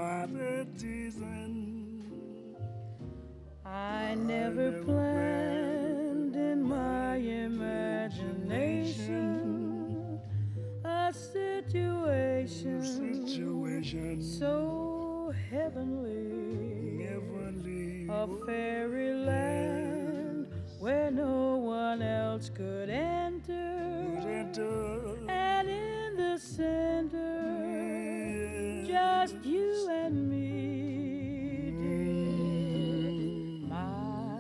I never planned in my imagination a situation so heavenly, a fairyland where no one else could enter, and in the center, just you and me, dear. My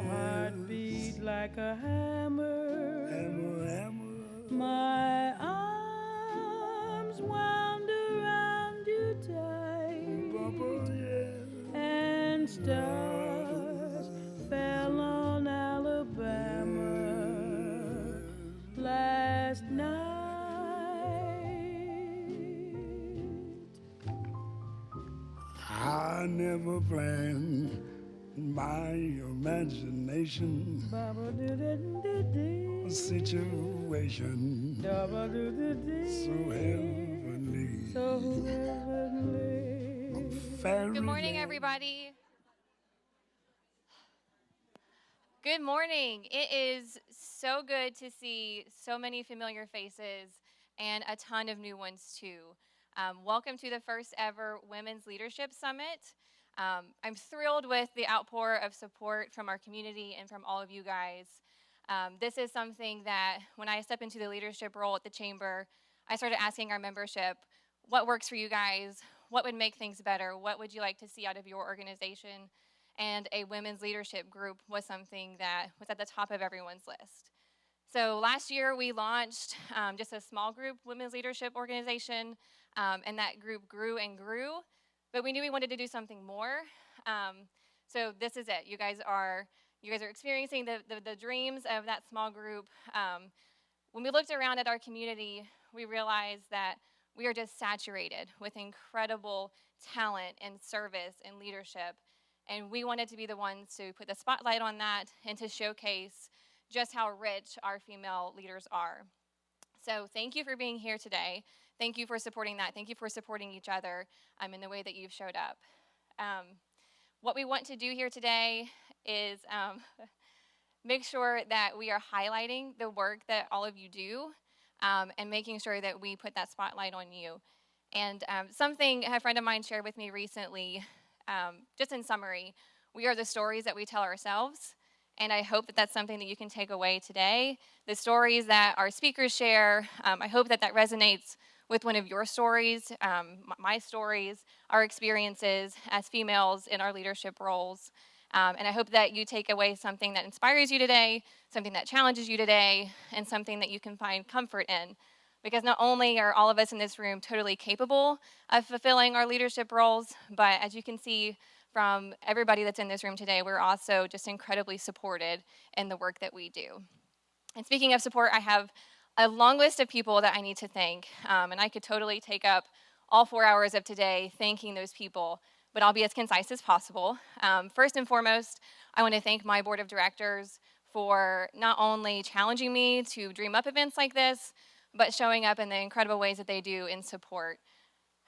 heart beat like a hammer, my arms wound around you tight, and stars fell on Alabama last night. I never planned my imagination situation so heavenly. Good morning, everybody. Good morning. It is so good to see so many familiar faces and a ton of new ones, too. Welcome to the first ever Women's Leadership Summit. I'm thrilled with the outpour of support from our community and from all of you guys. This is something that when I step into the leadership role at the Chamber, I started asking our membership, what works for you guys? What would make things better? What would you like to see out of your organization? And a women's leadership group was something that was at the top of everyone's list. So last year we launched just a small group women's leadership organization, and that group grew and grew, but we knew we wanted to do something more. So this is it. You guys are experiencing the dreams of that small group. When we looked around at our community, we realized that we are just saturated with incredible talent and service and leadership. And we wanted to be the ones to put the spotlight on that and to showcase just how rich our female leaders are. So thank you for being here today. Thank you for supporting that. Thank you for supporting each other in the way that you've showed up. What we want to do here today is make sure that we are highlighting the work that all of you do and making sure that we put that spotlight on you. And something a friend of mine shared with me recently, just in summary, we are the stories that we tell ourselves. And I hope that that's something that you can take away today. The stories that our speakers share, I hope that that resonates with one of your stories, my stories, our experiences as females in our leadership roles. And I hope that you take away something that inspires you today, something that challenges you today, and something that you can find comfort in. Because not only are all of us in this room totally capable of fulfilling our leadership roles, but as you can see from everybody that's in this room today, we're also just incredibly supported in the work that we do. And speaking of support, I have a long list of people that I need to thank, and I could totally take up all 4 hours of today thanking those people, but I'll be as concise as possible. First and foremost, I want to thank my board of directors for not only challenging me to dream up events like this, but showing up in the incredible ways that they do in support.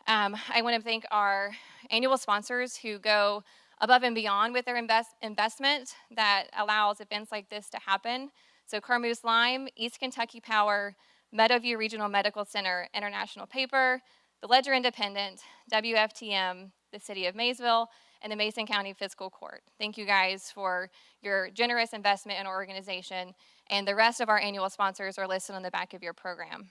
I want to thank our annual sponsors who go above and beyond with their investment that allows events like this to happen. So Carmoose Lime, East Kentucky Power, Meadowview Regional Medical Center, International Paper, the Ledger Independent, WFTM, the City of Maysville, and the Mason County Fiscal Court. Thank you guys for your generous investment in our organization, and the rest of our annual sponsors are listed on the back of your program.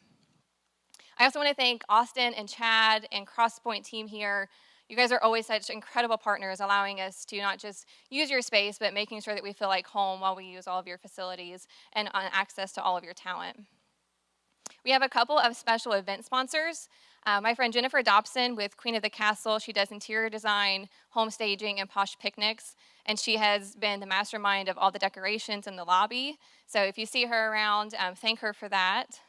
I also want to thank Austin and Chad and Crosspoint team here. You guys are always such incredible partners, allowing us to not just use your space, but making sure that we feel like home while we use all of your facilities and access to all of your talent. We have a couple of special event sponsors. My friend Jennifer Dobson with Queen of the Castle, she does interior design, home staging, and posh picnics, and she has been the mastermind of all the decorations in the lobby. So if you see her around, thank her for that.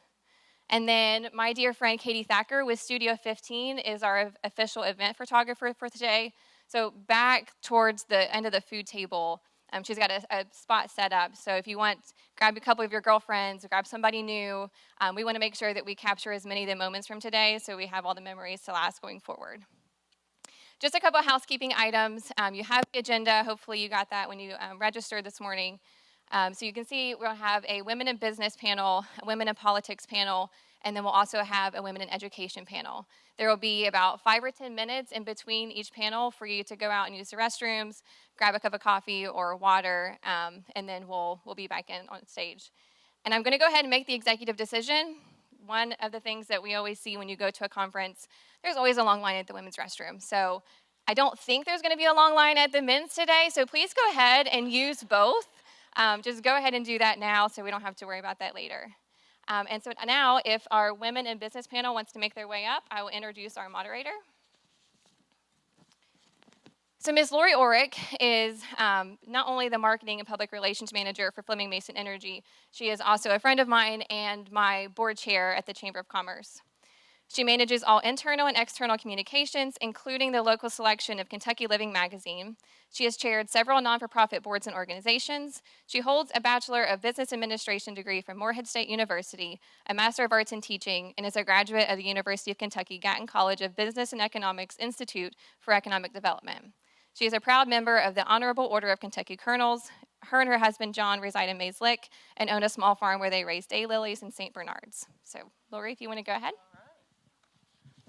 And then my dear friend Katie Thacker with Studio 15 is our official event photographer for today. So back towards the end of the food table, she's got a spot set up. So if you want, grab a couple of your girlfriends, grab somebody new. We want to make sure that we capture as many of the moments from today so we have all the memories to last going forward. just a couple housekeeping items. You have the agenda. Hopefully you got that when you registered this morning. So you can see we'll have a women in business panel, a women in politics panel, and then we'll also have a women in education panel. There will be about 5 or 10 minutes in between each panel for you to go out and use the restrooms, grab a cup of coffee or water, and then we'll be back in on stage. And I'm going to go ahead and make the executive decision. One of the things that we always see when you go to a conference, there's always a long line at the women's restroom. So I don't think there's going to be a long line at the men's today, so please go ahead and use both. Just go ahead and do that now so we don't have to worry about that later. And so now, if our women in business panel wants to make their way up, I will introduce our moderator. So Ms. Lori Orrick is not only the marketing and public relations manager for Fleming-Mason Energy, she is also a friend of mine and my board chair at the Chamber of Commerce. She manages all internal and external communications, including the local selection of Kentucky Living magazine. She has chaired several non-for-profit boards and organizations. She holds a Bachelor of Business Administration degree from Morehead State University, a Master of Arts in Teaching, and is a graduate of the University of Kentucky Gatton College of Business and Economics Institute for Economic Development. She is a proud member of the Honorable Order of Kentucky Colonels. Her and her husband, John, reside in Maysville-Mason and own a small farm where they raise daylilies and St. Bernards. So, Lori, if you want to go ahead.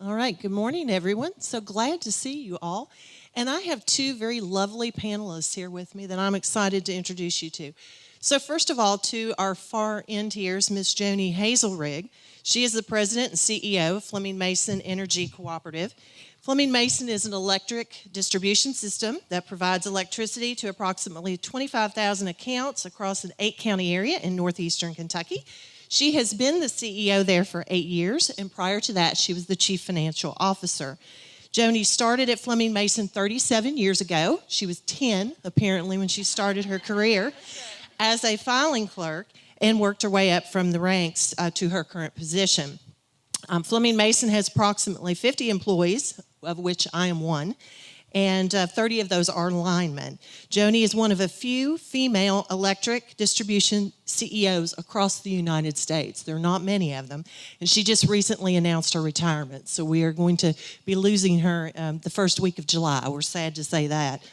All right, good morning, everyone. So glad to see you all. And I have two very lovely panelists here with me that I'm excited to introduce you to. So first of all, to our far end here is Ms. Joni Hazelrig. She is the president and CEO of Fleming-Mason Energy Cooperative. Fleming-Mason is an electric distribution system that provides electricity to approximately 25,000 accounts across an 8-county area in northeastern Kentucky. She has been the CEO there for 8 years, and prior to that, she was the chief financial officer. Joni started at Fleming-Mason 37 years ago. She was 10, apparently, when she started her career as a filing clerk and worked her way up from the ranks to her current position. Fleming-Mason has approximately 50 employees, of which I am one, and 30 of those are linemen. Joni is one of a few female electric distribution CEOs across the United States. There are not many of them, and she just recently announced her retirement, so we are going to be losing her the first week of July. We're sad to say that.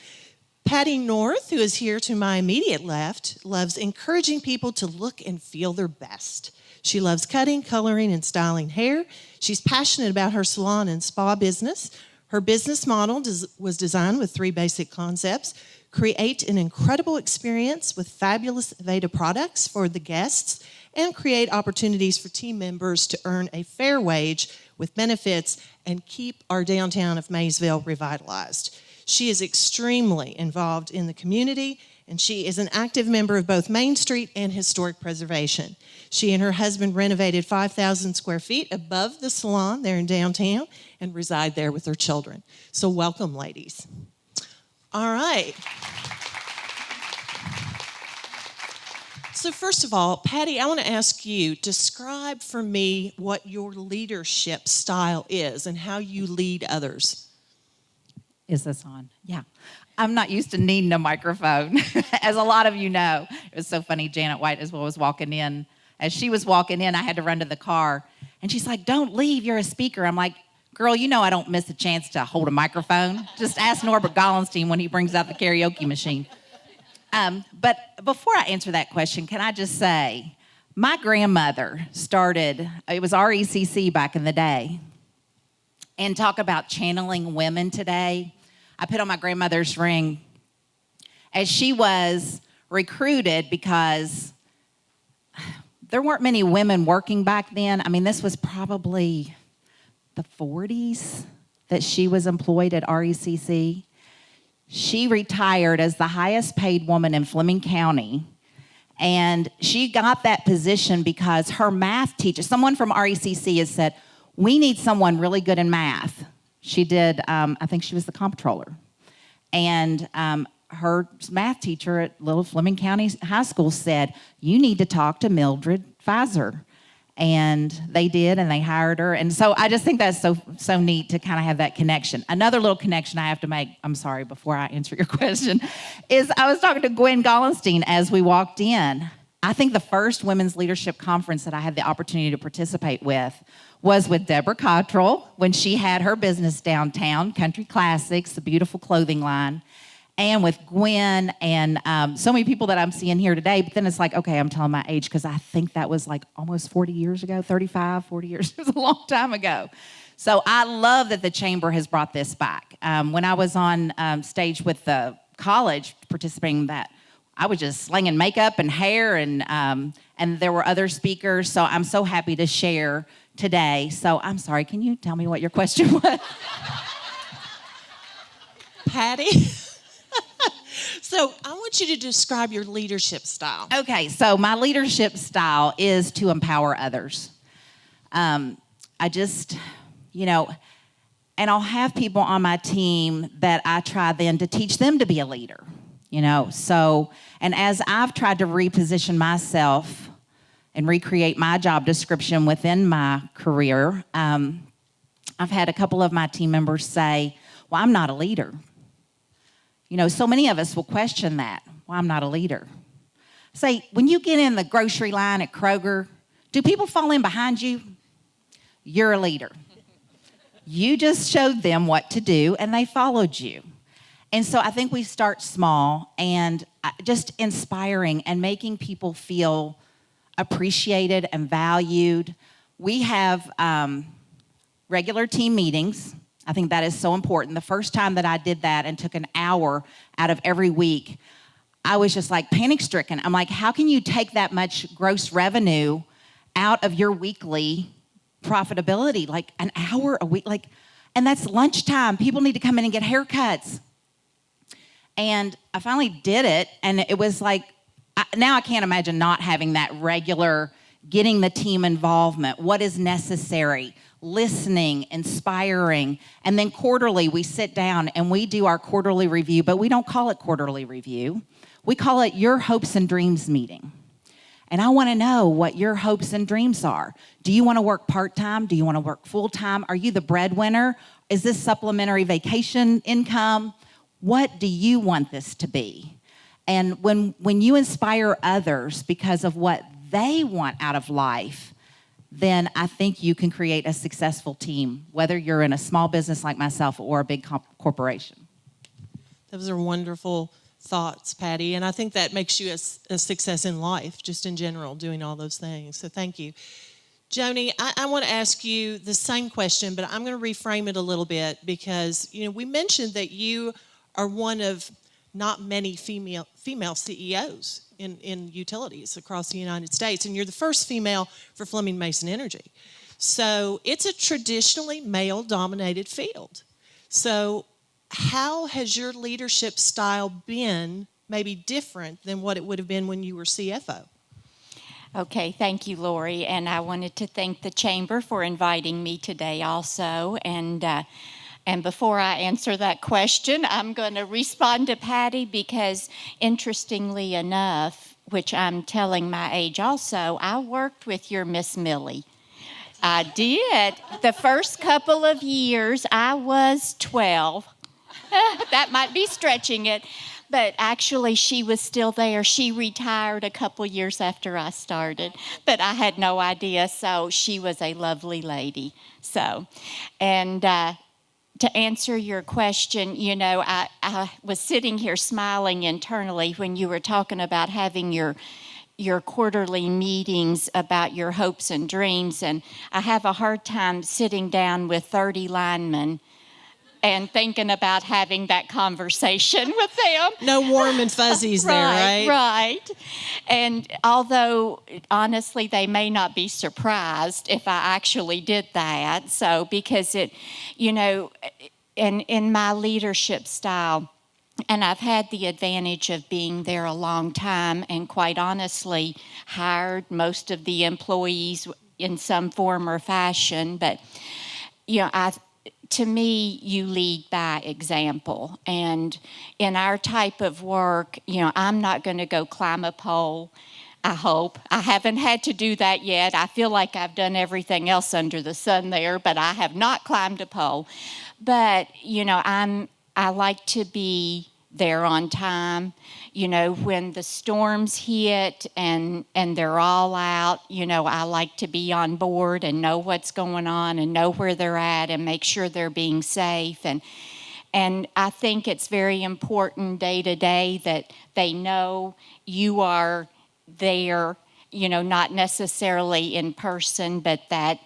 Patty North, who is here to my immediate left, loves encouraging people to look and feel their best. She loves cutting, coloring, and styling hair. She's passionate about her salon and spa business. Her business model was designed with 3 basic concepts: create an incredible experience with fabulous Aveda products for the guests, and create opportunities for team members to earn a fair wage with benefits and keep our downtown of Maysville revitalized. She is extremely involved in the community, and she is an active member of both Main Street and Historic Preservation. She and her husband renovated 5,000 square feet above the salon there in downtown and reside there with their children. So welcome, ladies. All right. So first of all, Patty, I want to ask you, describe for me what your leadership style is and how you lead others. Is this on? Yeah. I'm not used to needing a microphone, as a lot of you know. It was so funny, Janet White as well was walking in. As she was walking in, I had to run to the car, and she's like, "Don't leave, you're a speaker." I'm like, "Girl, you know I don't miss a chance to hold a microphone. Just ask Norbert Gollenstein when he brings out the karaoke machine." But before I answer that question, can I just say, my grandmother started, it was RECC back in the day, and talk about channeling women today. I put on my grandmother's ring as she was recruited because there weren't many women working back then. I mean, this was probably the 40s that she was employed at RECC. She retired as the highest paid woman in Fleming County, and she got that position because her math teacher, someone from RECC has said, "We need someone really good in math." She did, I think she was the comptroller. And her math teacher at Little Fleming County High School said, "You need to talk to Mildred Pfizer." And they did, and they hired her. And so I just think that's so neat to kind of have that connection. Another little connection I have to make, I'm sorry, before I answer your question, is I was talking to Gwen Gollenstein as we walked in. I think the first women's leadership conference that I had the opportunity to participate with was with Deborah Cottrell when she had her business downtown, Country Classics, the beautiful clothing line, and with Gwen and so many people that I'm seeing here today. But then it's like, okay, I'm telling my age because I think that was like almost 40 years ago, 35, 40 years. It was a long time ago. So I love that the Chamber has brought this back. When I was on stage with the college participating in that, I was just slinging makeup and hair, and there were other speakers. So I'm so happy to share today. So I'm sorry, can you tell me what your question was? Patty? So I want you to describe your leadership style. Okay, so my leadership style is to empower others. I just, and I'll have people on my team that I try then to teach them to be a leader, So, and as I've tried to reposition myself and recreate my job description within my career, I've had a couple of my team members say, well, I'm not a leader. So many of us will question that. Well, I'm not a leader. Say, when you get in the grocery line at Kroger, do people fall in behind you? You're a leader. You just showed them what to do, and they followed you. And so I think we start small and just inspiring and making people feel appreciated and valued. We have regular team meetings. I think that is so important. The first time that I did that and took an hour out of every week, I was just like panic-stricken. I'm like, how can you take that much gross revenue out of your weekly profitability? Like an hour a week, and that's lunchtime. People need to come in and get haircuts. And I finally did it, and it was like, now I can't imagine not having that regular, getting the team involvement, what is necessary, listening, inspiring, and then quarterly we sit down and we do our quarterly review, but we don't call it quarterly review. We call it your hopes and dreams meeting. And I want to know what your hopes and dreams are. Do you want to work part-time? Do you want to work full-time? Are you the breadwinner? Is this supplementary vacation income? What do you want this to be? And when you inspire others because of what they want out of life, then I think you can create a successful team, whether you're in a small business like myself or a big corporation. Those are wonderful thoughts, Patty, and I think that makes you a success in life, just in general, doing all those things. So thank you. Joni, I want to ask you the same question, but I'm going to reframe it a little bit because, we mentioned that you are one of not many female CEOs in utilities across the United States, and you're the first female for Maysville-Mason Energy. So it's a traditionally male-dominated field. So how has your leadership style been maybe different than what it would have been when you were CFO? Okay, thank you, Lori. And I wanted to thank the Chamber for inviting me today also. And before I answer that question, I'm going to respond to Patty because, interestingly enough, which I'm telling my age also, I worked with your Miss Millie. I did. The first couple of years, I was 12. That might be stretching it. But actually, she was still there. She retired a couple years after I started. But I had no idea, so she was a lovely lady. So, and to answer your question, I was sitting here smiling internally when you were talking about having your quarterly meetings about your hopes and dreams. And I have a hard time sitting down with 30 linemen and thinking about having that conversation with them. No warm and fuzzies there, right? Right. And although, honestly, they may not be surprised if I actually did that. So, because in my leadership style, and I've had the advantage of being there a long time and quite honestly hired most of the employees in some form or fashion. But, to me, you lead by example. And in our type of work, I'm not going to go climb a pole, I hope. I haven't had to do that yet. I feel like I've done everything else under the sun there, but I have not climbed a pole. But, I like to be there on time. You know, when the storms hit and they're all out, you know, I like to be on board and know what's going on and know where they're at and make sure they're being safe. And I think it's very important day to day that they know you are there, you know, not necessarily in person, but that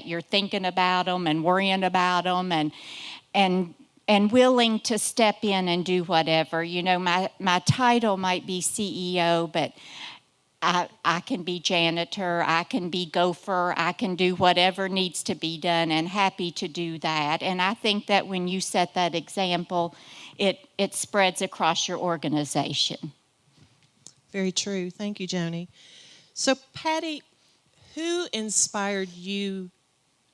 you're thinking about them and worrying about them and willing to step in and do whatever. You know, my title might be CEO, but I can be janitor, I can be gopher, I can do whatever needs to be done, and happy to do that. And I think that when you set that example, it spreads across your organization. Very true. Thank you, Joni. So, Patty, who inspired you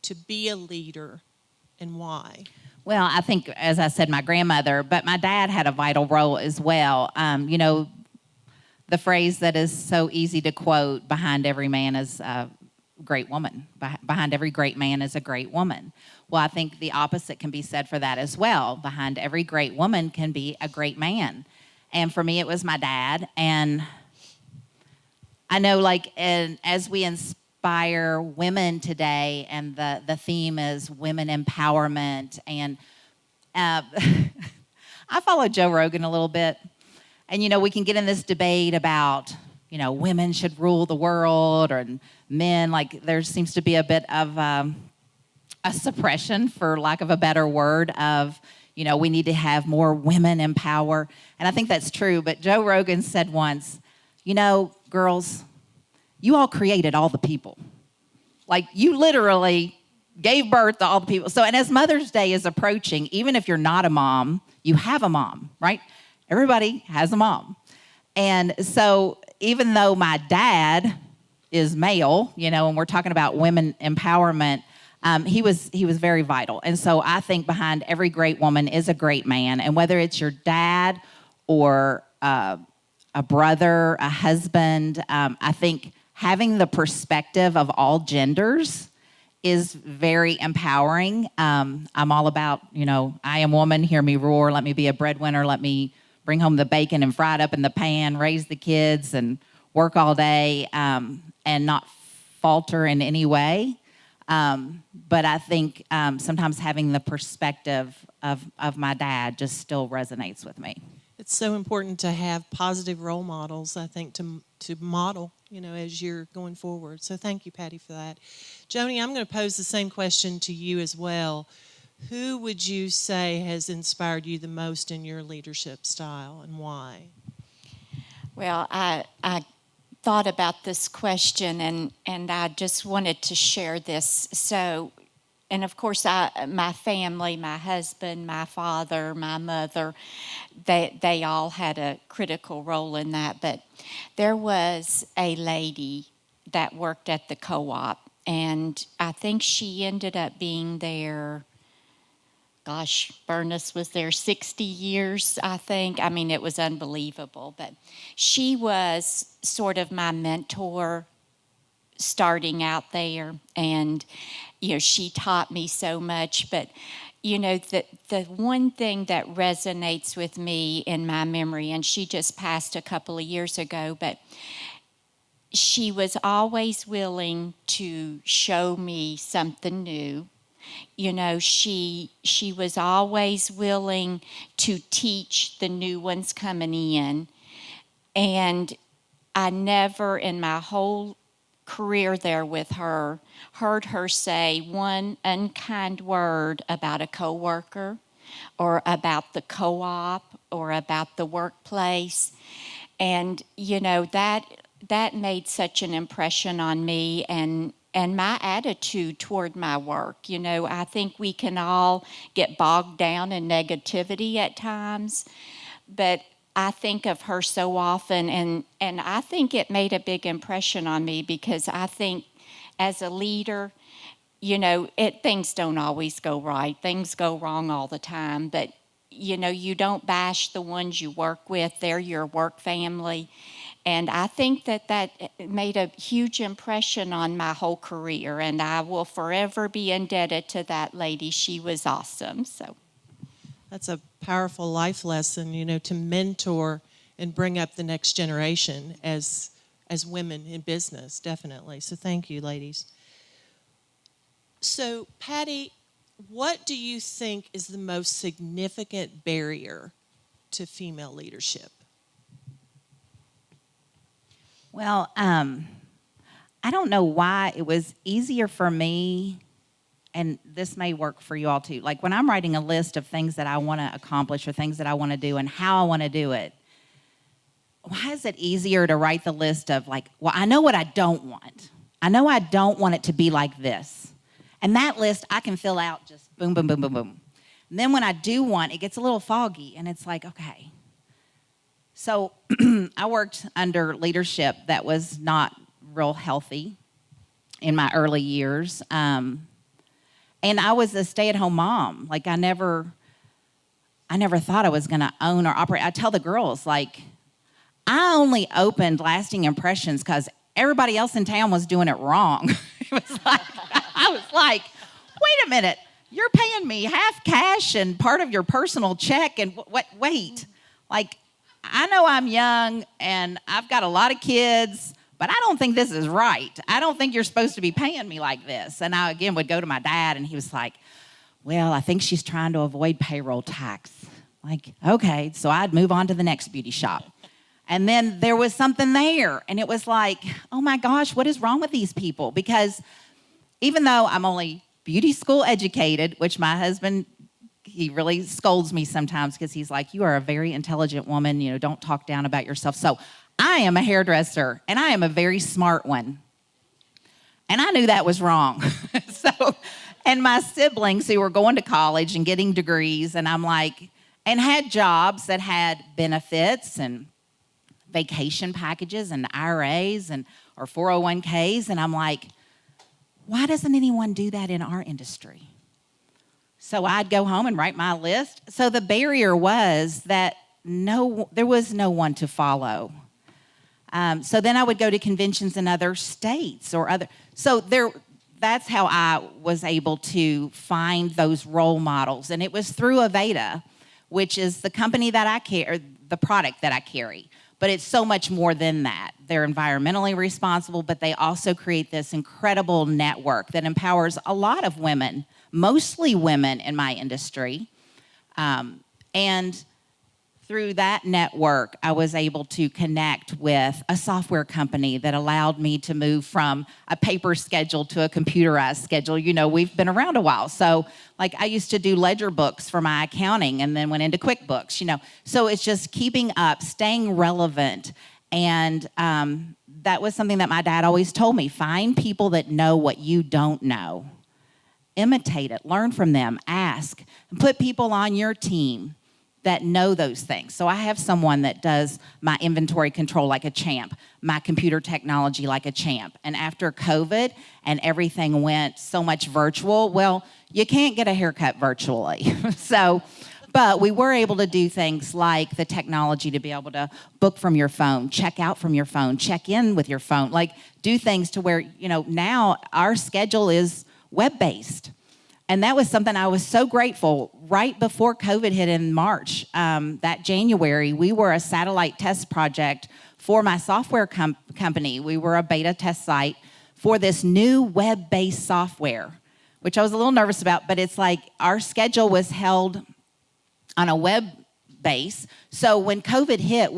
to be a leader and why? Well, I think, as I said, my grandmother, but my dad had a vital role as well. You know, the phrase that is so easy to quote, behind every man is a great woman. Behind every great man is a great woman. Well, I think the opposite can be said for that as well. Behind every great woman can be a great man. And for me, it was my dad. And I know, like, as we inspire women today, and the theme is women empowerment, and I follow Joe Rogan a little bit. And, you know, we can get in this debate about, you know, women should rule the world, or men, like, there seems to be a bit of a suppression, for lack of a better word, of, you know, we need to have more women in power. And I think that's true. But Joe Rogan said once, you know, girls, you all created all the people. Like, you literally gave birth to all the people. So, and as Mother's Day is approaching, even if you're not a mom, you have a mom, right? Everybody has a mom. And so even though my dad is male, you know, and we're talking about women empowerment, he was very vital. And so I think behind every great woman is a great man. And whether it's your dad or a brother, a husband, I think having the perspective of all genders is very empowering. I'm all about, you know, I am woman, hear me roar, let me be a breadwinner, let me bring home the bacon and fry it up in the pan, raise the kids and work all day, and not falter in any way. But I think sometimes having the perspective of my dad just still resonates with me. It's so important to have positive role models, I think, to model, you know, as you're going forward. So thank you, Patty, for that. Joni, I'm going to pose the same question to you as well. Who would you say has inspired you the most in your leadership style, and why? Well, I thought about this question, and I just wanted to share this. So, and of course, my family, my husband, my father, my mother, they all had a critical role in that. But there was a lady that worked at the co-op, and I think she ended up being there, gosh, Bernice was there 60 years, I think. I mean, it was unbelievable. But she was sort of my mentor starting out there. And, you know, she taught me so much. But, you know, the one thing that resonates with me in my memory, and she just passed a couple of years ago, but she was always willing to show me something new. You know, she was always willing to teach the new ones coming in. And I never in my whole career there with her heard her say one unkind word about a coworker or about the co-op or about the workplace. And, you know, that made such an impression on me and my attitude toward my work. You know, I think we can all get bogged down in negativity at times, but I think of her so often, and I think it made a big impression on me because I think as a leader, you know, things don't always go right. Things go wrong all the time, but, you know, you don't bash the ones you work with. They're your work family. And I think that made a huge impression on my whole career, and I will forever be indebted to that lady. She was awesome. So, That's a powerful life lesson, to mentor and bring up the next generation as women in business, definitely. So thank you, ladies. So, Patty, what do you think is the most significant barrier to female leadership? Well, I don't know why it was easier for me, and this may work for you all too. Like when I'm writing a list of things that I want to accomplish or things that I want to do and how I want to do it, why is it easier to write the list of like, well, I know what I don't want. I know I don't want it to be like this. And that list I can fill out just boom, boom, boom, boom, boom. And then when I do want, it gets a little foggy and it's like, okay. So I worked under leadership that was not real healthy in my early years. And I was a stay-at-home mom. Like I never thought I was going to own or operate. I tell the girls, like, I only opened Lasting Impressions because everybody else in town was doing it wrong. It was like, I was like, wait a minute, you're paying me half cash and part of your personal check, and wait, like, I know I'm young and I've got a lot of kids, but I don't think this is right. I don't think you're supposed to be paying me like this. And I, again, would go to my dad, and he was like, well, I think she's trying to avoid payroll tax. Like, okay, so I'd move on to the next beauty shop. And then there was something there, and it was like, oh my gosh, what is wrong with these people? Because even though I'm only beauty school educated, which my husband, he really scolds me sometimes because he's like, you are a very intelligent woman, don't talk down about yourself. So I am a hairdresser, and I am a very smart one. And I knew that was wrong. And my siblings who were going to college and getting degrees, and I'm like, and had jobs that had benefits and vacation packages and IRAs or 401ks, and I'm like, why doesn't anyone do that in our industry? So I'd go home and write my list. So the barrier was that there was no one to follow. So then I would go to conventions in other states that's how I was able to find those role models. And it was through Aveda, which is the company that I carry, the product that I carry. But it's so much more than that. They're environmentally responsible, but they also create this incredible network that empowers a lot of women, mostly women in my industry. And through that network, I was able to connect with a software company that allowed me to move from a paper schedule to a computerized schedule. We've been around a while. So, like, I used to do ledger books for my accounting and then went into QuickBooks, So it's just keeping up, staying relevant. And that was something that my dad always told me. Find people that know what you don't know. Imitate it, learn from them, ask, and put people on your team that know those things. So I have someone that does my inventory control like a champ, my computer technology like a champ. And after COVID and everything went so much virtual, well, you can't get a haircut virtually. But we were able to do things like the technology to be able to book from your phone, check out from your phone, check in with your phone, like do things to where, now our schedule is web-based. And that was something I was so grateful. Right before COVID hit in March, that January, we were a satellite test project for my software company. We were a beta test site for this new web-based software, which I was a little nervous about, but it's like our schedule was held on a web base. So when COVID hit,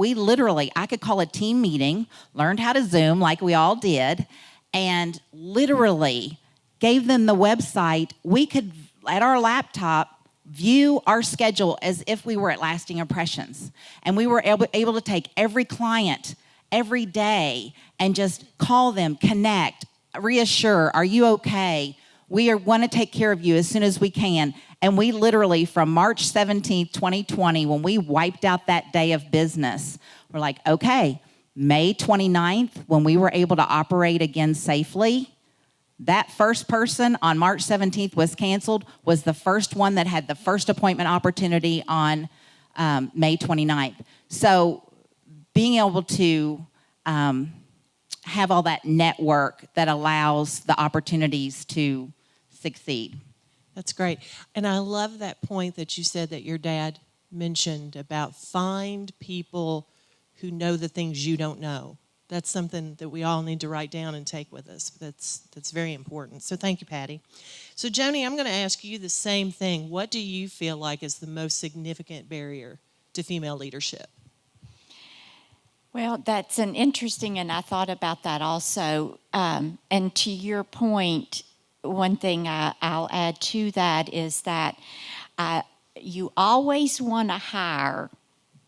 I could call a team meeting, learned how to Zoom like we all did, and literally gave them the website. We could, at our laptop, view our schedule as if we were at Lasting Impressions. And we were able to take every client every day and just call them, connect, reassure, are you okay? We want to take care of you as soon as we can. And we literally, from March 17th, 2020, when we wiped out that day of business, we're like, okay, May 29th, when we were able to operate again safely, that first person on March 17th was canceled, was the first one that had the first appointment opportunity on May 29th. So being able to have all that network that allows the opportunities to succeed. That's great. And I love that point that you said that your dad mentioned about find people who know the things you don't know. That's something that we all need to write down and take with us. That's very important. So thank you, Patty. So Joni, I'm going to ask you the same thing. What do you feel like is the most significant barrier to female leadership? Well, that's an interesting, and I thought about that also. And to your point, one thing I'll add to that is that you always want to hire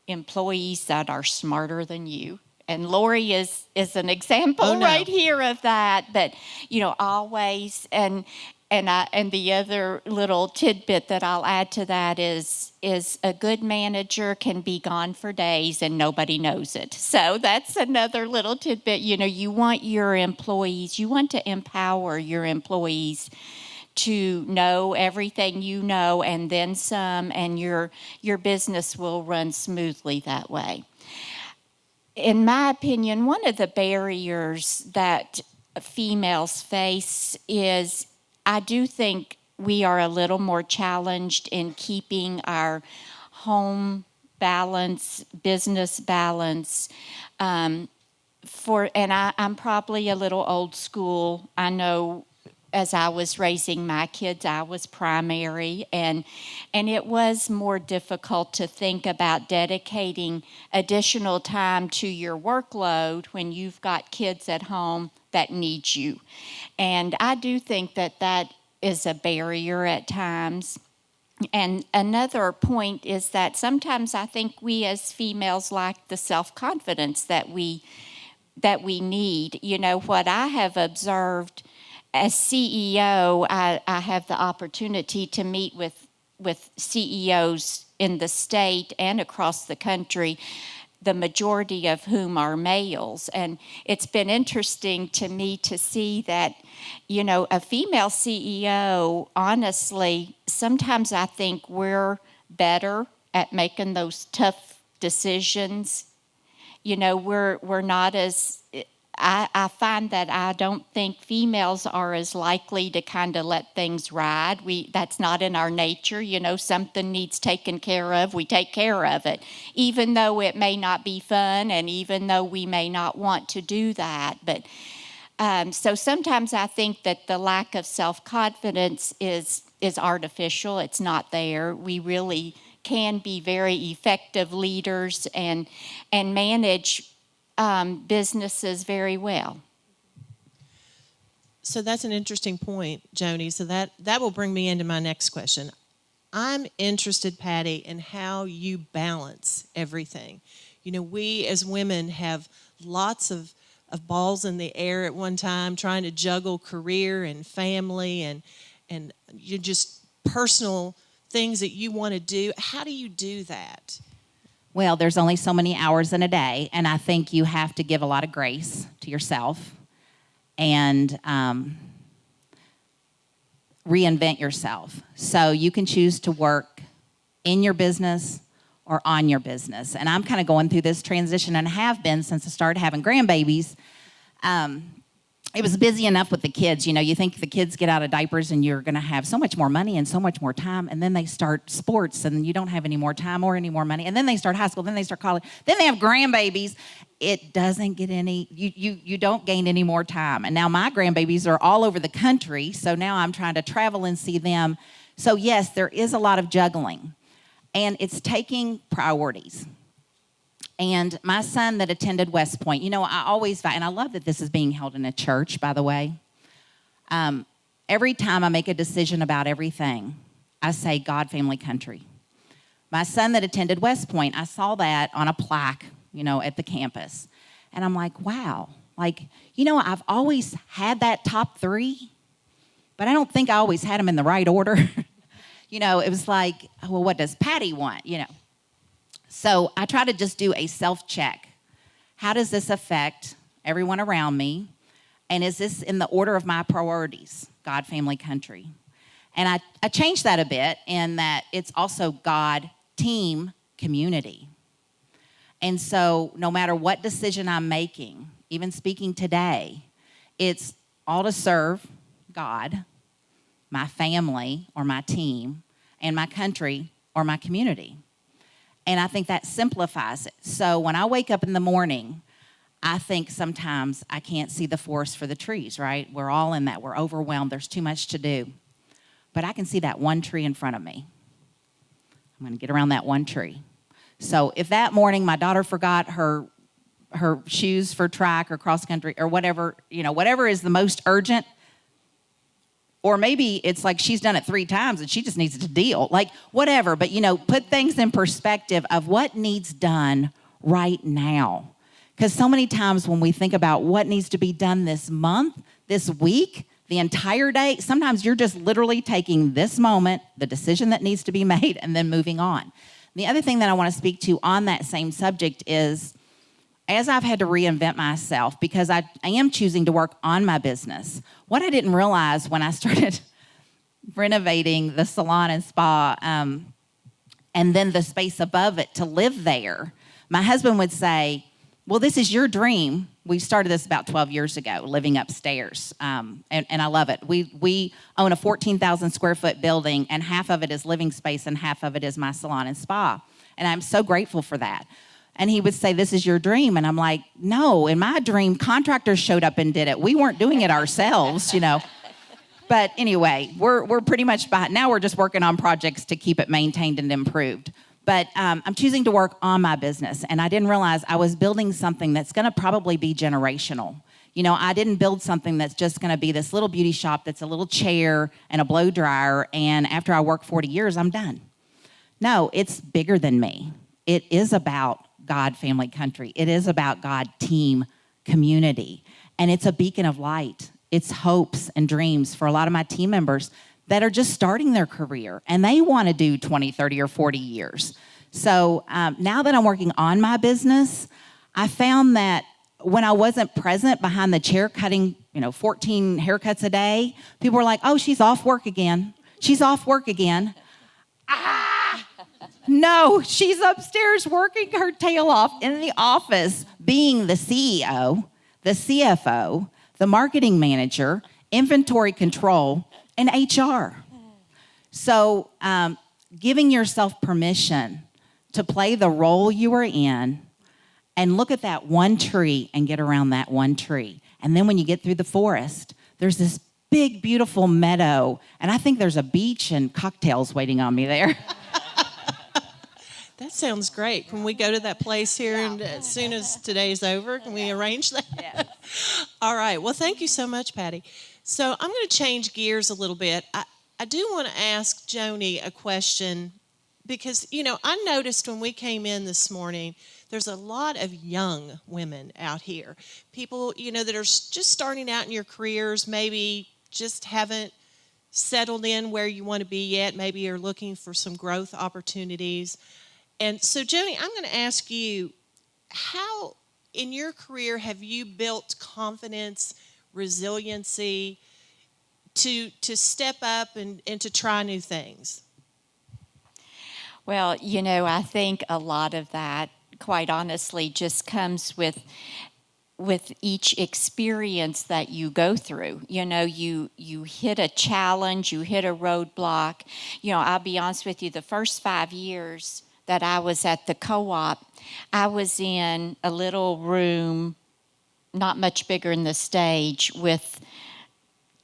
employees that are smarter than you. And Lori is an example right here of that. But always and the other little tidbit that I'll add to that is a good manager can be gone for days and nobody knows it. So that's another little tidbit. You want your employees, you want to empower your employees to know everything you know and then some, and your business will run smoothly that way. In my opinion, one of the barriers that females face is I do think we are a little more challenged in keeping our home balance, business balance. I'm probably a little old school. I know as I was raising my kids, I was primary, and it was more difficult to think about dedicating additional time to your workload when you've got kids at home that need you. And I do think that is a barrier at times. And another point is that sometimes I think we as females lack the self-confidence that we need. What I have observed as CEO, I have the opportunity to meet with CEOs in the state and across the country, the majority of whom are males. And it's been interesting to me to see that, a female CEO, honestly, sometimes I think we're better at making those tough decisions. We're not as, I find that I don't think females are as likely to kind of let things ride. That's not in our nature. Something needs taken care of, we take care of it, even though it may not be fun and even though we may not want to do that. But so sometimes I think that the lack of self-confidence is artificial. It's not there. We really can be very effective leaders and manage businesses very well. So that's an interesting point, Joni. So that will bring me into my next question. I'm interested, Patty, in how you balance everything. We as women have lots of balls in the air at one time, trying to juggle career and family and you just personal things that you want to do. How do you do that? Well, there's only so many hours in a day, and I think you have to give a lot of grace to yourself and reinvent yourself. So you can choose to work in your business or on your business. And I'm kind of going through this transition and have been since I started having grandbabies. It was busy enough with the kids. You think the kids get out of diapers and you're going to have so much more money and so much more time, and then they start sports and you don't have any more time or any more money, and then they start high school, then they start college, then they have grandbabies. It doesn't get any, you don't gain any more time. And now my grandbabies are all over the country, so now I'm trying to travel and see them. So yes, there is a lot of juggling, and it's taking priorities. And my son that attended West Point, I always, and I love that this is being held in a church, by the way. Every time I make a decision about everything, I say God, family, country. My son that attended West Point, I saw that on a plaque, at the campus. And I'm like, wow. I've always had that top three, but I don't think I always had them in the right order. It was like, well, what does Patty want, So I try to just do a self-check. How does this affect everyone around me? And is this in the order of my priorities? God, family, country. And I changed that a bit in that it's also God, team, community. And so no matter what decision I'm making, even speaking today, it's all to serve God my family or my team, and my country or my community. And I think that simplifies it. So when I wake up in the morning, I think sometimes I can't see the forest for the trees, right? We're all in that. We're overwhelmed. There's too much to do. But I can see that one tree in front of me. I'm going to get around that one tree. So if that morning my daughter forgot her shoes for track or cross country or whatever, whatever is the most urgent, or maybe it's like she's done it 3 times and she just needs to deal, like whatever. But, put things in perspective of what needs done right now. Because so many times when we think about what needs to be done this month, this week, the entire day, sometimes you're just literally taking this moment, the decision that needs to be made, and then moving on. The other thing that I want to speak to on that same subject is, as I've had to reinvent myself, because I am choosing to work on my business, what I didn't realize when I started renovating the salon and spa, and then the space above it to live there, my husband would say, well, this is your dream. We started this about 12 years ago, living upstairs, and I love it. We own a 14,000 square foot building, and half of it is living space and half of it is my salon and spa, and I'm so grateful for that. And he would say, this is your dream. And I'm like, no, in my dream, contractors showed up and did it. We weren't doing it ourselves, But anyway, we're pretty much behind. Now we're just working on projects to keep it maintained and improved. But I'm choosing to work on my business. And I didn't realize I was building something that's going to probably be generational. I didn't build something that's just going to be this little beauty shop that's a little chair and a blow dryer. And after I work 40 years, I'm done. No, it's bigger than me. It is about God, family, country. It is about God, team, community. And it's a beacon of light. It's hopes and dreams for a lot of my team members that are just starting their career and they want to do 20, 30, or 40 years. So now that I'm working on my business, I found that when I wasn't present behind the chair cutting, 14 haircuts a day, people were like, oh, she's off work again. She's off work again. No, she's upstairs working her tail off in the office, being the CEO, the CFO, the marketing manager, inventory control, and HR. So giving yourself permission to play the role you are in and look at that one tree and get around that one tree. And then when you get through the forest, there's this big, beautiful meadow. And I think there's a beach and cocktails waiting on me there. That sounds great. Can we go to that place here and as soon as today's over? Can we arrange that? Yes. All right. Well, thank you so much, Patty. So I'm going to change gears a little bit. I do want to ask Joni a question because, I noticed when we came in this morning, there's a lot of young women out here. People, that are just starting out in your careers, maybe just haven't settled in where you want to be yet, maybe you're looking for some growth opportunities. And so, Joni, I'm going to ask you, how in your career have you built confidence, resiliency to step up and to try new things? Well, I think a lot of that, quite honestly, just comes with each experience that you go through. You hit a challenge, you hit a roadblock. I'll be honest with you, the first 5 years that I was at the co-op, I was in a little room, not much bigger than the stage, with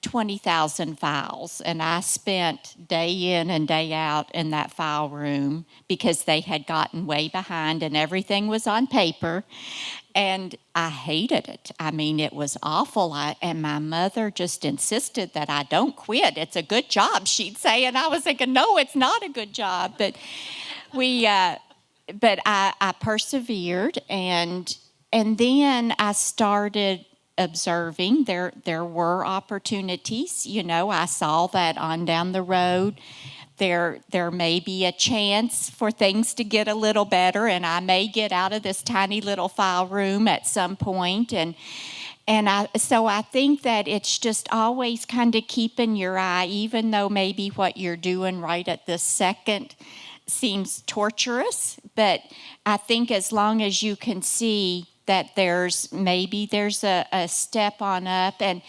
20,000 files. And I spent day in and day out in that file room because they had gotten way behind and everything was on paper. And I hated it. I mean, it was awful. And my mother just insisted that I don't quit. It's a good job, she'd say. And I was thinking, no, it's not a good job. But I persevered, and then I started observing. There were opportunities. I saw that on down the road. There may be a chance for things to get a little better, and I may get out of this tiny little file room at some point. So I think that it's just always kind of keeping your eye, even though maybe what you're doing right at this second seems torturous, but I think as long as you can see that there's a step on up, and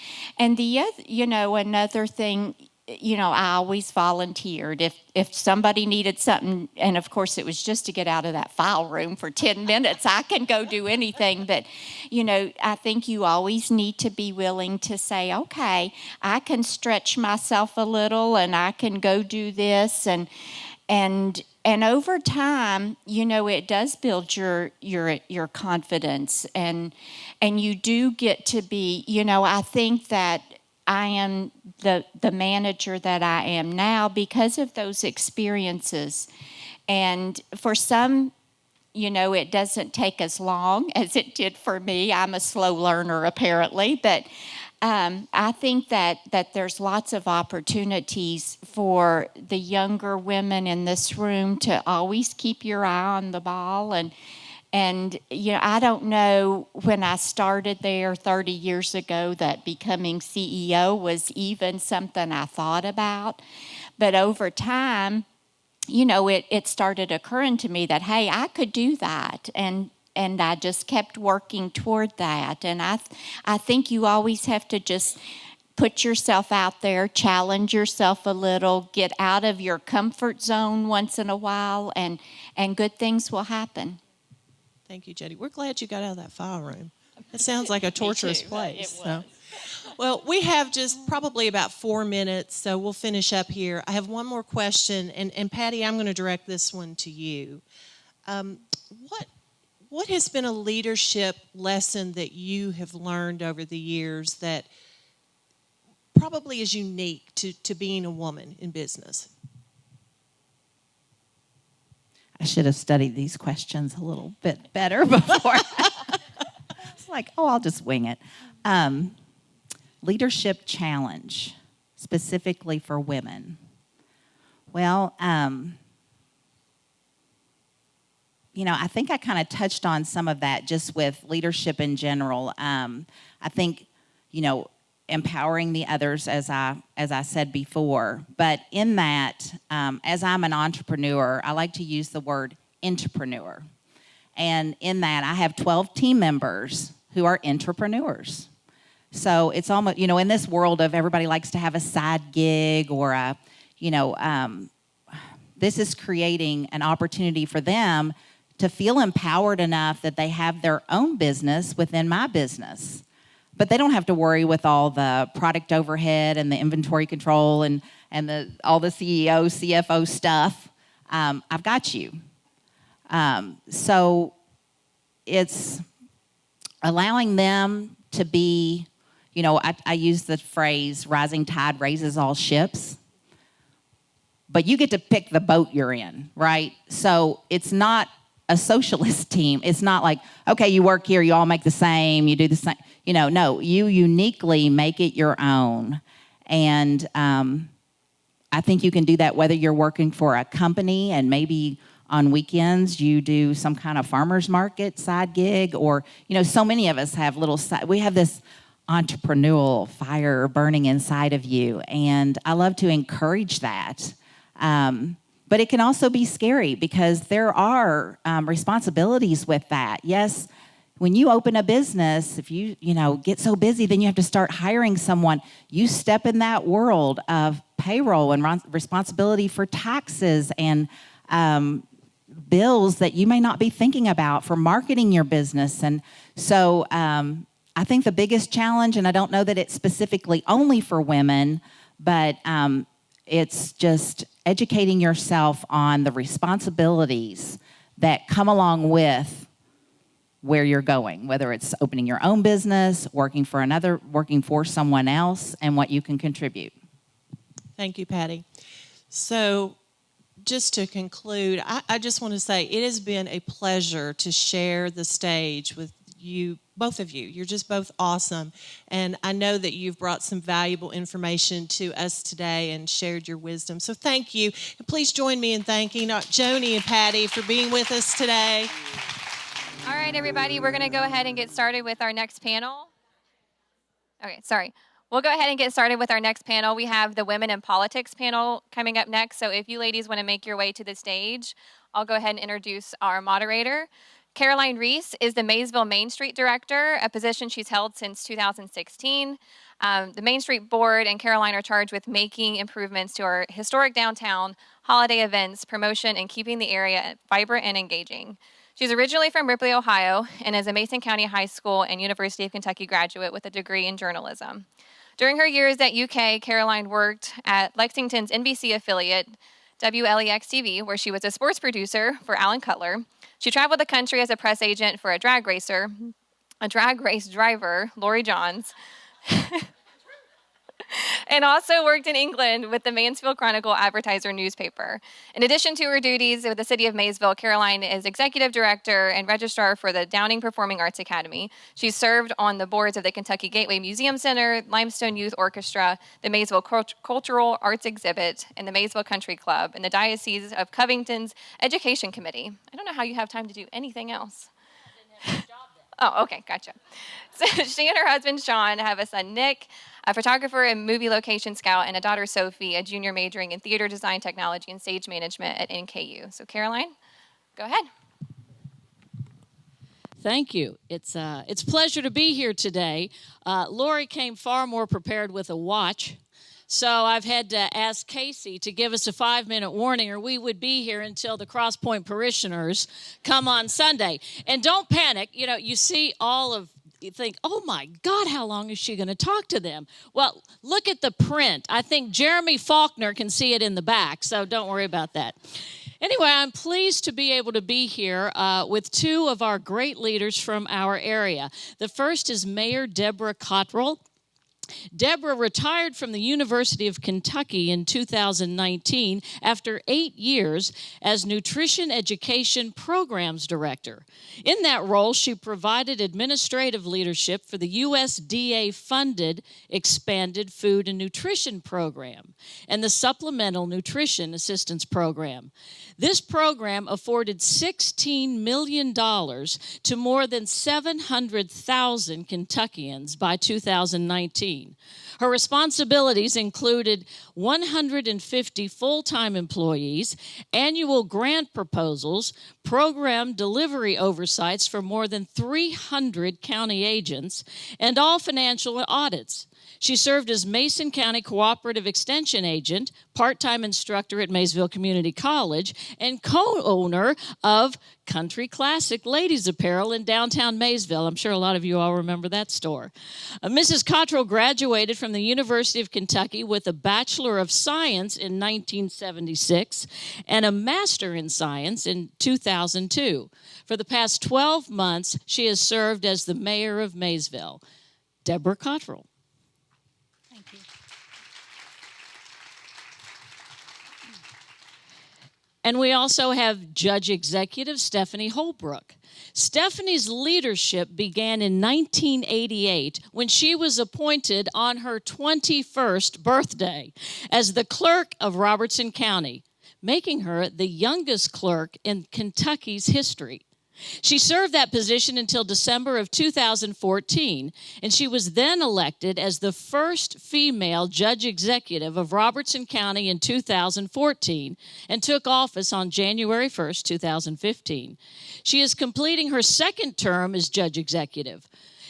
the other, another thing, I always volunteered. If somebody needed something, and of course it was just to get out of that file room for 10 minutes, I can go do anything. But, I think you always need to be willing to say, okay, I can stretch myself a little and I can go do this. And over time, it does build your confidence. And you do get to be, I think that I am the manager that I am now because of those experiences. And for some, it doesn't take as long as it did for me. I'm a slow learner, apparently. But I think that there's lots of opportunities for the younger women in this room to always keep your eye on the ball. And I don't know when I started there 30 years ago that becoming CEO was even something I thought about. But over time, it started occurring to me that, hey, I could do that. And I just kept working toward that. And I think you always have to just put yourself out there, challenge yourself a little, get out of your comfort zone once in a while, and good things will happen. Thank you, Jody. We're glad you got out of that file room. It sounds like a torturous place. It was. Well, we have just probably about 4 minutes, so we'll finish up here. I have one more question, and Patty, I'm going to direct this one to you. What has been a leadership lesson that you have learned over the years that probably is unique to being a woman in business? I should have studied these questions a little bit better before. It's like, I'll just wing it. Leadership challenge, specifically for women. Well, I think I kind of touched on some of that just with leadership in general. I think, empowering the others, as I said before. But in that, as I'm an entrepreneur, I like to use the word entrepreneur. And in that, I have 12 team members who are entrepreneurs. So it's almost, in this world of everybody likes to have a side gig or this is creating an opportunity for them to feel empowered enough that they have their own business within my business. But they don't have to worry with all the product overhead and the inventory control and all the CEO, CFO stuff. I've got you. So it's allowing them to be, I use the phrase, rising tide raises all ships. But you get to pick the boat you're in, right? So it's not a socialist team. It's not like, okay, you work here, you all make the same, you do the same. No, you uniquely make it your own. And I think you can do that whether you're working for a company and maybe on weekends you do some kind of farmer's market side gig, or, so many of us have we have this entrepreneurial fire burning inside of you. And I love to encourage that. But it can also be scary because there are responsibilities with that. Yes, when you open a business, if you get so busy, then you have to start hiring someone. You step in that world of payroll and responsibility for taxes and bills that you may not be thinking about for marketing your business. And so I think the biggest challenge, and I don't know that it's specifically only for women, but it's just educating yourself on the responsibilities that come along with where you're going, whether it's opening your own business, working for someone else, and what you can contribute. Thank you, Patty. So just to conclude, I just want to say it has been a pleasure to share the stage with you, both of you. You're just both awesome. And I know that you've brought some valuable information to us today and shared your wisdom. So thank you. And please join me in thanking Joni and Patty for being with us today. All right, everybody, we're going to go ahead and get started with our next panel. Okay, sorry. We'll go ahead and get started with our next panel. We have the Women in Politics panel coming up next. So if you ladies want to make your way to the stage, I'll go ahead and introduce our moderator. Caroline Reese is the Maysville Main Street Director, a position she's held since 2016. The Main Street Board and Caroline are charged with making improvements to our historic downtown, holiday events, promotion, and keeping the area vibrant and engaging. She's originally from Ripley, Ohio, and is a Mason County High School and University of Kentucky graduate with a degree in journalism. During her years at UK, Caroline worked at Lexington's NBC affiliate, WLEX-TV, where she was a sports producer for Alan Cutler. She traveled the country as a press agent for a drag race driver, Lori Johns, and also worked in England with the Mansfield Chronicle advertiser newspaper. In addition to her duties with the city of Maysville, Caroline is executive director and registrar for the Downing Performing Arts Academy. She's served on the boards of the Kentucky Gateway Museum Center, Limestone Youth Orchestra, the Maysville Cultural Arts Exhibit, and the Maysville Country Club, and the Diocese of Covington's Education Committee. I don't know how you have time to do anything else. Oh, okay, gotcha. So she and her husband, Sean, have a son, Nick, a photographer and movie location scout, and a daughter, Sophie, a junior majoring in theater design technology and stage management at NKU. So Caroline, go ahead. Thank you. It's a pleasure to be here today. Lori came far more prepared with a watch. So I've had to ask Casey to give us a 5-minute warning, or we would be here until the Cross Point parishioners come on Sunday. And don't panic. You know, you see you think, oh my God, how long is she going to talk to them? Well, look at the print. I think Jeremy Faulkner can see it in the back, so don't worry about that. Anyway, I'm pleased to be able to be here with two of our great leaders from our area. The first is Mayor Deborah Cottrell. Deborah retired from the University of Kentucky in 2019 after 8 years as Nutrition Education Programs Director. In that role, she provided administrative leadership for the USDA-funded Expanded Food and Nutrition Program and the Supplemental Nutrition Assistance Program. This program afforded $16 million to more than 700,000 Kentuckians by 2019. Her responsibilities included 150 full-time employees, annual grant proposals, program delivery oversights for more than 300 county agents, and all financial audits. She served as Mason County Cooperative Extension Agent, part-time instructor at Maysville Community College, and co-owner of Country Classic Ladies Apparel in downtown Maysville. I'm sure a lot of you all remember that store. Mrs. Cottrell graduated from the University of Kentucky with a Bachelor of Science in 1976 and a Master in Science in 2002. For the past 12 months, she has served as the mayor of Maysville. Deborah Cottrell. And we also have Judge Executive Stephanie Holbrook. Stephanie's leadership began in 1988 when she was appointed on her 21st birthday as the clerk of Robertson County, making her the youngest clerk in Kentucky's history. She served that position until December of 2014, and she was then elected as the first female judge executive of Robertson County in 2014 and took office on January 1st, 2015. She is completing her second term as judge executive.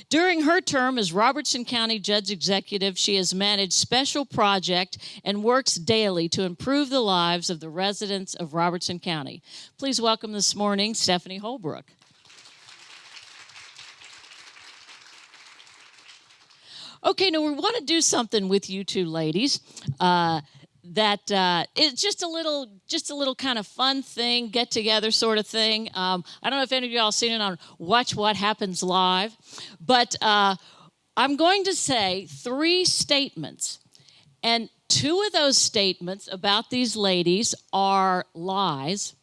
During her term as Robertson County Judge Executive, she has managed special projects and works daily to improve the lives of the residents of Robertson County. Please welcome this morning Stephanie Holbrook. Okay, now we want to do something with you two ladies. It's just a little kind of fun thing, get together sort of thing. I don't know if any of y'all seen it on Watch What Happens Live, but I'm going to say 3 statements, and 2 of those statements about these ladies are lies,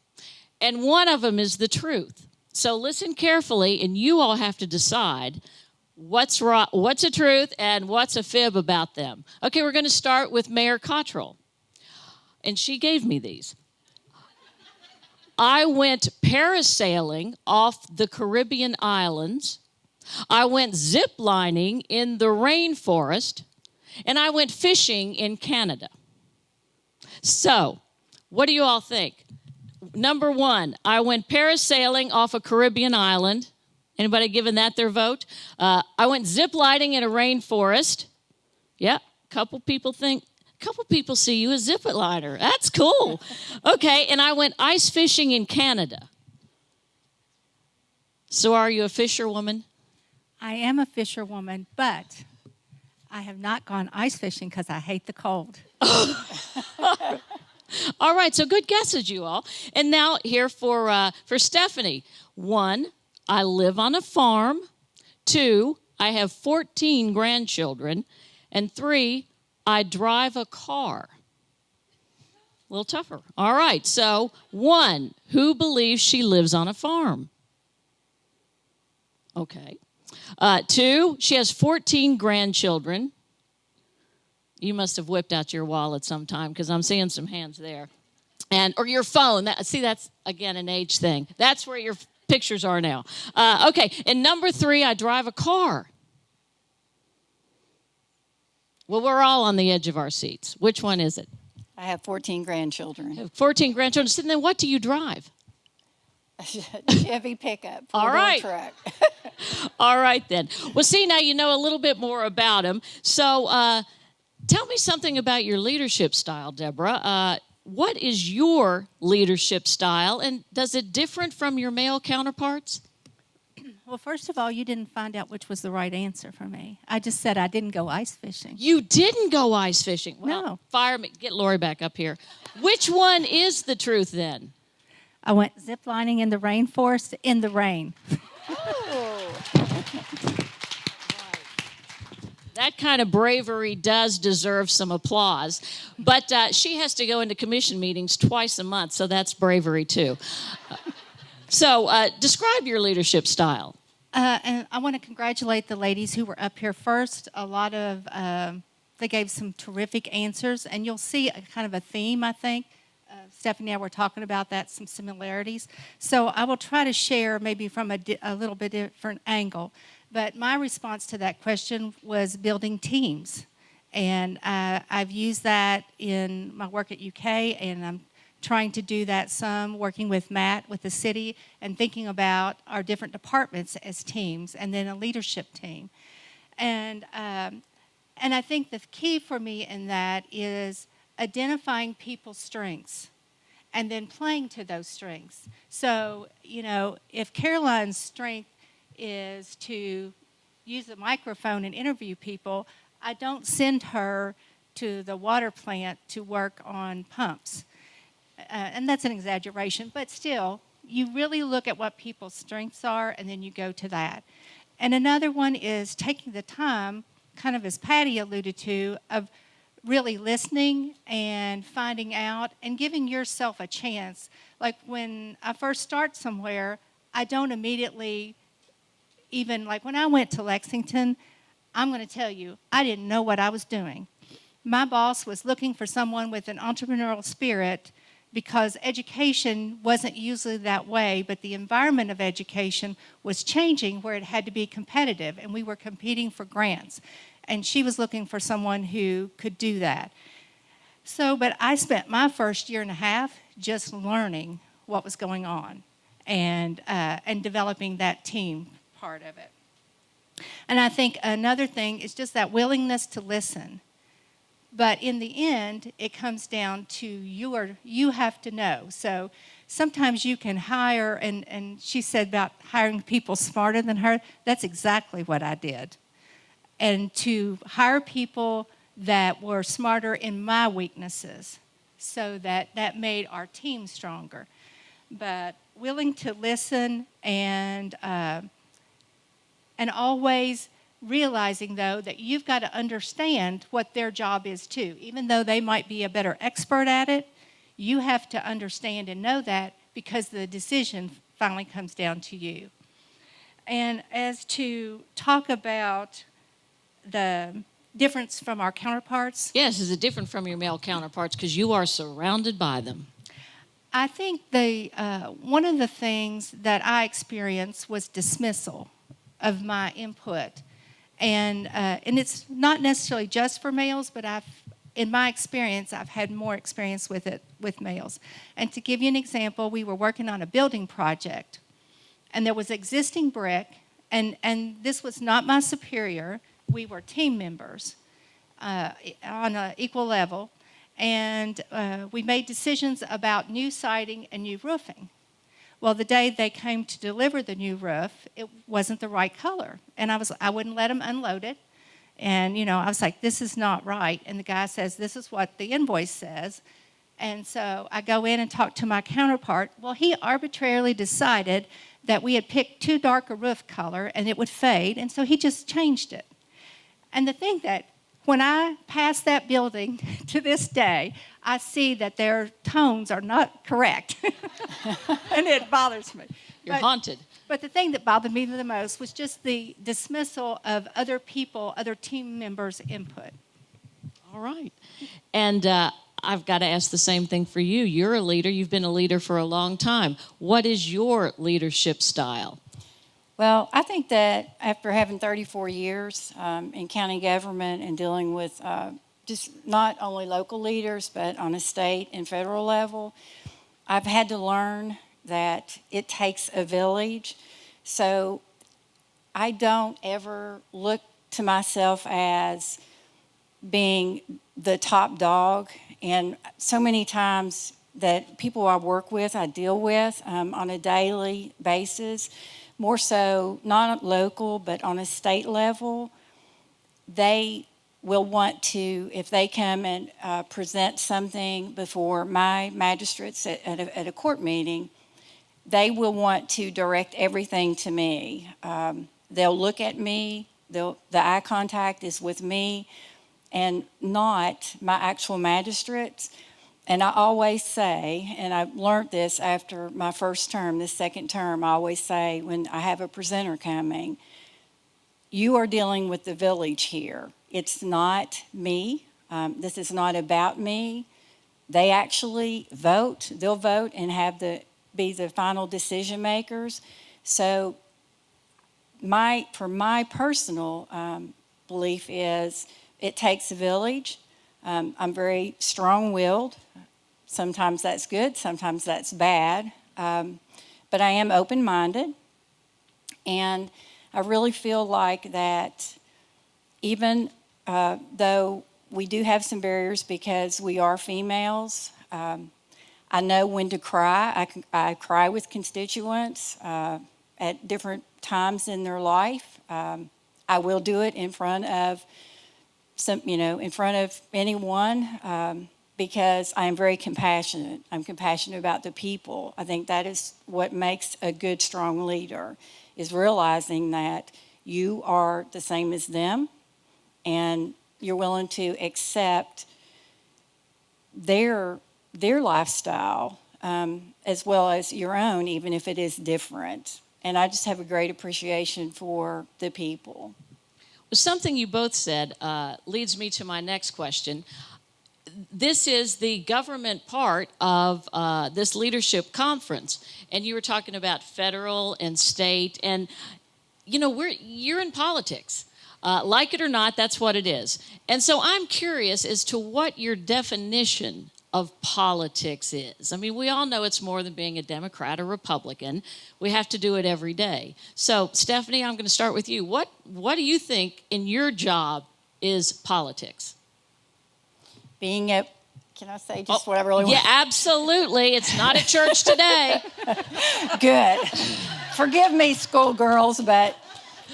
and one of them is the truth. So listen carefully, and you all have to decide what's a truth and what's a fib about them. Okay, we're going to start with Mayor Cottrell. And she gave me these. I went parasailing off the Caribbean islands. I went ziplining in the rainforest. And I went fishing in Canada. So, what do you all think? Number 1, I went parasailing off a Caribbean island. Anybody giving that their vote? I went ziplining in a rainforest. Yeah, couple people see you as zip liner. That's cool. Okay, and I went ice fishing in Canada. So are you a fisherwoman? I am a fisherwoman, but I have not gone ice fishing because I hate the cold. All right, so good guesses, you all. And now here for Stephanie. 1, I live on a farm. 2, I have 14 grandchildren. And 3, I drive a car. A little tougher. All right, so 1, who believes she lives on a farm? Okay. 2, she has 14 grandchildren. You must have whipped out your wallet sometime because I'm seeing some hands there. Or your phone. That's, again, an age thing. That's where your pictures are now. Okay, and number 3, I drive a car. Well, we're all on the edge of our seats. Which one is it? I have 14 grandchildren. 14 grandchildren. So then what do you drive? Chevy pickup. All right. Truck. All right, then. Well, see, now you know a little bit more about him. So tell me something about your leadership style, Deborah. What is your leadership style, and does it differ from your male counterparts? Well, first of all, you didn't find out which was the right answer for me. I just said I didn't go ice fishing. You didn't go ice fishing? Well, No. Get Lori back up here. Which one is the truth, then? I went ziplining in the rainforest in the rain. That kind of bravery does deserve some applause. But she has to go into commission meetings twice a month, so that's bravery too. So describe your leadership style. And I want to congratulate the ladies who were up here first. They gave some terrific answers, and you'll see a kind of a theme, I think. Stephanie and I were talking about that, some similarities. So I will try to share maybe from a little bit different angle. But my response to that question was building teams. And I've used that in my work at UK, and I'm trying to do that some, working with Matt, with the city, and thinking about our different departments as teams, and then a leadership team. And I think the key for me in that is identifying people's strengths and then playing to those strengths. So, if Caroline's strength is to use a microphone and interview people, I don't send her to the water plant to work on pumps. And that's an exaggeration, but still, you really look at what people's strengths are, and then you go to that. And another one is taking the time, kind of as Patty alluded to, of really listening and finding out and giving yourself a chance. Like when I first start somewhere, I don't immediately, even like when I went to Lexington, I'm going to tell you, I didn't know what I was doing. My boss was looking for someone with an entrepreneurial spirit because education wasn't usually that way, but the environment of education was changing where it had to be competitive, and we were competing for grants. And she was looking for someone who could do that. But I spent my first year and a half just learning what was going on and developing that team part of it. And I think another thing is just that willingness to listen. But in the end, it comes down to you have to know. So sometimes you can hire, and she said about hiring people smarter than her. That's exactly what I did. And to hire people that were smarter in my weaknesses so that made our team stronger. But willing to listen and always realizing, though, that you've got to understand what their job is, too. Even though they might be a better expert at it, you have to understand and know that because the decision finally comes down to you. And as to talk about the difference from our counterparts. Yes, is it different from your male counterparts because you are surrounded by them? I think one of the things that I experienced was dismissal of my input. And it's not necessarily just for males, but in my experience, I've had more experience with it with males. And to give you an example, we were working on a building project, and there was existing brick, and this was not my superior. We were team members. on an equal level, and we made decisions about new siding and new roofing. Well, the day they came to deliver the new roof, it wasn't the right color, and I wouldn't let them unload it. And, I was like, this is not right. And the guy says, this is what the invoice says. And so I go in and talk to my counterpart. Well, he arbitrarily decided that we had picked too dark a roof color and it would fade, and so he just changed it. And the thing that when I pass that building to this day, I see that their tones are not correct. And it bothers me. You're haunted. But the thing that bothered me the most was just the dismissal of other people, other team members' input. All right. And I've got to ask the same thing for you. You're a leader. You've been a leader for a long time. What is your leadership style? Well, I think that after having 34 years in county government and dealing with just not only local leaders, but on a state and federal level, I've had to learn that it takes a village. So I don't ever look to myself as being the top dog. And so many times that people I work with, I deal with on a daily basis, more so not local, but on a state level, they will want to, if they come and present something before my magistrates at a court meeting, they will want to direct everything to me. They'll look at me, the eye contact is with me and not my actual magistrates. And I always say, and I learned this after my first term, this second term, I always say when I have a presenter coming, you are dealing with the village here. It's not me. This is not about me. They actually vote. They'll vote and be the final decision makers. So for my personal belief is it takes a village. I'm very strong-willed. Sometimes that's good, sometimes that's bad. But I am open-minded. And I really feel like that even though we do have some barriers because we are females, I know when to cry. I cry with constituents at different times in their life. I will do it in front of in front of anyone because I am very compassionate. I'm compassionate about the people. I think that is what makes a good, strong leader, is realizing that you are the same as them and you're willing to accept their lifestyle as well as your own, even if it is different. And I just have a great appreciation for the people. Something you both said leads me to my next question. This is the government part of this leadership conference, and you were talking about federal and state, and you're in politics. Like it or not, that's what it is. And so I'm curious as to what your definition of politics is. I mean, we all know it's more than being a Democrat or Republican. We have to do it every day. So, Stephanie, I'm going to start with you. What do you think in your job is politics? Can I say just what I really want? Yeah, absolutely. It's not at church today. Good. Forgive me, schoolgirls, but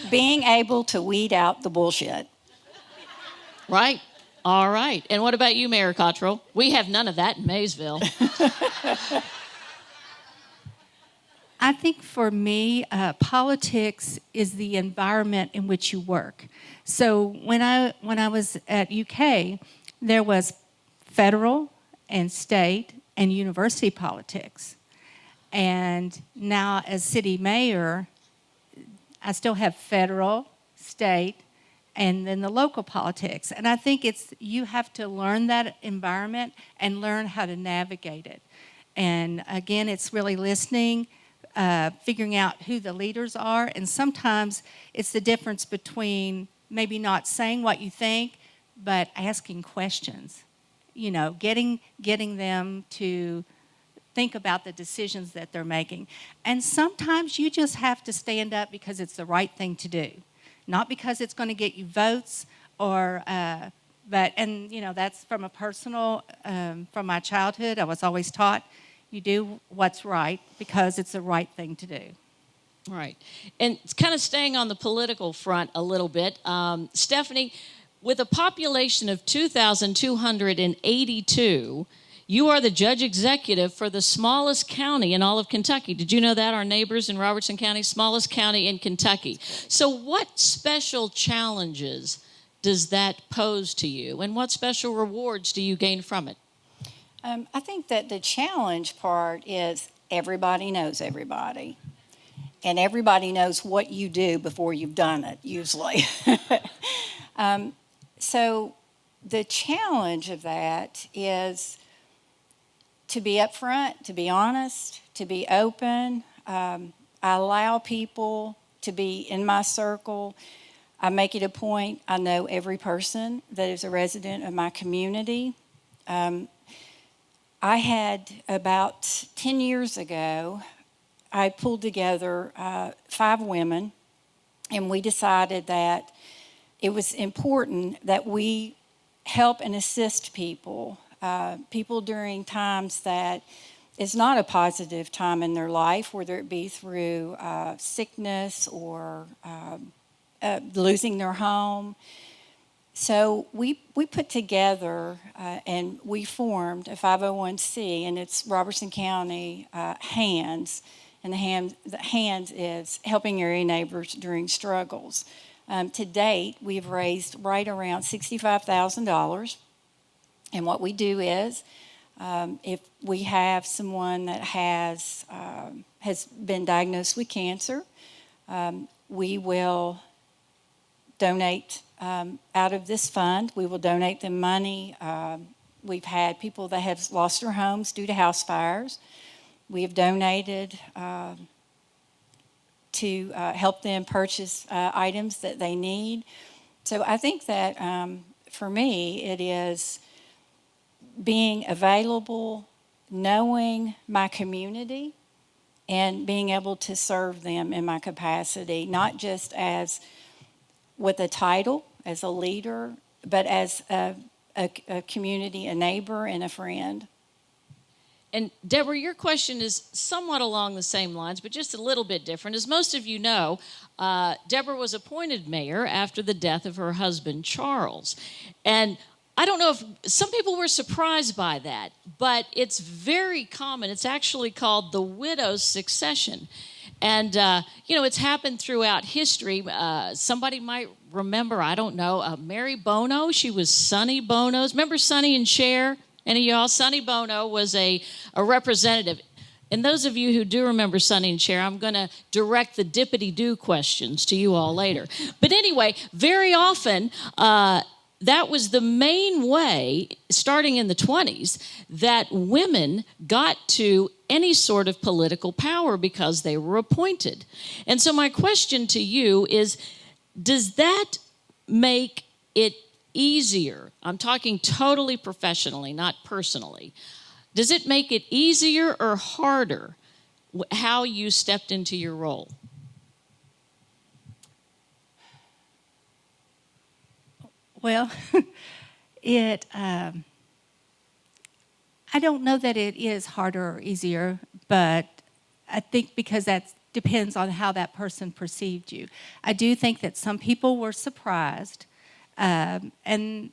being able to weed out the bullshit. Right. All right. And what about you, Mayor Cottrell? We have none of that in Maysville. I think for me, politics is the environment in which you work. So when I was at UK, there was federal and state and university politics. And now as city mayor, I still have federal, state, and then the local politics. And I think you have to learn that environment and learn how to navigate it. And again, it's really listening, figuring out who the leaders are. And sometimes it's the difference between maybe not saying what you think, but asking questions. Getting them to think about the decisions that they're making. And sometimes you just have to stand up because it's the right thing to do. Not because it's going to get you votes or But, and, that's from a personal, from my childhood. I was always taught you do what's right because it's the right thing to do. Right. And kind of staying on the political front a little bit, Stephanie, with a population of 2,282, you are the judge executive for the smallest county in all of Kentucky. Did you know that? Our neighbors in Robertson County, smallest county in Kentucky. So what special challenges does that pose to you, and what special rewards do you gain from it? I think that the challenge part is everybody knows everybody. And everybody knows what you do before you've done it, usually. So the challenge of that is to be upfront, to be honest, to be open. I allow people to be in my circle. I make it a point. I know every person that is a resident of my community. I had about 10 years ago, I pulled together 5 women, and we decided that it was important that we help and assist people, people during times that is not a positive time in their life, whether it be through sickness or losing their home. So we put together and we formed a 501c, and it's Robertson County HANDS. And the HANDS is helping area neighbors during struggles. To date, we've raised right around $65,000. And what we do is, if we have someone that has been diagnosed with cancer, we will donate out of this fund. We will donate them money. We've had people that have lost their homes due to house fires. We have donated to help them purchase items that they need. So I think that for me, it is being available, knowing my community, and being able to serve them in my capacity, not just as with a title, as a leader, but as a community, a neighbor, and a friend. And Deborah, your question is somewhat along the same lines, but just a little bit different. As most of you know, Deborah was appointed mayor after the death of her husband, Charles. And I don't know if some people were surprised by that, but it's very common. It's actually called the widow's succession. And, it's happened throughout history. Somebody might remember, I don't know, Mary Bono. She was Sonny Bono's. Remember Sonny and Cher? Any of y'all? Sonny Bono was a representative. And those of you who do remember Sonny and Cher, I'm going to direct the dippity-doo questions to you all later. But anyway, very often, that was the main way, starting in the 20s, that women got to any sort of political power because they were appointed. And so my question to you is, does that make it easier? I'm talking totally professionally, not personally. Does it make it easier or harder how you stepped into your role? Well, I don't know that it is harder or easier, but I think because that depends on how that person perceived you. I do think that some people were surprised, and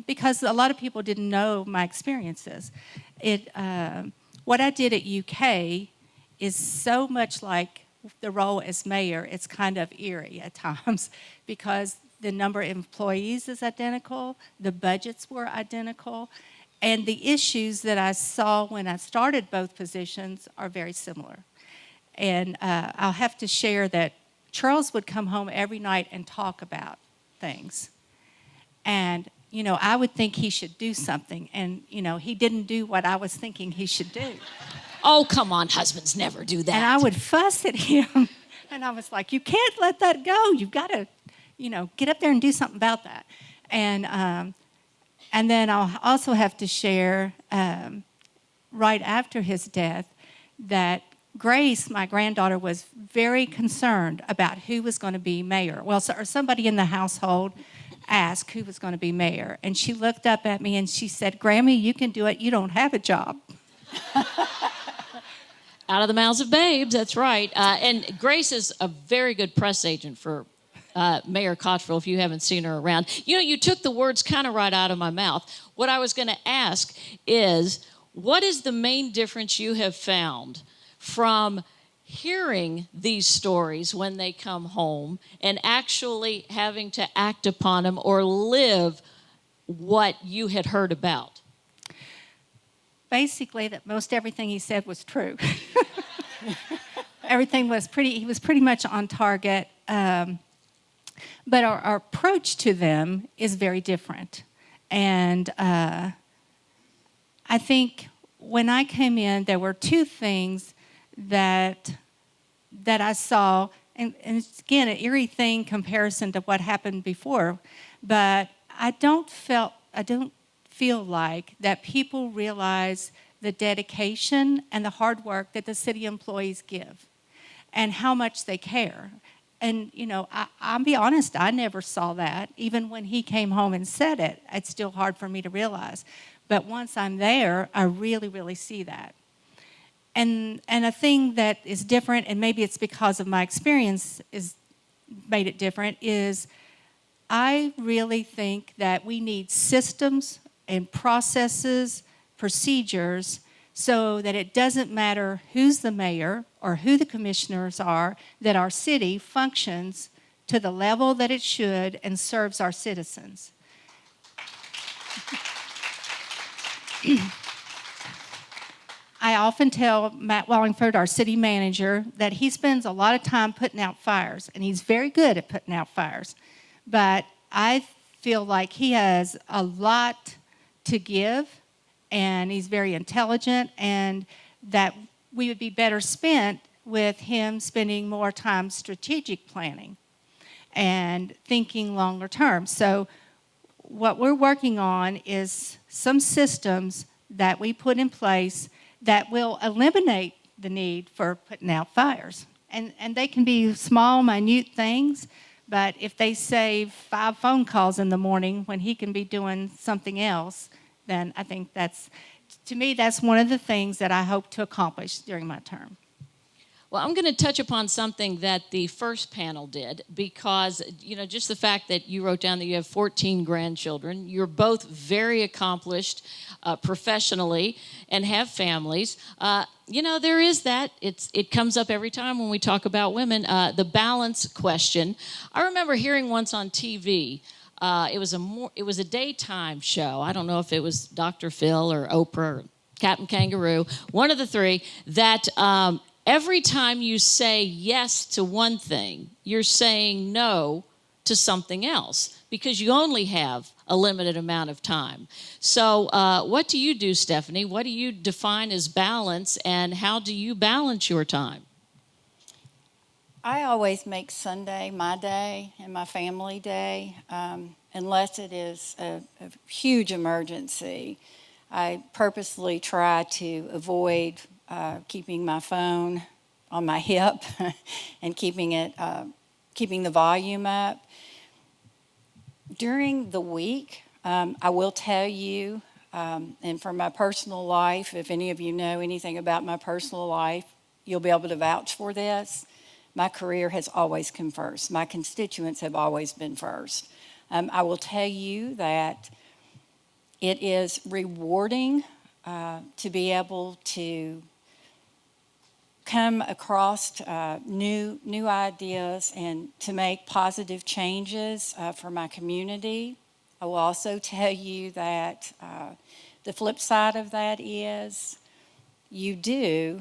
because a lot of people didn't know my experiences. What I did at UK is so much like the role as mayor. It's kind of eerie at times because the number of employees is identical, the budgets were identical, and the issues that I saw when I started both positions are very similar. And I'll have to share that Charles would come home every night and talk about things. And, I would think he should do something, and, he didn't do what I was thinking he should do. Oh, come on, husbands never do that. And I would fuss at him, and I was like, you can't let that go. You've got to, get up there and do something about that. And then I'll also have to share, right after his death, that Grace, my granddaughter, was very concerned about who was going to be mayor. Well, or somebody in the household asked who was going to be mayor. And she looked up at me and she said, Grammy, you can do it. You don't have a job. Out of the mouths of babes, that's right. And Grace is a very good press agent for Mayor Cottrell, if you haven't seen her around. You know, you took the words kind of right out of my mouth. What I was going to ask is, what is the main difference you have found from hearing these stories when they come home and actually having to act upon them or live what you had heard about? Basically, that most everything he said was true. Everything was he was pretty much on target. But our approach to them is very different. And I think when I came in, there were two things that I saw, and it's, again, an eerie thing comparison to what happened before, but I don't feel like that people realize the dedication and the hard work that the city employees give and how much they care. And, you know, I'll be honest, I never saw that. Even when he came home and said it, it's still hard for me to realize. But once I'm there, I really, really see that. And a thing that is different, and maybe it's because of my experience is made it different, is I really think that we need systems and processes, procedures, so that it doesn't matter who's the mayor or who the commissioners are, that our city functions to the level that it should and serves our citizens. I often tell Matt Wallingford, our city manager, that he spends a lot of time putting out fires, and he's very good at putting out fires. But I feel like he has a lot to give, and he's very intelligent, and that we would be better spent with him spending more time strategic planning and thinking longer term. So what we're working on is some systems that we put in place that will eliminate the need for putting out fires. And they can be small, minute things, but if they save 5 phone calls in the morning when he can be doing something else, then I think to me, that's one of the things that I hope to accomplish during my term. Well, I'm going to touch upon something that the first panel did because, you know, just the fact that you wrote down that you have 14 grandchildren, you're both very accomplished professionally and have families. You know, there is that. It comes up every time when we talk about women, the balance question. I remember hearing once on TV, it was a daytime show. I don't know if it was Dr. Phil or Oprah or Captain Kangaroo, one of the three, that every time you say yes to one thing, you're saying no to something else because you only have a limited amount of time. So what do you do, Stephanie? What do you define as balance, and how do you balance your time? I always make Sunday my day and my family day, unless it is a huge emergency. I purposely try to avoid keeping my phone on my hip and keeping the volume up. During the week, I will tell you, and from my personal life, if any of you know anything about my personal life, you'll be able to vouch for this. My career has always come first. My constituents have always been first. I will tell you that it is rewarding to be able to come across new ideas and to make positive changes for my community. I will also tell you that the flip side of that is your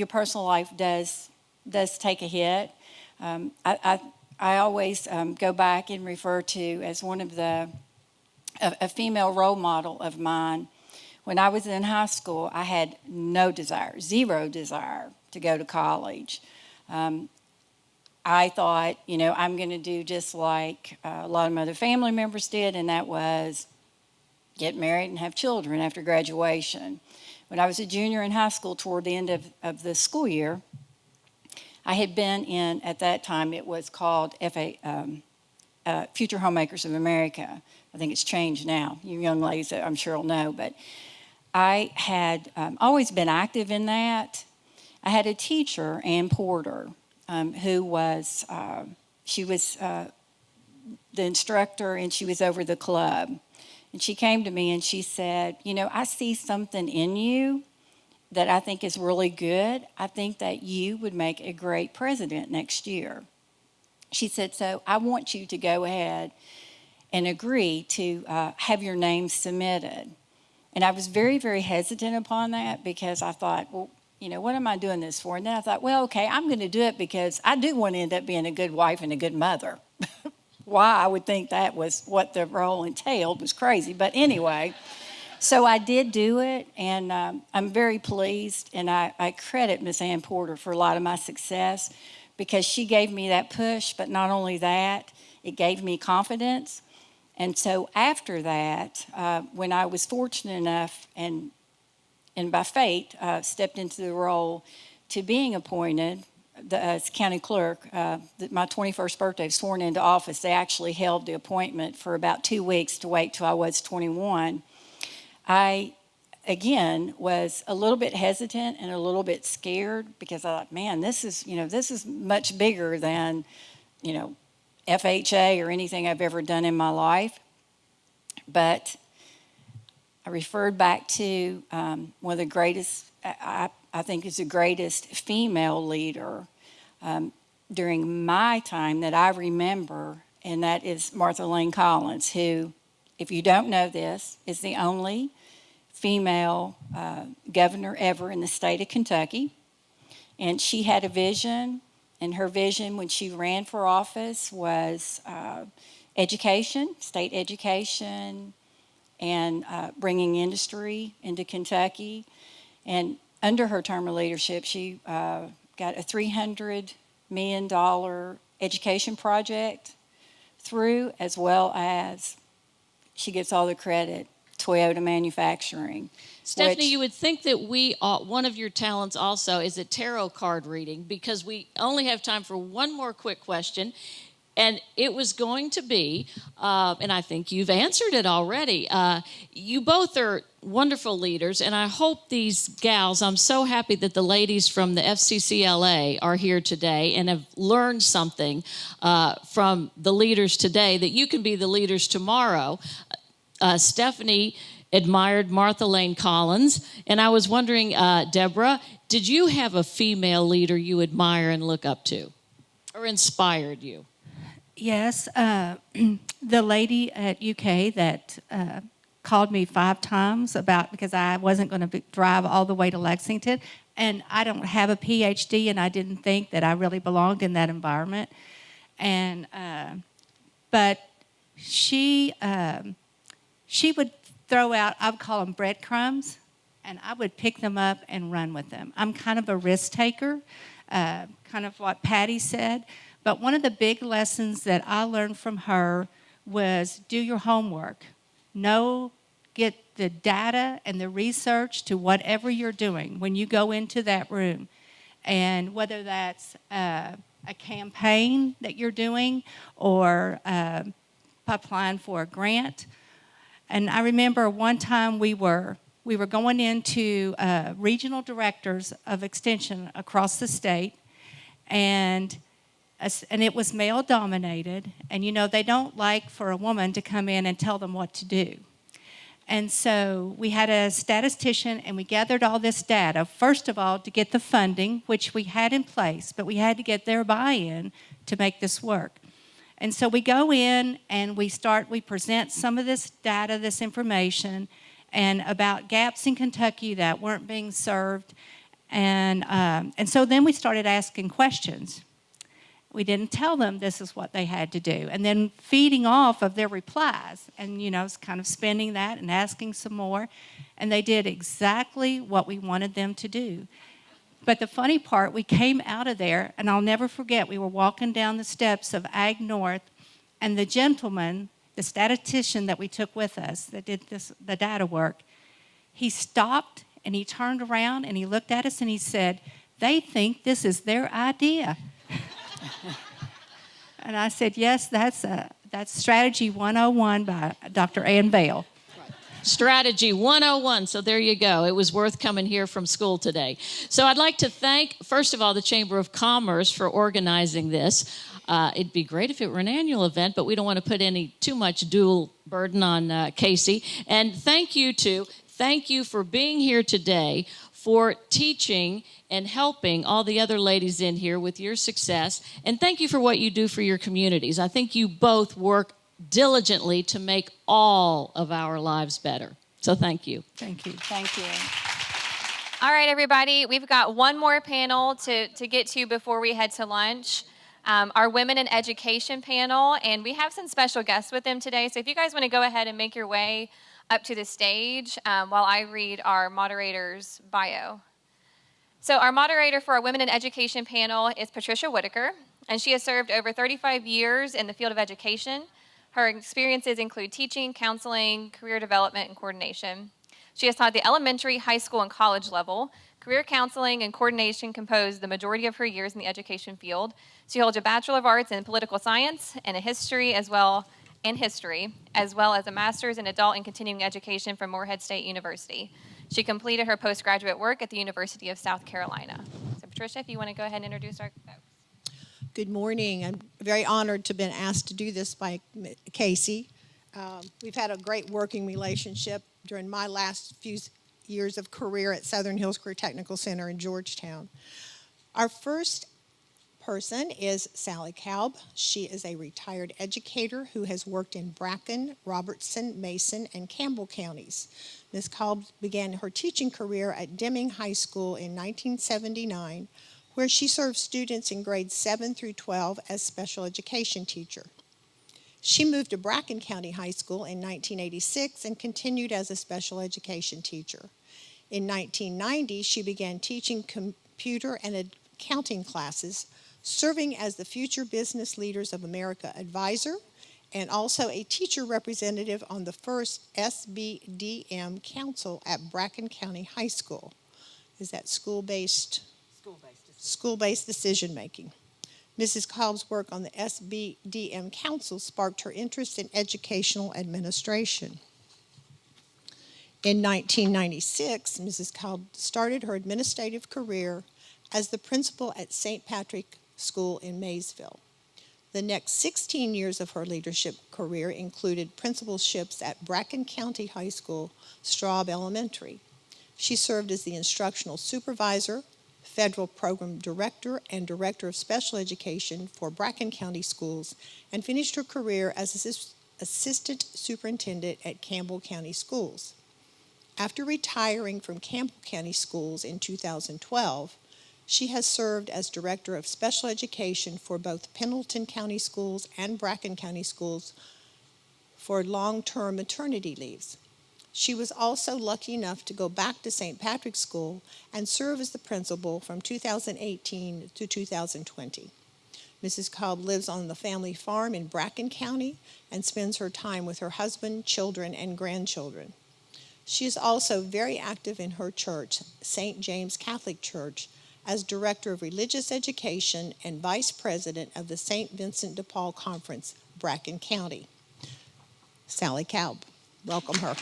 personal life does take a hit. I always go back and refer to as one of a female role model of mine. When I was in high school, I had zero desire to go to college. I thought, I'm going to do just like a lot of my other family members did, and that was get married and have children after graduation. When I was a junior in high school, toward the end of the school year, I had been in, at that time, it was called Future Homemakers of America. I think it's changed now. You young ladies, I'm sure will know, but I had always been active in that. I had a teacher, Ann Porter, who was, she was the instructor and she was over the club. And she came to me and she said, you know, I see something in you that I think is really good. I think that you would make a great president next year. She said, so I want you to go ahead and agree to have your name submitted. And I was very, very hesitant upon that because I thought, well, you know, what am I doing this for? And then I thought, well, okay, I'm going to do it because I do want to end up being a good wife and a good mother. Why I would think that was what the role entailed was crazy. But anyway, so I did do it, and I'm very pleased. And I credit Miss Ann Porter for a lot of my success because she gave me that push. But not only that, it gave me confidence. And so after that, when I was fortunate enough and by fate stepped into the role to being appointed as county clerk, my 21st birthday, sworn into office, they actually held the appointment for about 2 weeks to wait till I was 21. I, again, was a little bit hesitant and a little bit scared because I thought, man, this is much bigger than, FHA or anything I've ever done in my life. But I referred back to one of the greatest, I think is the greatest female leader during my time that I remember, and that is Martha Lane Collins, who, if you don't know this, is the only female governor ever in the state of Kentucky. And she had a vision, and her vision when she ran for office was education, state education, and bringing industry into Kentucky. And under her term of leadership, she got a $300 million education project through, as well as she gets all the credit, Toyota Manufacturing. Stephanie, you would think that one of your talents also is a tarot card reading, because we only have time for one more quick question. And it was going to be, and I think you've answered it already, you both are wonderful leaders, and I hope these gals, I'm so happy that the ladies from the FCCLA are here today and have learned something from the leaders today, that you can be the leaders tomorrow. Stephanie admired Martha Lane Collins, and I was wondering, Deborah, did you have a female leader you admire and look up to, or inspired you? Yes, the lady at UK that called me 5 times because I wasn't going to drive all the way to Lexington, and I don't have a PhD, and I didn't think that I really belonged in that environment. And but she would throw out, I would call them breadcrumbs, and I would pick them up and run with them. I'm kind of a risk taker, kind of what Patty said. But one of the big lessons that I learned from her was do your homework. Get the data and the research to whatever you're doing when you go into that room. And whether that's a campaign that you're doing or applying for a grant. And I remember one time we were going into regional directors of extension across the state, and it was male dominated, and they don't like for a woman to come in and tell them what to do. And so we had a statistician, and we gathered all this data, first of all, to get the funding, which we had in place, but we had to get their buy-in to make this work. And so we go in and we present some of this data, this information, and about gaps in Kentucky that weren't being served. And so then we started asking questions. We didn't tell them this is what they had to do. And then feeding off of their replies and, kind of spending that and asking some more. And they did exactly what we wanted them to do. But the funny part, we came out of there, and I'll never forget, we were walking down the steps of Ag North, and the gentleman, the statistician that we took with us that did the data work, he stopped and he turned around and he looked at us and he said, "They think this is their idea." And I said, "Yes, that's That's Strategy 101 by Dr. Ann Bale. Strategy 101. So there you go. It was worth coming here from school today. So I'd like to thank, first of all, the Chamber of Commerce for organizing this. It'd be great if it were an annual event, but we don't want to put too much dual burden on Casey. And thank you for being here today, for teaching and helping all the other ladies in here with your success. And thank you for what you do for your communities. I think you both work diligently to make all of our lives better. So thank you. Thank you. Thank you. All right, everybody, we've got one more panel to get to before we head to lunch. Our Women in Education panel, and we have some special guests with them today. So if you guys want to go ahead and make your way up to the stage while I read our moderator's bio. So our moderator for our Women in Education panel is Patricia Whitaker, and she has served over 35 years in the field of education. Her experiences include teaching, counseling, career development, and coordination. She has taught the elementary, high school, and college level. Career counseling and coordination compose the majority of her years in the education field. She holds a Bachelor of Arts in Political Science and a history, as well as a Master's in Adult and Continuing Education from Morehead State University. She completed her postgraduate work at the University of South Carolina. So Patricia, if you want to go ahead and introduce our folks. Good morning. I'm very honored to have been asked to do this by Casey. We've had a great working relationship during my last few years of career at Southern Hills Career Technical Center in Georgetown. Our first person is Sally Kalb. She is a retired educator who has worked in Bracken, Robertson, Mason, and Campbell counties. Ms. Kalb began her teaching career at Deming High School in 1979, where she served students in grades 7 through 12 as special education teacher. She moved to Bracken County High School in 1986 and continued as a special education teacher. In 1990, she began teaching computer and accounting classes, serving as the Future Business Leaders of America advisor and also a teacher representative on the first SBDM Council at Bracken County High School. Is that school-based decision-making? Mrs. Kalb's work on the SBDM Council sparked her interest in educational administration. In 1996, Mrs. Kalb started her administrative career as the principal at St. Patrick School in Maysville. The next 16 years of her leadership career included principalships at Bracken County High School, Straub Elementary. She served as the instructional supervisor, federal program director, and director of special education for Bracken County Schools, and finished her career as assistant superintendent at Campbell County Schools. After retiring from Campbell County Schools in 2012, she has served as director of special education for both Pendleton County Schools and Bracken County Schools for long-term maternity leaves. She was also lucky enough to go back to St. Patrick's School and serve as the principal from 2018 to 2020. Mrs. Kalb lives on the family farm in Bracken County and spends her time with her husband, children, and grandchildren. She is also very active in her church, St. James Catholic Church, as Director of Religious Education and Vice President of the St. Vincent de Paul Conference, Bracken County. Sally Kalb, welcome her.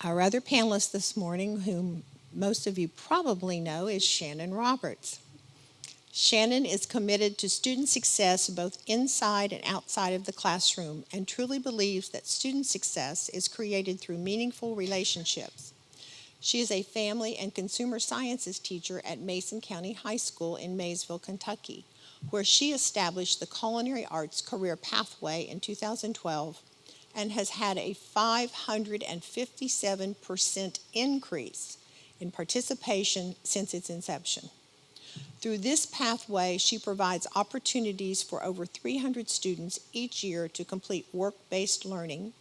Our other panelist this morning, whom most of you probably know, is Shannon Roberts. Shannon is committed to student success both inside and outside of the classroom and truly believes that student success is created through meaningful relationships. She is a family and consumer sciences teacher at Mason County High School in Maysville, Kentucky, where she established the culinary arts career pathway in 2012 and has had a 557% increase in participation since its inception. Through this pathway, she provides opportunities for over 300 students each year to complete work-based learning,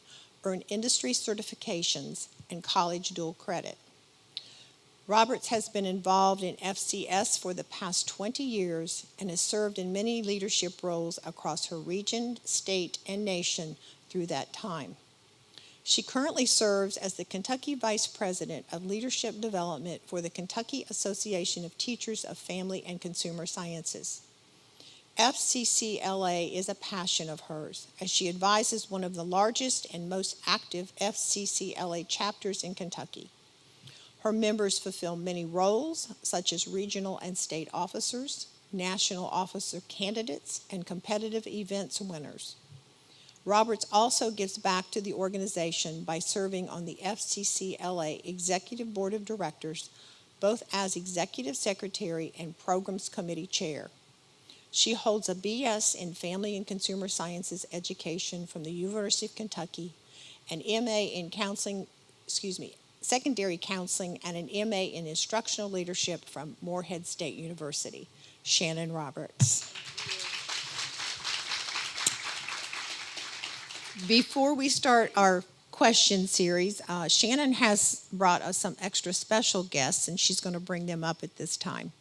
earn industry certifications, and college dual credit. Roberts has been involved in FCS for the past 20 years and has served in many leadership roles across her region, state, and nation through that time. She currently serves as the Kentucky Vice President of Leadership Development for the Kentucky Association of Teachers of Family and Consumer Sciences. FCCLA is a passion of hers, as she advises one of the largest and most active FCCLA chapters in Kentucky. Her members fulfill many roles, such as regional and state officers, national officer candidates, and competitive events winners. Roberts also gives back to the organization by serving on the FCCLA Executive Board of Directors, both as Executive Secretary and Programs Committee Chair. She holds a BS in Family and Consumer Sciences Education from the University of Kentucky, an MA in Secondary Counseling, and an MA in Instructional Leadership from Morehead State University. Shannon Roberts. Before we start our question series, Shannon has brought us some extra special guests, and she's going to bring them up at this time.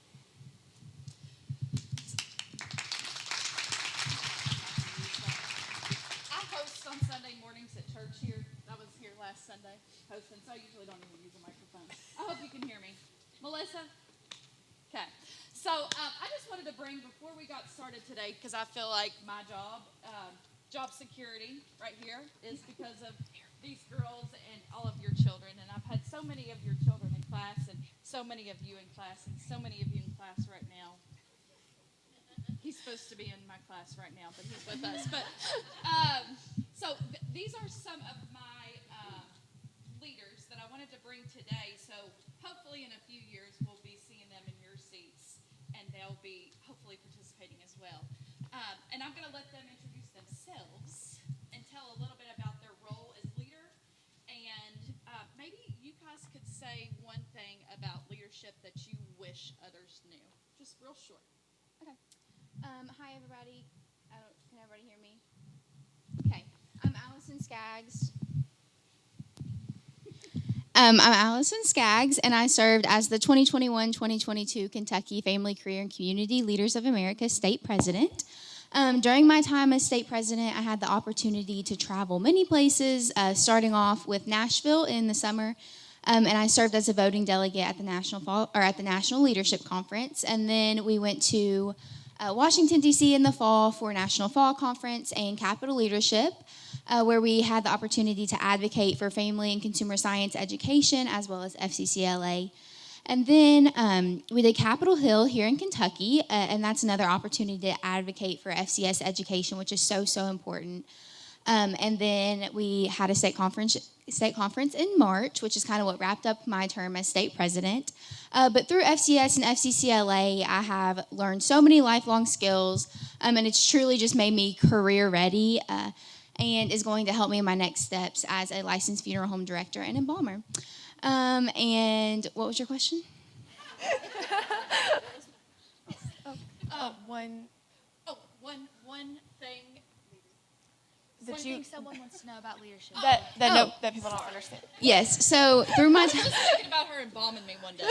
I host on Sunday mornings at church here. I was here last Sunday hosting, so I usually don't even use a microphone. I hope you can hear me. Melissa? Okay. So I just wanted to bring, before we got started today, because I feel like my job security right here is because of these girls and all of your children. And I've had so many of your children in class, and so many of you in class, and so many of you in class right now. He's supposed to be in my class right now, but he's with us. But these are some of my leaders that I wanted to bring today. So hopefully in a few years we'll be seeing them in your seats, and they'll be hopefully participating as well. And I'm going to let them introduce themselves and tell a little bit about their role as leader. And maybe you guys could say one thing about leadership that you wish others knew. Just real short. Okay. Hi, everybody. Can everybody hear me? Okay. I'm Allison Skaggs. I'm Allison Skaggs, and I served as the 2021-2022 Kentucky Family, Career, and Community Leaders of America State President. During my time as state president, I had the opportunity to travel many places, starting off with Nashville in the summer, and I served as a voting delegate at the National Leadership Conference. And then we went to Washington, D.C. in the fall for National Fall Conference and Capital Leadership, where we had the opportunity to advocate for family and consumer science education as well as FCCLA. And then we did Capitol Hill here in Kentucky, and that's another opportunity to advocate for FCS education, which is so, so important. And then we had a state conference in March, which is kind of what wrapped up my term as state president. But through FCS and FCCLA, I have learned so many lifelong skills, and it's truly just made me career ready and is going to help me in my next steps as a licensed funeral home director and embalmer. And what was your question? One thing One thing someone wants to know about leadership. that people don't understand. Yes, so through my time. I was just thinking about her embalming me one day.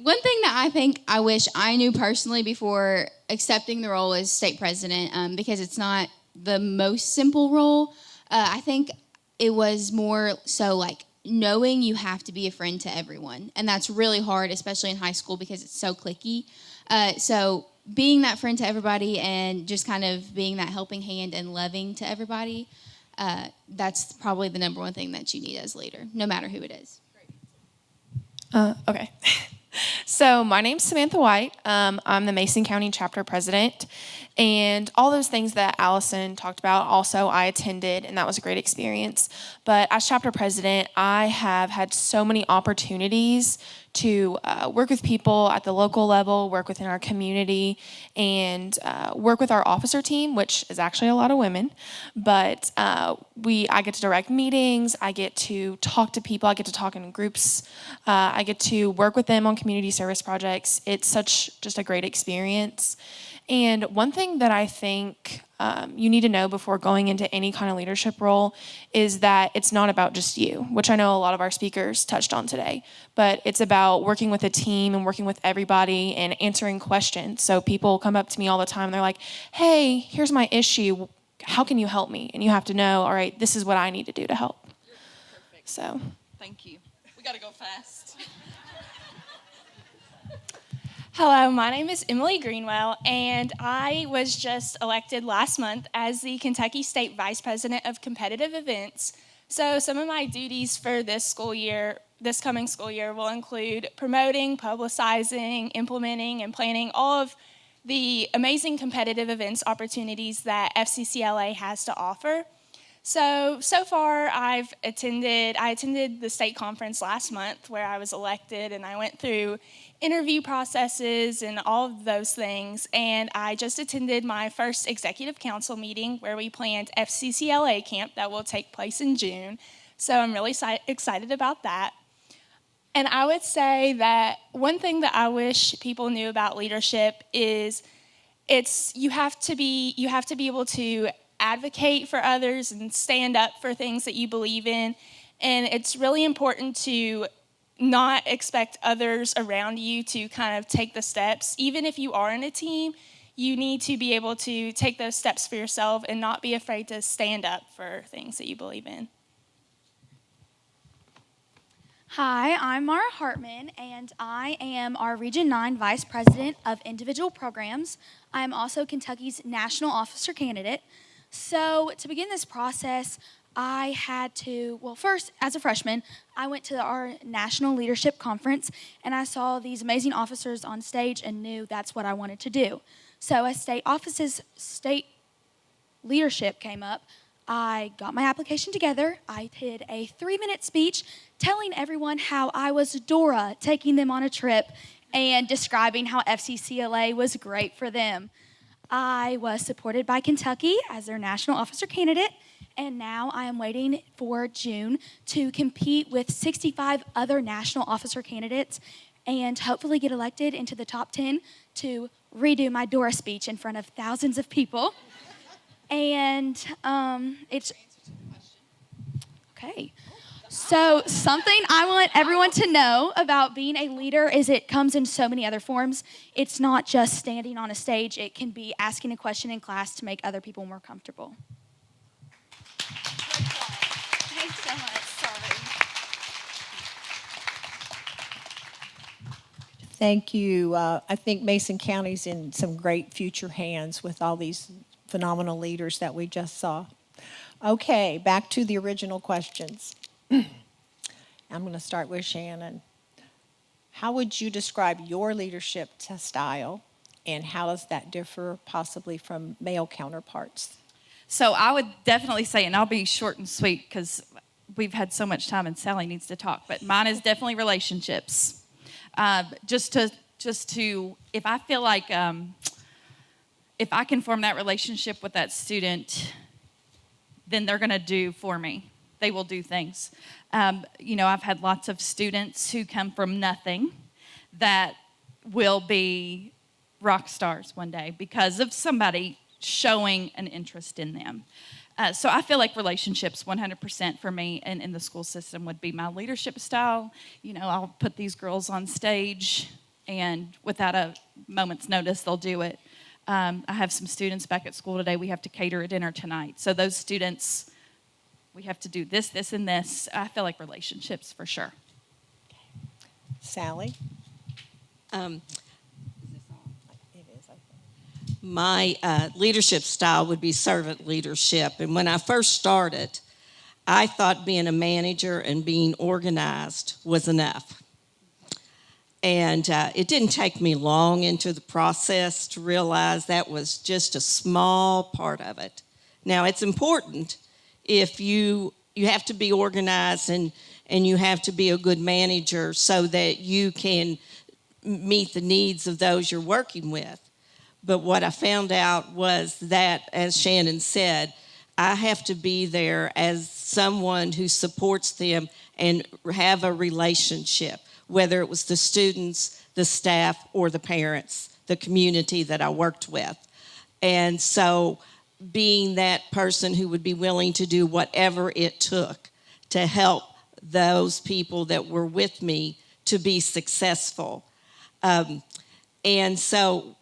One thing that I think I wish I knew personally before accepting the role as state president, because it's not the most simple role, I think it was more so like knowing you have to be a friend to everyone. And that's really hard, especially in high school, because it's so cliquey. So being that friend to everybody and just kind of being that helping hand and loving to everybody, that's probably the number one thing that you need as a leader, no matter who it is. Okay. So my name's Samantha White. I'm the Mason County Chapter President. And all those things that Allison talked about, also I attended, and that was a great experience. But as Chapter President, I have had so many opportunities to work with people at the local level, work within our community, and work with our officer team, which is actually a lot of women. But I get to direct meetings, I get to talk to people, I get to talk in groups, I get to work with them on community service projects. It's such just a great experience. And one thing that I think you need to know before going into any kind of leadership role is that it's not about just you, which I know a lot of our speakers touched on today, but it's about working with a team and working with everybody and answering questions. So people come up to me all the time and they're like, hey, here's my issue. How can you help me? And you have to know, all right, this is what I need to do to help. Perfect. So. Thank you. We got to go fast. Hello, my name is Emily Greenwell, and I was just elected last month as the Kentucky State Vice President of Competitive Events. So some of my duties for this coming school year will include promoting, publicizing, implementing, and planning all of the amazing competitive events opportunities that FCCLA has to offer. So far I attended the state conference last month where I was elected, and I went through interview processes and all of those things, and I just attended my first executive council meeting where we planned FCCLA camp that will take place in June. So I'm really excited about that. And I would say that one thing that I wish people knew about leadership is you have to be able to advocate for others and stand up for things that you believe in. And it's really important to not expect others around you to kind of take the steps. Even if you are in a team, you need to be able to take those steps for yourself and not be afraid to stand up for things that you believe in. Hi, I'm Mara Hartman, and I am our Region 9 Vice President of Individual Programs. I am also Kentucky's National Officer Candidate. So to begin this process, I had to, first, as a freshman, I went to our National Leadership Conference, and I saw these amazing officers on stage and knew that's what I wanted to do. So as state leadership came up, I got my application together. I did a 3-minute speech telling everyone how I was Dora taking them on a trip and describing how FCCLA was great for them. I was supported by Kentucky as their national officer candidate, and now I am waiting for June to compete with 65 other national officer candidates and hopefully get elected into the top 10 to redo my Dora speech in front of thousands of people. And it's okay. So something I want everyone to know about being a leader is it comes in so many other forms. It's not just standing on a stage. It can be asking a question in class to make other people more comfortable. Thanks so much. Sorry. Thank you. I think Mason County's in some great future hands with all these phenomenal leaders that we just saw. Okay, back to the original questions. I'm going to start with Shannon. How would you describe your leadership style, and how does that differ possibly from male counterparts? So I would definitely say, and I'll be short and sweet because we've had so much time and Sally needs to talk, but mine is definitely relationships. Just to, if I feel like, if I can form that relationship with that student, then they're going to do for me. They will do things. I've had lots of students who come from nothing that will be rock stars one day because of somebody showing an interest in them. So I feel like relationships 100% for me and in the school system would be my leadership style. I'll put these girls on stage and without a moment's notice, they'll do it. I have some students back at school today. We have to cater a dinner tonight. So those students, we have to do this, this, and this. I feel like relationships for sure. Sally? My leadership style would be servant leadership. And when I first started, I thought being a manager and being organized was enough. And it didn't take me long into the process to realize that was just a small part of it. Now, it's important if you have to be organized and you have to be a good manager so that you can meet the needs of those you're working with. But what I found out was that, as Shannon said, I have to be there as someone who supports them and have a relationship, whether it was the students, the staff, or the parents the community that I worked with. And so being that person who would be willing to do whatever it took to help those people that were with me to be successful. And so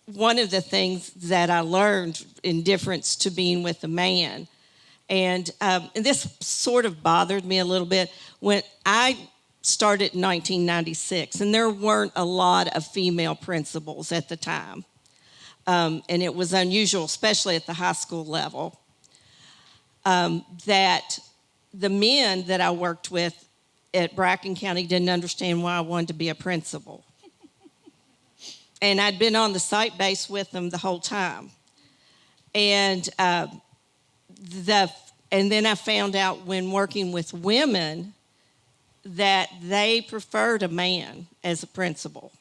one of the things that I learned in difference to being with a man, and this sort of bothered me a little bit, when I started in 1996, and there weren't a lot of female principals at the time. And it was unusual, especially at the high school level, that the men that I worked with at Bracken County didn't understand why I wanted to be a principal. And I'd been on the site base with them the whole time. And then I found out when working with women that they preferred a man as a principal.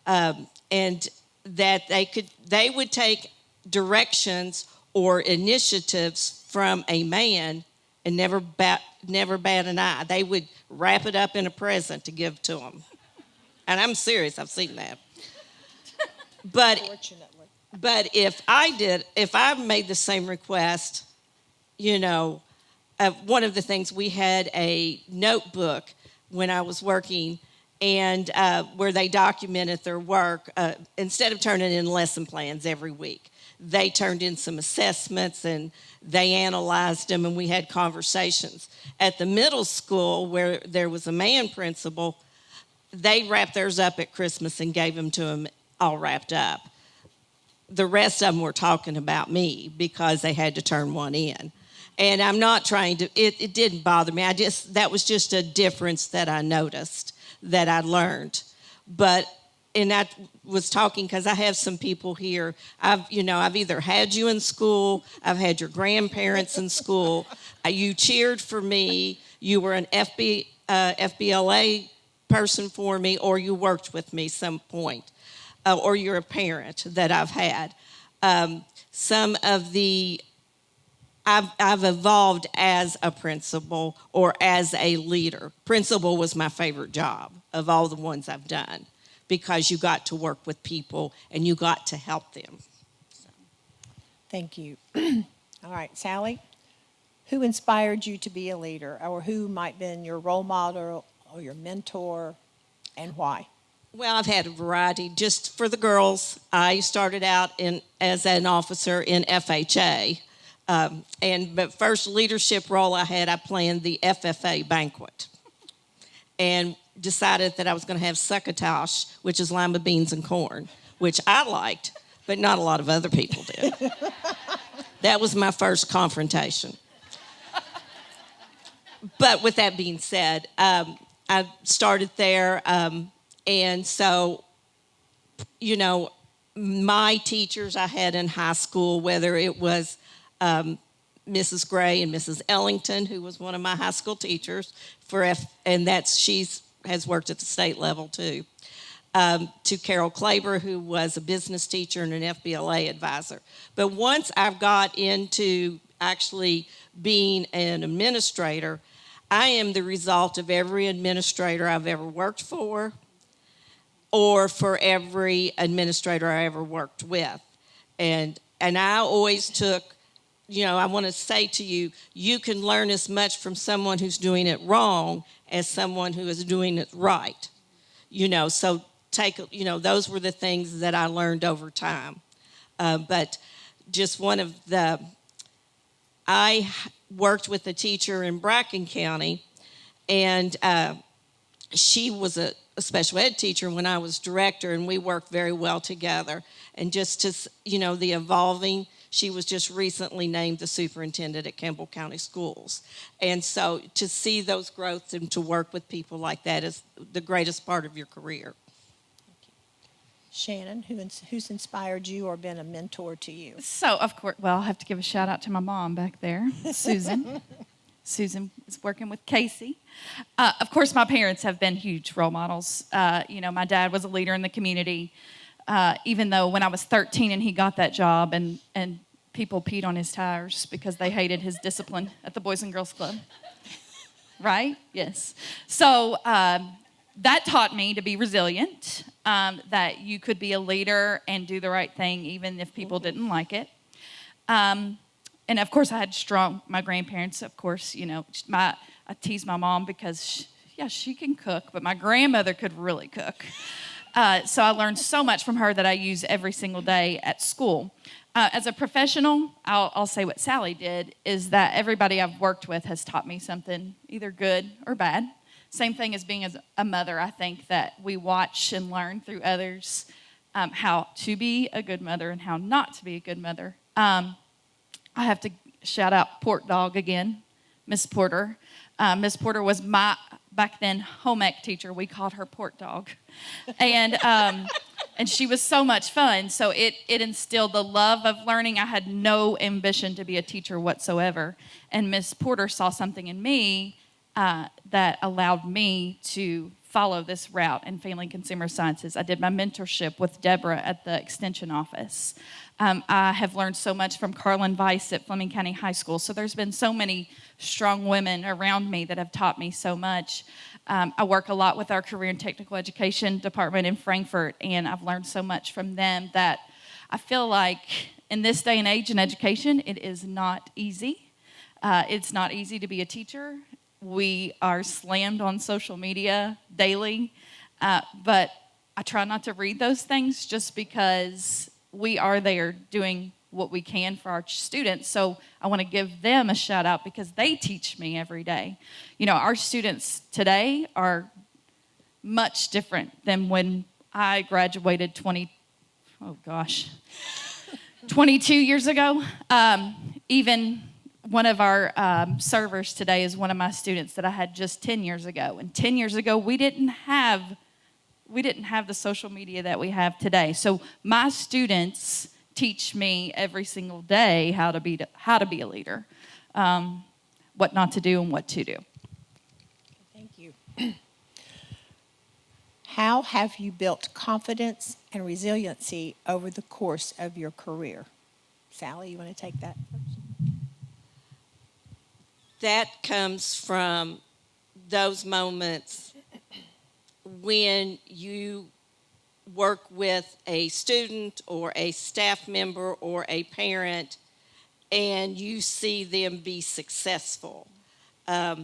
And that they would take directions or initiatives from a man and never bat an eye. They would wrap it up in a present to give to them. And I'm serious, I've seen that. But if I made the same request, one of the things, we had a notebook when I was working, and where they documented their work. Instead of turning in lesson plans every week, they turned in some assessments and they analyzed them, and we had conversations. At the middle school, where there was a man principal, they wrapped theirs up at Christmas and gave them to him all wrapped up. The rest of them were talking about me because they had to turn one in. And I'm not trying to, it didn't bother me. That was just a difference that I noticed, that I learned. And I was talking because I have some people here. I've either had you in school, I've had your grandparents in school. You cheered for me. You were an FBLA person for me, or you worked with me some point, or you're a parent that I've had. I've evolved as a principal or as a leader. Principal was my favorite job of all the ones I've done, because you got to work with people and you got to help them. Thank you. All right, Sally, who inspired you to be a leader, or who might have been your role model or your mentor, and why? Well, I've had a variety. Just for the girls, I started out as an officer in FHA. But first leadership role I planned the FFA banquet, and decided that I was going to have succotash, which is lima beans and corn, which I liked, but not a lot of other people did. That was my first confrontation. But with that being said, I started there, and so, my teachers I had in high school, whether it was Mrs. Gray and Mrs. Ellington, who was one of my high school teachers, she has worked at the state level too, to Carol Klaber, who was a business teacher and an FBLA advisor. But once I've got into actually being an administrator, I am the result of every administrator I've ever worked for, or for every administrator I ever worked with. And I always took, I want to say to you, you can learn as much from someone who's doing it wrong as someone who is doing it right. So those were the things that I learned over time. But just I worked with a teacher in Bracken County, and she was a special ed teacher when I was director, and we worked very well together. And just to, the evolving, she was just recently named the superintendent at Campbell County Schools. And so to see those growths and to work with people like that is the greatest part of your career. Shannon, who's inspired you or been a mentor to you? So, of course, I'll have to give a shout out to my mom back there, Susan. Susan is working with Casey. Of course, my parents have been huge role models. My dad was a leader in the community, even though when I was 13 and he got that job, and people peed on his tires because they hated his discipline at the Boys and Girls Club. Right? Yes. So that taught me to be resilient, that you could be a leader and do the right thing even if people didn't like it. And of course, I had my grandparents, of course, I tease my mom because, she can cook, but my grandmother could really cook. So I learned so much from her that I use every single day at school. As a professional, I'll say what Sally did, is that everybody I've worked with has taught me something, either good or bad. Same thing as being as a mother. I think that we watch and learn through others how to be a good mother and how not to be a good mother. I have to shout out Port Dog again, Miss Porter. Miss Porter was my, back then, home ec teacher. We called her Port Dog. And she was so much fun. So it instilled the love of learning. I had no ambition to be a teacher whatsoever. And Miss Porter saw something in me that allowed me to follow this route in family and consumer sciences. I did my mentorship with Deborah at the extension office. I have learned so much from Carlin Weiss at Fleming County High School. So there's been so many strong women around me that have taught me so much. I work a lot with our career and technical education department in Frankfort, and I've learned so much from them that I feel like in this day and age in education, it is not easy. It's not easy to be a teacher. We are slammed on social media daily, but I try not to read those things just because we are there doing what we can for our students. So I want to give them a shout out because they teach me every day. Our students today are much different than when I graduated 22 years ago. Even one of our servers today is one of my students that I had just 10 years ago. And 10 years ago, we didn't have the social media that we have today. So my students teach me every single day how to be a leader, what not to do and what to do. Thank you. How have you built confidence and resiliency over the course of your career? Sally, you want to take that first? That comes from those moments when you work with a student or a staff member or a parent and you see them be successful, or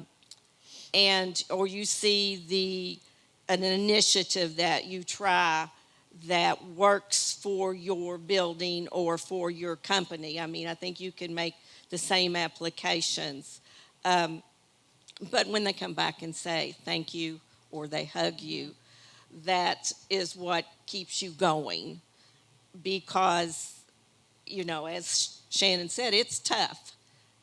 you see an initiative that you try that works for your building or for your company. I think you can make the same applications. But when they come back and say thank you or they hug you, that is what keeps you going because, as Shannon said, it's tough.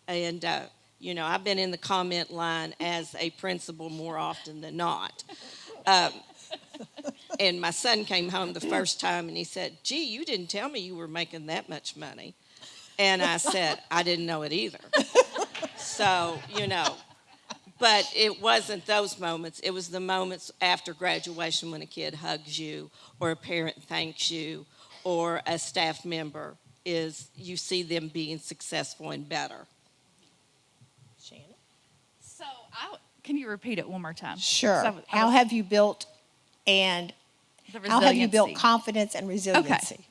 And, I've been in the comment line as a principal more often than not. And my son came home the first time and he said, gee, you didn't tell me you were making that much money. And I said, I didn't know it either. So, but it wasn't those moments. It was the moments after graduation when a kid hugs you or a parent thanks you or a staff member you see them being successful and better. Shannon? So can you repeat it one more time? Sure. How have you built confidence and resiliency? Okay.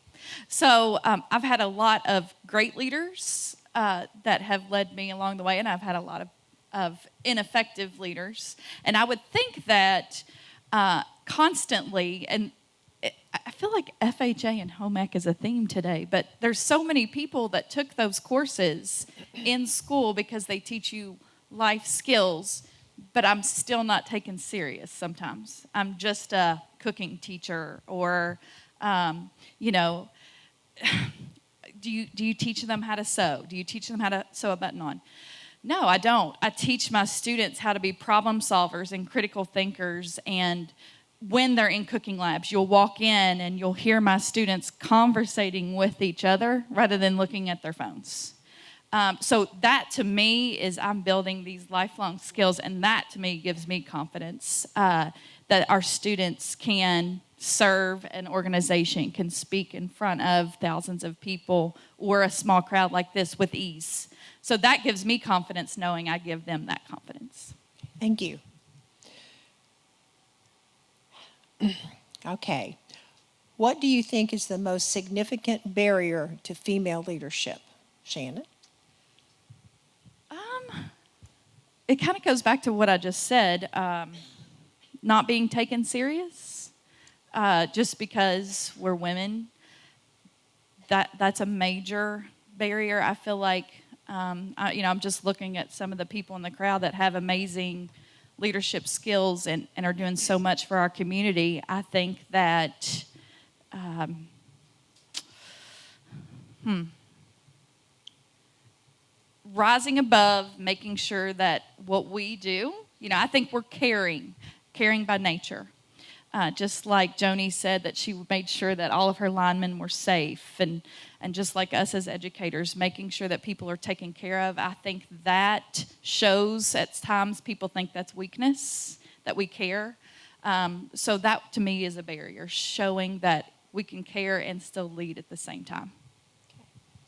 So I've had a lot of great leaders that have led me along the way, and I've had a lot of ineffective leaders. And I would think that constantly, and I feel like FHA and home ec is a theme today, but there's so many people that took those courses in school because they teach you life skills, but I'm still not taken serious sometimes. I'm just a cooking teacher or, do you teach them how to sew? Do you teach them how to sew a button on? No, I don't. I teach my students how to be problem solvers and critical thinkers. And when they're in cooking labs, you'll walk in and you'll hear my students conversating with each other rather than looking at their phones. So that to me is I'm building these lifelong skills, and that to me gives me confidence that our students can serve an organization, can speak in front of thousands of people or a small crowd like this with ease. So that gives me confidence knowing I give them that confidence. Thank you. Okay. What do you think is the most significant barrier to female leadership? Shannon? It kind of goes back to what I just said, not being taken serious. Just because we're women, that's a major barrier. I feel like, I'm just looking at some of the people in the crowd that have amazing leadership skills and are doing so much for our community. I think that, rising above, making sure that what we do, I think we're caring by nature. Just like Joni said, that she made sure that all of her linemen were safe, and just like us as educators, making sure that people are taken care of. I think that shows at times people think that's weakness, that we care. So that to me is a barrier, showing that we can care and still lead at the same time.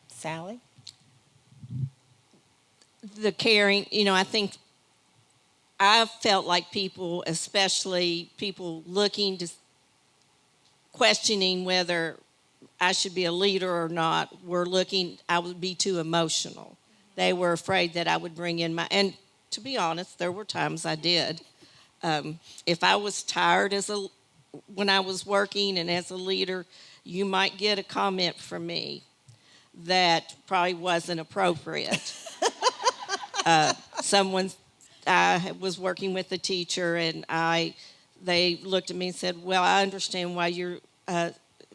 Sally? The caring, I think I felt like people, especially people looking to questioning whether I should be a leader or not, I would be too emotional. They were afraid that I would bring in and to be honest, there were times I did. If I was tired when I was working and as a leader, you might get a comment from me that probably wasn't appropriate. I was working with a teacher, and they looked at me and said, "Well, I understand why you're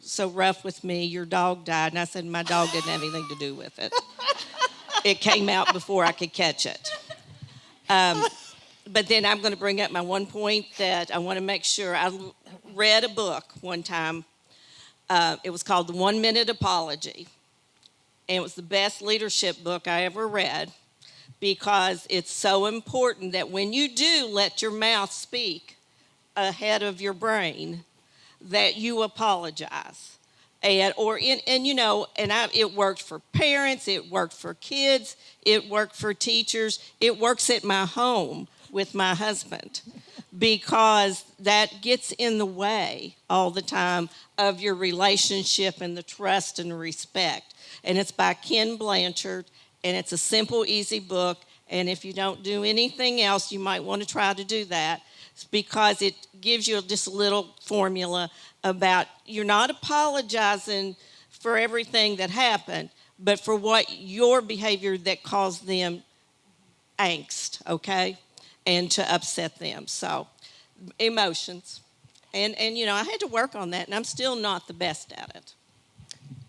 so rough with me. Your dog died." And I said, "My dog didn't have anything to do with it. It came out before I could catch it." But then I'm going to bring up my one point that I want to make sure. I read a book one time. It was called The 1 Minute Apology. And it was the best leadership book I ever read, because it's so important that when you do let your mouth speak ahead of your brain, that you apologize. It worked for parents, it worked for kids, it worked for teachers, it works at my home with my husband, because that gets in the way all the time of your relationship and the trust and respect. And it's by Ken Blanchard, and it's a simple, easy book. And if you don't do anything else, you might want to try to do that, because it gives you just a little formula about you're not apologizing for everything that happened, but for what your behavior that caused them angst, okay, and to upset them. So emotions. And I had to work on that, and I'm still not the best at it.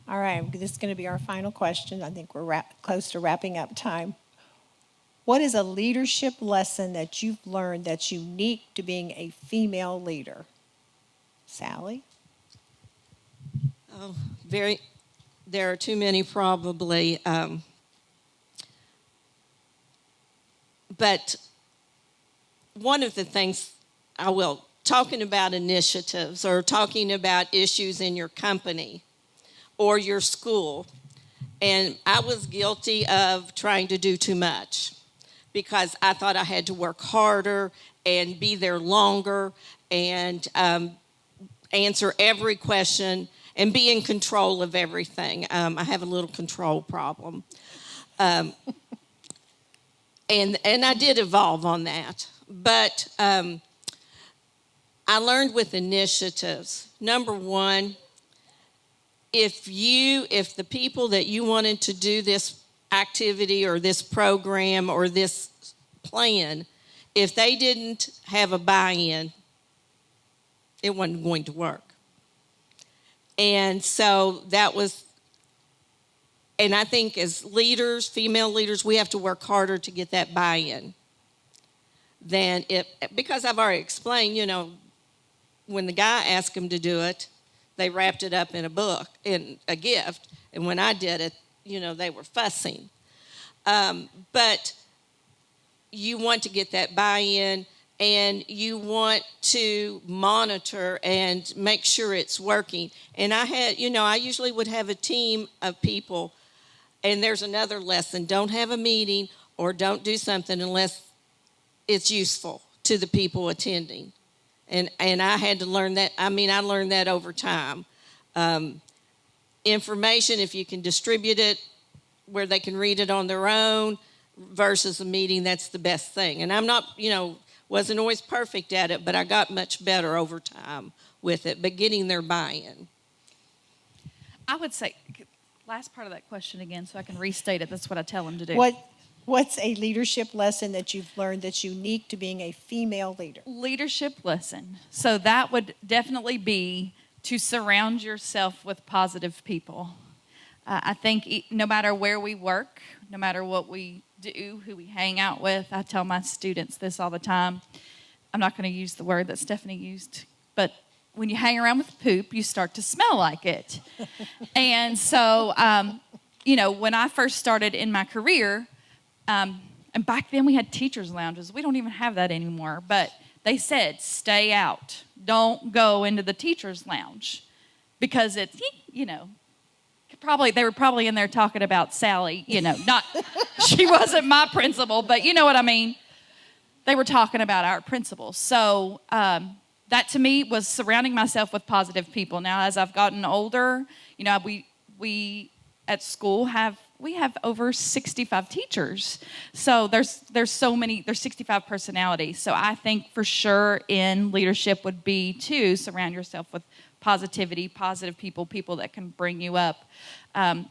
All right, this is going to be our final question. I think we're close to wrapping up time. What is a leadership lesson that you've learned that's unique to being a female leader? Sally? Oh, there are too many probably. But one of the things talking about initiatives or talking about issues in your company or your school, and I was guilty of trying to do too much, because I thought I had to work harder and be there longer and answer every question and be in control of everything. I have a little control problem. And I did evolve on that. But I learned with initiatives, number one, if the people that you wanted to do this activity or this program or this plan, if they didn't have a buy-in, it wasn't going to work. And so and I think as leaders, female leaders, we have to work harder to get that buy-in because I've already explained, when the guy asked them to do it, they wrapped it up in a book, in a gift. And when I did it, they were fussing. But you want to get that buy-in, and you want to monitor and make sure it's working. And I usually would have a team of people, and there's another lesson. Don't have a meeting or don't do something unless it's useful to the people attending. And I had to learn that. I mean, I learned that over time. Information, if you can distribute it where they can read it on their own versus a meeting, that's the best thing. And I'm not, wasn't always perfect at it, but I got much better over time with it, but getting their buy-in. I would say, last part of that question again so I can restate it. That's what I tell them to do. What's a leadership lesson that you've learned that's unique to being a female leader? Leadership lesson. So that would definitely be to surround yourself with positive people. I think no matter where we work, no matter what we do, who we hang out with, I tell my students this all the time. I'm not going to use the word that Stephanie used, but when you hang around with poop, you start to smell like it. And so, when I first started in my career, and back then we had teachers' lounges. We don't even have that anymore. But they said, stay out. Don't go into the teachers' lounge. Because it's, they were probably in there talking about Sally, not, she wasn't my principal, but you know what I mean. They were talking about our principals. So that to me was surrounding myself with positive people. Now, as I've gotten older, we at school have over 65 teachers. So there's 65 personalities. So I think for sure in leadership would be to surround yourself with positivity, positive people that can bring you up. As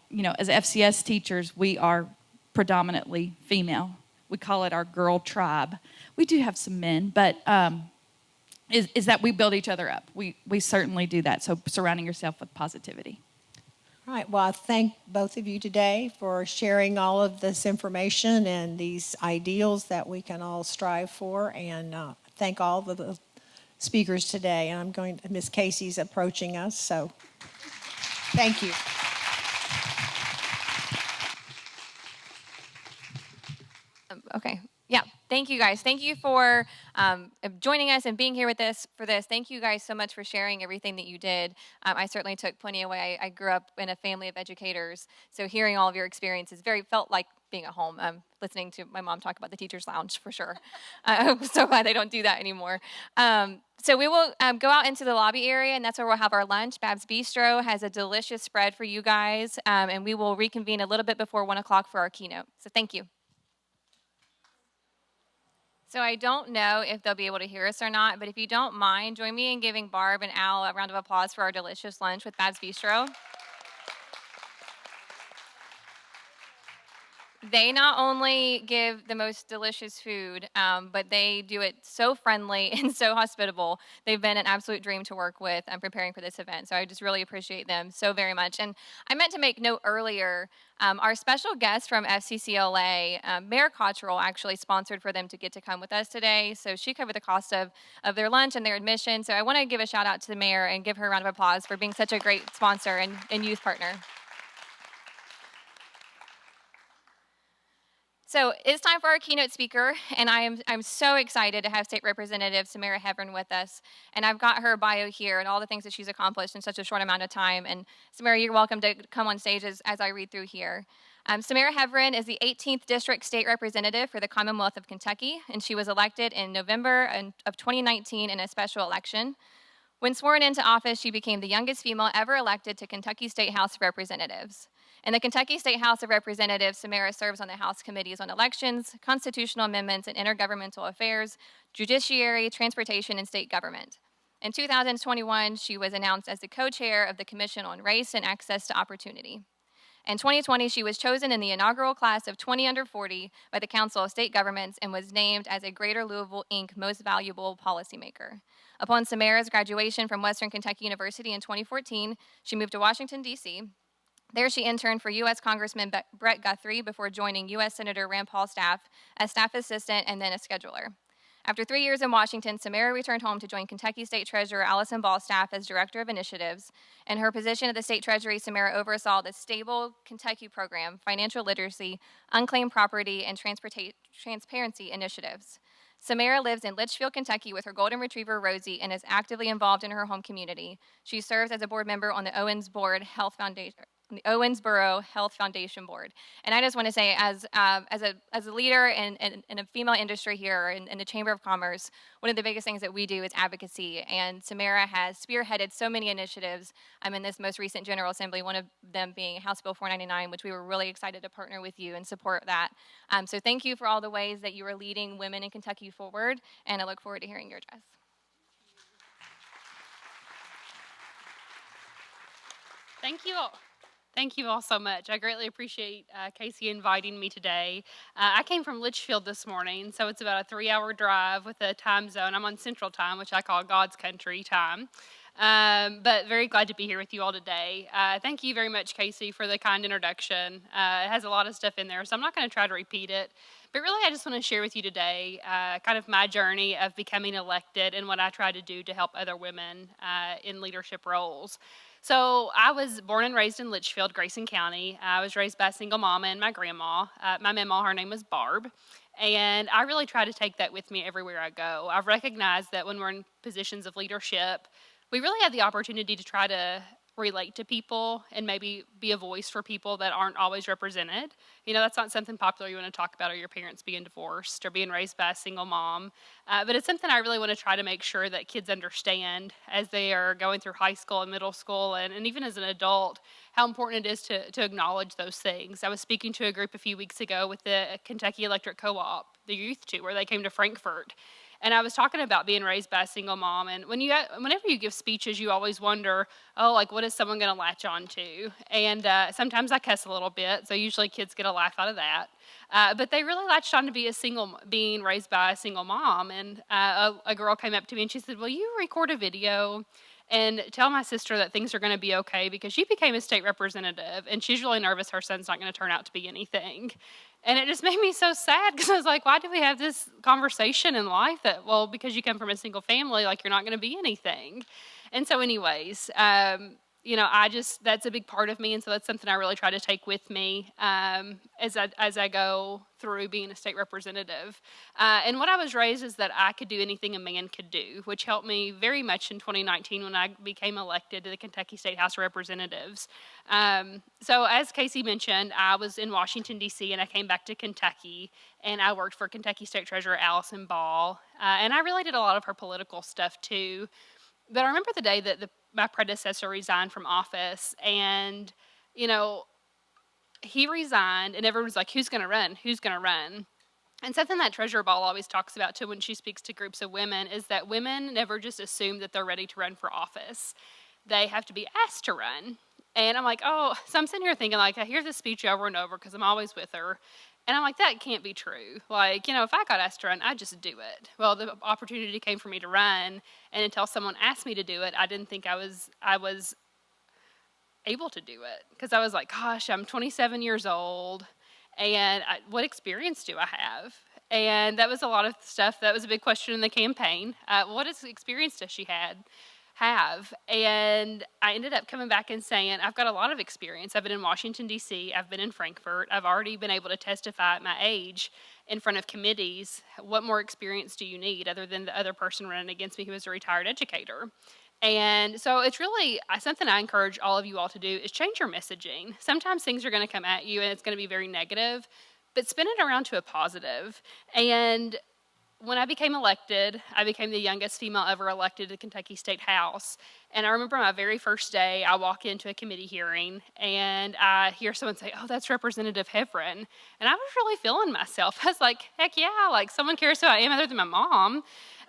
FCS teachers, we are predominantly female. We call it our girl tribe. We do have some men, but is that we build each other up. We certainly do that. So surrounding yourself with positivity. All right. Well, I thank both of you today for sharing all of this information and these ideals that we can all strive for, and thank all of the speakers today. And Miss Casey's approaching us, so thank you. Okay. Yeah. Thank you guys. Thank you for joining us and being here with us for this. Thank you guys so much for sharing everything that you did. I certainly took plenty away. I grew up in a family of educators, so hearing all of your experiences felt like being at home. Listening to my mom talk about the teacher's lounge for sure. I'm so glad they don't do that anymore. So we will go out into the lobby area, and that's where we'll have our lunch. Bab's Bistro has a delicious spread for you guys, and we will reconvene a little bit before 1 o'clock for our keynote. So thank you. So I don't know if they'll be able to hear us or not, but if you don't mind, join me in giving Barb and Al a round of applause for our delicious lunch with Bab's Bistro. They not only give the most delicious food, but they do it so friendly and so hospitable. They've been an absolute dream to work with preparing for this event, so I just really appreciate them so very much. And I meant to make note earlier, our special guest from FCCLA, Mayor Cottrell, actually sponsored for them to get to come with us today, so she covered the cost of their lunch and their admission. So I want to give a shout out to the mayor and give her a round of applause for being such a great sponsor and youth partner. So it's time for our keynote speaker, and I'm so excited to have State Representative Samara Heavrin with us. And I've got her bio here and all the things that she's accomplished in such a short amount of time. And Samara, you're welcome to come on stage as I read through here. Samara Heavrin is the 18th District State Representative for the Commonwealth of Kentucky, and she was elected in November of 2019 in a special election. When sworn into office, she became the youngest female ever elected to Kentucky State House of Representatives. In the Kentucky State House of Representatives, Samara serves on the House Committees on Elections, Constitutional Amendments and Intergovernmental Affairs, Judiciary, Transportation, and State Government. In 2021, she was announced as the co-chair of the Commission on Race and Access to Opportunity. In 2020, she was chosen in the inaugural class of 20 under 40 by the Council of State Governments and was named as a Greater Louisville, Inc. Most Valuable Policymaker. Upon Samara's graduation from Western Kentucky University in 2014, she moved to Washington, D.C. There she interned for U.S. Congressman Brett Guthrie before joining U.S. Senator Rand Paul's staff as staff assistant and then a scheduler. After 3 years in Washington, Samara returned home to join Kentucky State Treasurer Allison Ball's staff as Director of Initiatives. In her position at the State Treasury, Samara oversaw the Stable Kentucky Program, Financial Literacy, Unclaimed Property, and Transparency Initiatives. Samara lives in Litchfield, Kentucky with her golden retriever, Rosie, and is actively involved in her home community. She serves as a board member on the Owens Board Health Foundation, the Owensboro Health Foundation Board. And I just want to say, as a leader in a female industry here in the Chamber of Commerce, one of the biggest things that we do is advocacy. And Samara has spearheaded so many initiatives in this most recent General Assembly, one of them being House Bill 499, which we were really excited to partner with you and support that. So thank you for all the ways that you are leading women in Kentucky forward, and I look forward to hearing your address. Thank you all. Thank you all so much. I greatly appreciate Casey inviting me today. I came from Litchfield this morning, so it's about a 3-hour drive with a time zone. I'm on Central Time, which I call God's country time. But very glad to be here with you all today. Thank you very much, Casey, for the kind introduction. It has a lot of stuff in there, so I'm not going to try to repeat it. But really, I just want to share with you today kind of my journey of becoming elected and what I try to do to help other women in leadership roles. So I was born and raised in Litchfield, Grayson County. I was raised by a single mama and my grandma. My mama, her name was Barb. And I really try to take that with me everywhere I go. I've recognized that when we're in positions of leadership, we really have the opportunity to try to relate to people and maybe be a voice for people that aren't always represented. You know, that's not something popular you want to talk about, or your parents being divorced or being raised by a single mom. But it's something I really want to try to make sure that kids understand as they are going through high school and middle school, and even as an adult, how important it is to acknowledge those things. I was speaking to a group a few weeks ago with the Kentucky Electric Co-op, the youth tour, they came to Frankfort. And I was talking about being raised by a single mom. And whenever you give speeches, you always wonder, oh, like, what is someone going to latch on to? And sometimes I cuss a little bit, so usually kids get a laugh out of that. But they really latched on to being raised by a single mom. And a girl came up to me and she said, will you record a video and tell my sister that things are going to be okay, because she became a state representative and she's really nervous her son's not going to turn out to be anything. And it just made me so sad, because I was like, why do we have this conversation in life that, well, because you come from a single family, like, you're not going to be anything. And so anyways, you know, that's a big part of me, and so that's something I really try to take with me as I go through being a state representative. And what I was raised is that I could do anything a man could do, which helped me very much in 2019 when I became elected to the Kentucky State House of Representatives. So as Casey mentioned, I was in Washington, D.C., and I came back to Kentucky, and I worked for Kentucky State Treasurer Allison Ball, and I really did a lot of her political stuff too. But I remember the day that my predecessor resigned from office, and, you know, he resigned, and everyone was like, who's going to run? Who's going to run? And something that Treasurer Ball always talks about, too, when she speaks to groups of women, is that women never just assume that they're ready to run for office. They have to be asked to run. And I'm like, oh, so I'm sitting here thinking, like, I hear this speech over and over because I'm always with her. And I'm like, that can't be true. Like, you know, if I got asked to run, I'd just do it. Well, the opportunity came for me to run, and until someone asked me to do it, I didn't think I was able to do it. Because I was like, gosh, I'm 27 years old, and what experience do I have? And that was a lot of stuff. That was a big question in the campaign. What experience does she have? And I ended up coming back and saying, I've got a lot of experience. I've been in Washington, D.C. I've been in Frankfort. I've already been able to testify at my age in front of committees. What more experience do you need other than the other person running against me who is a retired educator? And so it's really something I encourage all of you all to do is change your messaging. Sometimes things are going to come at you and it's going to be very negative, but spin it around to a positive. And when I became elected, I became the youngest female ever elected to the Kentucky State House. And I remember my very first day, I walk into a committee hearing, and I hear someone say, oh, that's Representative Heavrin. And I was really feeling myself. I was like, heck yeah, like someone cares who I am other than my mom.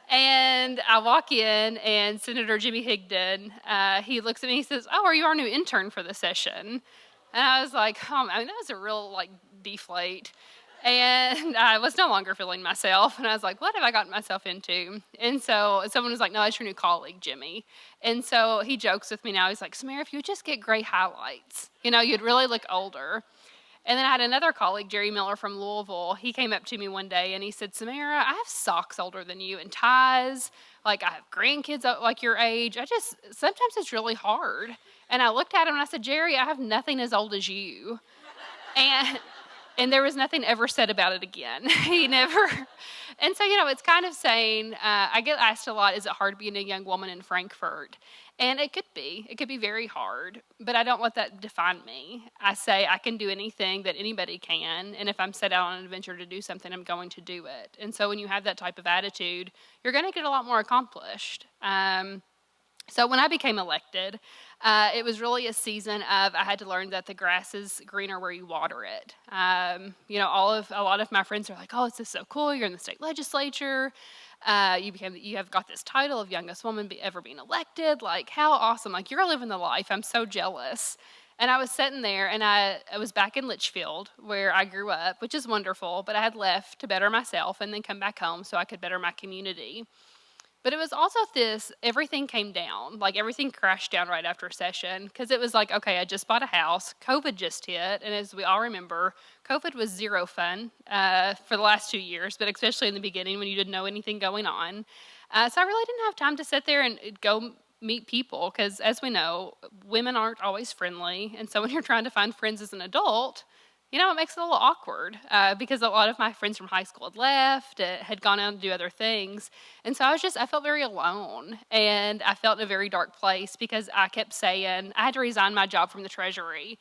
And I walk in, and Senator Jimmy Higdon, he looks at me, he says, oh, are you our new intern for the session? And I was like, oh, I mean, that was a real, like, deflate. And I was no longer feeling myself. And I was like, what have I gotten myself into? And so someone was like, no, that's your new colleague, Jimmy. And so he jokes with me now. He's like, Samara, if you would just get gray highlights, you know, you'd really look older. And then I had another colleague, Jerry Miller from Louisville. He came up to me one day and he said, Samara, I have socks older than you and ties. Like, I have grandkids like your age. Sometimes it's really hard. And I looked at him and I said, Jerry, I have nothing as old as you. And there was nothing ever said about it again. He never. And so, it's kind of saying, I get asked a lot, is it hard being a young woman in Frankfurt? And it could be. It could be very hard, but I don't let that define me. I say I can do anything that anybody can, and if I'm set out on an adventure to do something, I'm going to do it. And so when you have that type of attitude, you're going to get a lot more accomplished. So when I became elected, it was really a season of I had to learn that the grass is greener where you water it. A lot of my friends are like, "Oh, this is so cool! You're in the state legislature. You have got this title of youngest woman ever being elected. Like, how awesome! Like, you're living the life. I'm so jealous." And I was sitting there, and I was back in Litchfield, where I grew up, which is wonderful. But I had left to better myself, and then come back home so I could better my community. But it was also everything came down, like everything crashed down right after a session, because it was like, okay, I just bought a house, COVID just hit, and as we all remember, COVID was zero fun for the last 2 years, but especially in the beginning when you didn't know anything going on. So I really didn't have time to sit there and go meet people, because as we know, women aren't always friendly, and so when you're trying to find friends as an adult, it makes it a little awkward because a lot of my friends from high school had left, had gone out to do other things. And so I felt very alone, and I felt in a very dark place because I kept saying, I had to resign my job from the Treasury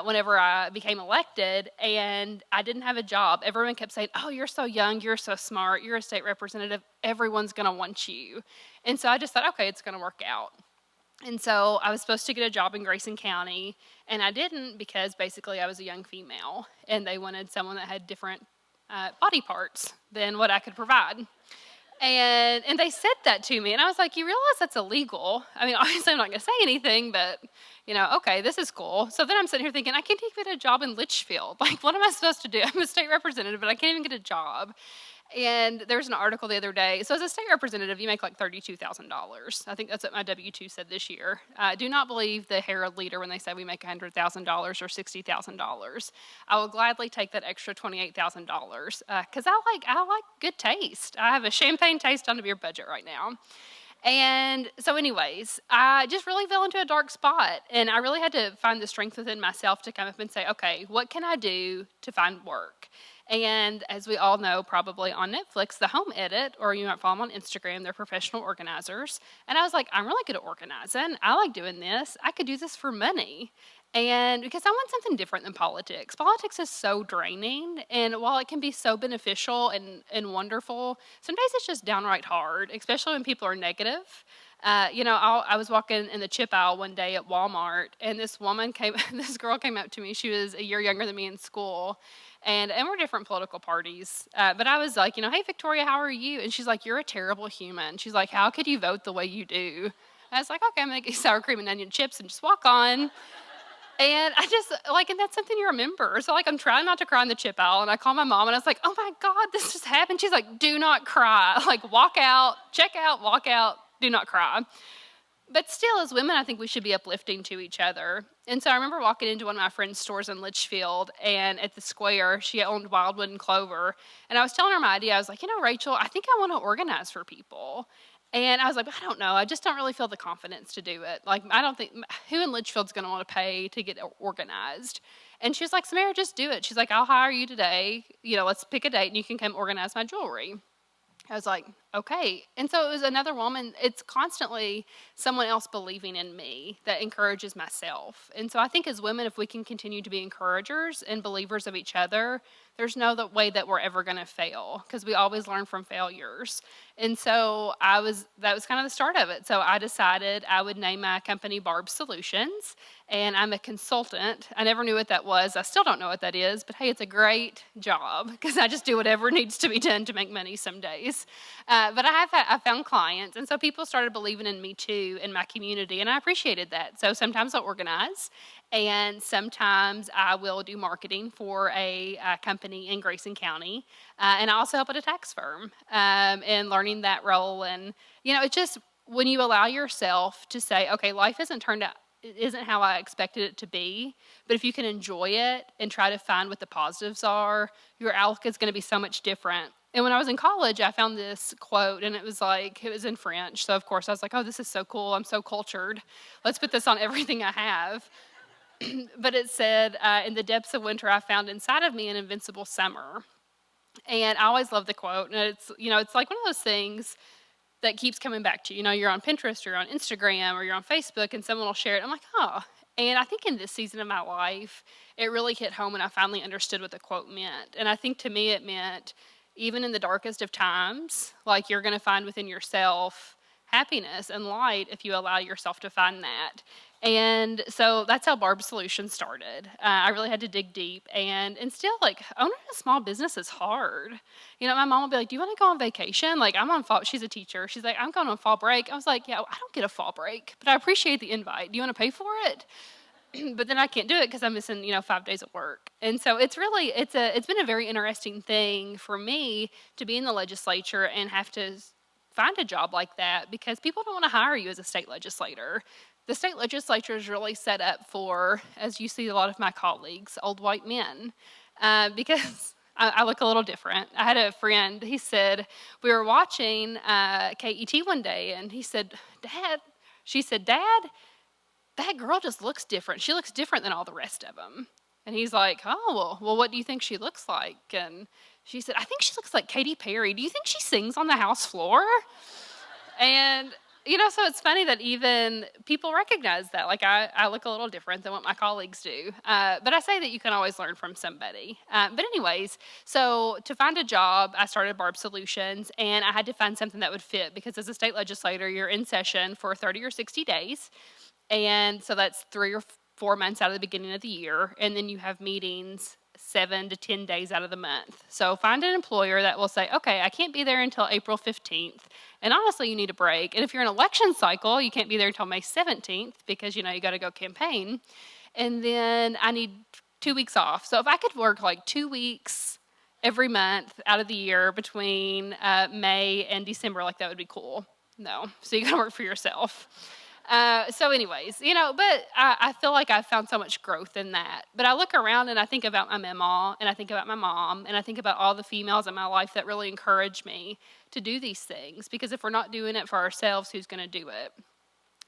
whenever I became elected, and I didn't have a job. Everyone kept saying, "Oh, you're so young, you're so smart, you're a state representative, everyone's going to want you." And so I just thought, okay, it's going to work out. And so I was supposed to get a job in Grayson County, and I didn't because basically I was a young female, and they wanted someone that had different body parts than what I could provide. And they said that to me, and I was like, you realize that's illegal? I mean, obviously I'm not going to say anything, but, okay, this is cool. So then I'm sitting here thinking, I can't even get a job in Litchfield. Like, what am I supposed to do? I'm a state representative, but I can't even get a job. And there was an article the other day. So as a state representative, you make like $32,000. I think that's what my W-2 said this year. Do not believe the Herald Leader when they say we make $100,000 or $60,000. I will gladly take that extra $28,000 because I like good taste. I have a champagne taste on a beer budget right now. And so anyways, I just really fell into a dark spot, and I really had to find the strength within myself to come up and say, okay, what can I do to find work? And as we all know, probably on Netflix, The Home Edit, or you might follow them on Instagram, they're professional organizers. And I was like, I'm really good at organizing. I like doing this. I could do this for money. And because I want something different than politics. Politics is so draining, and while it can be so beneficial and wonderful, sometimes it's just downright hard, especially when people are negative. I was walking in the chip aisle one day at Walmart, and this girl came up to me. She was a year younger than me in school, and we're different political parties. But I was like, hey, Victoria, how are you? And she's like, you're a terrible human. She's like, how could you vote the way you do? And I was like, okay, I'm going to get sour cream and onion chips and just walk on. And I just, and that's something you remember. So, I'm trying not to cry in the chip aisle, and I call my mom, and I was like, oh, my God, this just happened. She's like, do not cry. Walk out, check out, walk out, do not cry. But still, as women, I think we should be uplifting to each other. And so I remember walking into one of my friend's stores in Litchfield, and at the square, she owned Wildwood and Clover. And I was telling her my idea. I was like, Rachel, I think I want to organize for people. And I was like, I don't know. I just don't really feel the confidence to do it. I don't think, who in Litchfield's going to want to pay to get organized? And she was like, Samara, just do it. She's like, I'll hire you today. Let's pick a date and you can come organize my jewelry. I was like, okay. And so it was another woman. It's constantly someone else believing in me that encourages myself. And so I think as women, if we can continue to be encouragers and believers of each other, there's no way that we're ever going to fail because we always learn from failures. And so that was kind of the start of it. So I decided I would name my company Barb Solutions, and I'm a consultant. I never knew what that was. I still don't know what that is, but hey, it's a great job because I just do whatever needs to be done to make money some days. But I found clients, and so people started believing in me too in my community, and I appreciated that. So sometimes I'll organize, and sometimes I will do marketing for a company in Grayson County, and I also help at a tax firm and learning that role. And it's just when you allow yourself to say, okay, life isn't how I expected it to be, but if you can enjoy it and try to find what the positives are, your outlook is going to be so much different. And when I was in college, I found this quote, and it was in French. So, of course, I was like, oh, this is so cool. I'm so cultured. Let's put this on everything I have. But it said, in the depths of winter, I found inside of me an invincible summer. And I always love the quote. And it's, it's like one of those things that keeps coming back to you. You're on Pinterest or you're on Instagram or you're on Facebook and someone will share it. I'm like, oh. And I think in this season of my life, it really hit home when I finally understood what the quote meant. And I think to me it meant even in the darkest of times, like you're going to find within yourself happiness and light if you allow yourself to find that. And so that's how Barb Solutions started. I really had to dig deep. And still, like, owning a small business is hard. My mom will be like, do you want to go on vacation? Like, I'm on fall. She's a teacher. She's like, I'm going on fall break. I was like, yeah, I don't get a fall break, but I appreciate the invite. Do you want to pay for it? But then I can't do it because I'm missing, 5 days of work. And so it's been a very interesting thing for me to be in the legislature and have to find a job like that because people don't want to hire you as a state legislator. The state legislature is really set up for, as you see a lot of my colleagues, old white men, because I look a little different. I had a friend, he said, we were watching KET one day, and he said, she said, Dad, that girl just looks different. She looks different than all the rest of them. And he's like, oh, well, what do you think she looks like? And she said, I think she looks like Katy Perry. Do you think she sings on the house floor? And, so it's funny that even people recognize that. Like, I look a little different than what my colleagues do. But I say that you can always learn from somebody. But anyways, so to find a job, I started Barb Solutions, and I had to find something that would fit because as a state legislator, you're in session for 30 or 60 days. And so that's 3 or 4 months out of the beginning of the year. And then you have meetings 7 to 10 days out of the month. So find an employer that will say, okay, I can't be there until April 15th. And honestly, you need a break. And if you're in an election cycle, you can't be there until May 17th because, you got to go campaign. And then I need 2 weeks off. So if I could work like 2 weeks every month out of the year between May and December, like that would be cool. No. So you got to work for yourself. So anyways, but I feel like I've found so much growth in that. But I look around and I think about my mama, and I think about my mom, and I think about all the females in my life that really encourage me to do these things. Because if we're not doing it for ourselves, who's going to do it?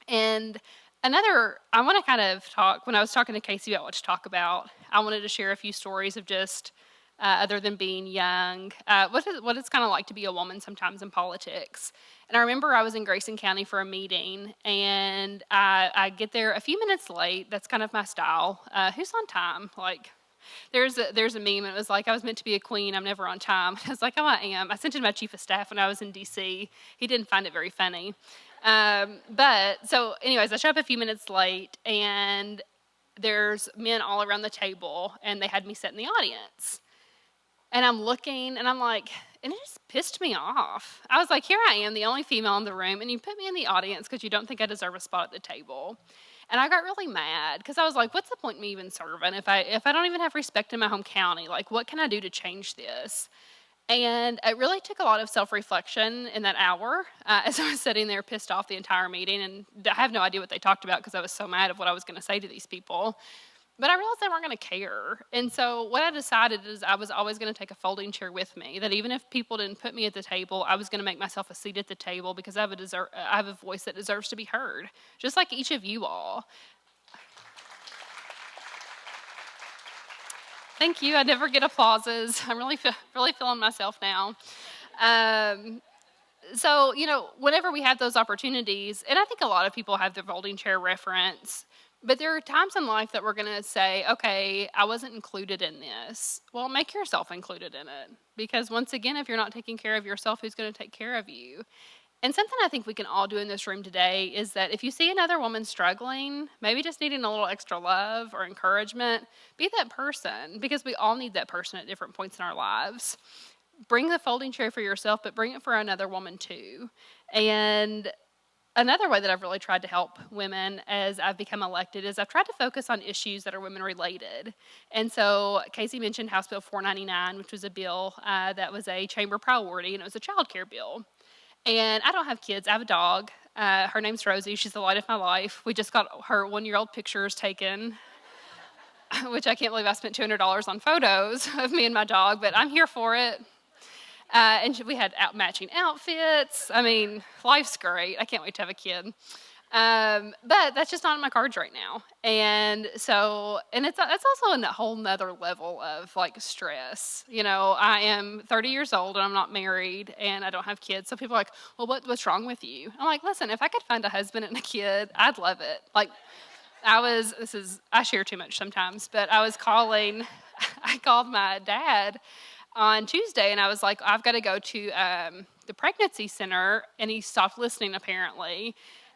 And I want to kind of talk, when I was talking to Casey about what to talk about, I wanted to share a few stories of just, other than being young, what it's kind of like to be a woman sometimes in politics. And I remember I was in Grayson County for a meeting, and I get there a few minutes late. That's kind of my style. Who's on time? Like, there's a meme, and it was like, I was meant to be a queen. I'm never on time. I was like, oh, I am. I sent it to my chief of staff when I was in D.C. He didn't find it very funny. So anyways, I show up a few minutes late, and there's men all around the table, and they had me sit in the audience. And I'm looking, and I'm like, and it just pissed me off. I was like, here I am, the only female in the room, and you put me in the audience because you don't think I deserve a spot at the table. And I got really mad because I was like, what's the point in me even serving if I don't even have respect in my home county? Like, what can I do to change this? And it really took a lot of self-reflection in that hour as I was sitting there pissed off the entire meeting. And I have no idea what they talked about because I was so mad of what I was going to say to these people. But I realized they weren't going to care. And so what I decided is I was always going to take a folding chair with me, that even if people didn't put me at the table, I was going to make myself a seat at the table because I have a voice that deserves to be heard, just like each of you all. Thank you. I never get applauses. I'm really feeling myself now. So, whenever we have those opportunities, and I think a lot of people have the folding chair reference, but there are times in life that we're going to say, okay, I wasn't included in this. Well, make yourself included in it. Because once again, if you're not taking care of yourself, who's going to take care of you? And something I think we can all do in this room today is that if you see another woman struggling, maybe just needing a little extra love or encouragement, be that person, because we all need that person at different points in our lives. Bring the folding chair for yourself, but bring it for another woman too. And another way that I've really tried to help women as I've become elected is I've tried to focus on issues that are women-related. And so Casey mentioned House Bill 499, which was a bill that was a chamber priority, and it was a child care bill. And I don't have kids. I have a dog. Her name's Rosie. She's the light of my life. We just got her 1-year-old pictures taken, which I can't believe I spent $200 on photos of me and my dog, but I'm here for it. And we had matching outfits. I mean, life's great. I can't wait to have a kid. But that's just not in my cards right now. And so, and that's also a whole nother level of like stress. You know, I am 30 years old and I'm not married and I don't have kids. So people are like, well, what's wrong with you? I'm like, listen, if I could find a husband and a kid, I'd love it. Like, I share too much sometimes, but I called my dad on Tuesday and I was like, I've got to go to the pregnancy center, and he stopped listening apparently.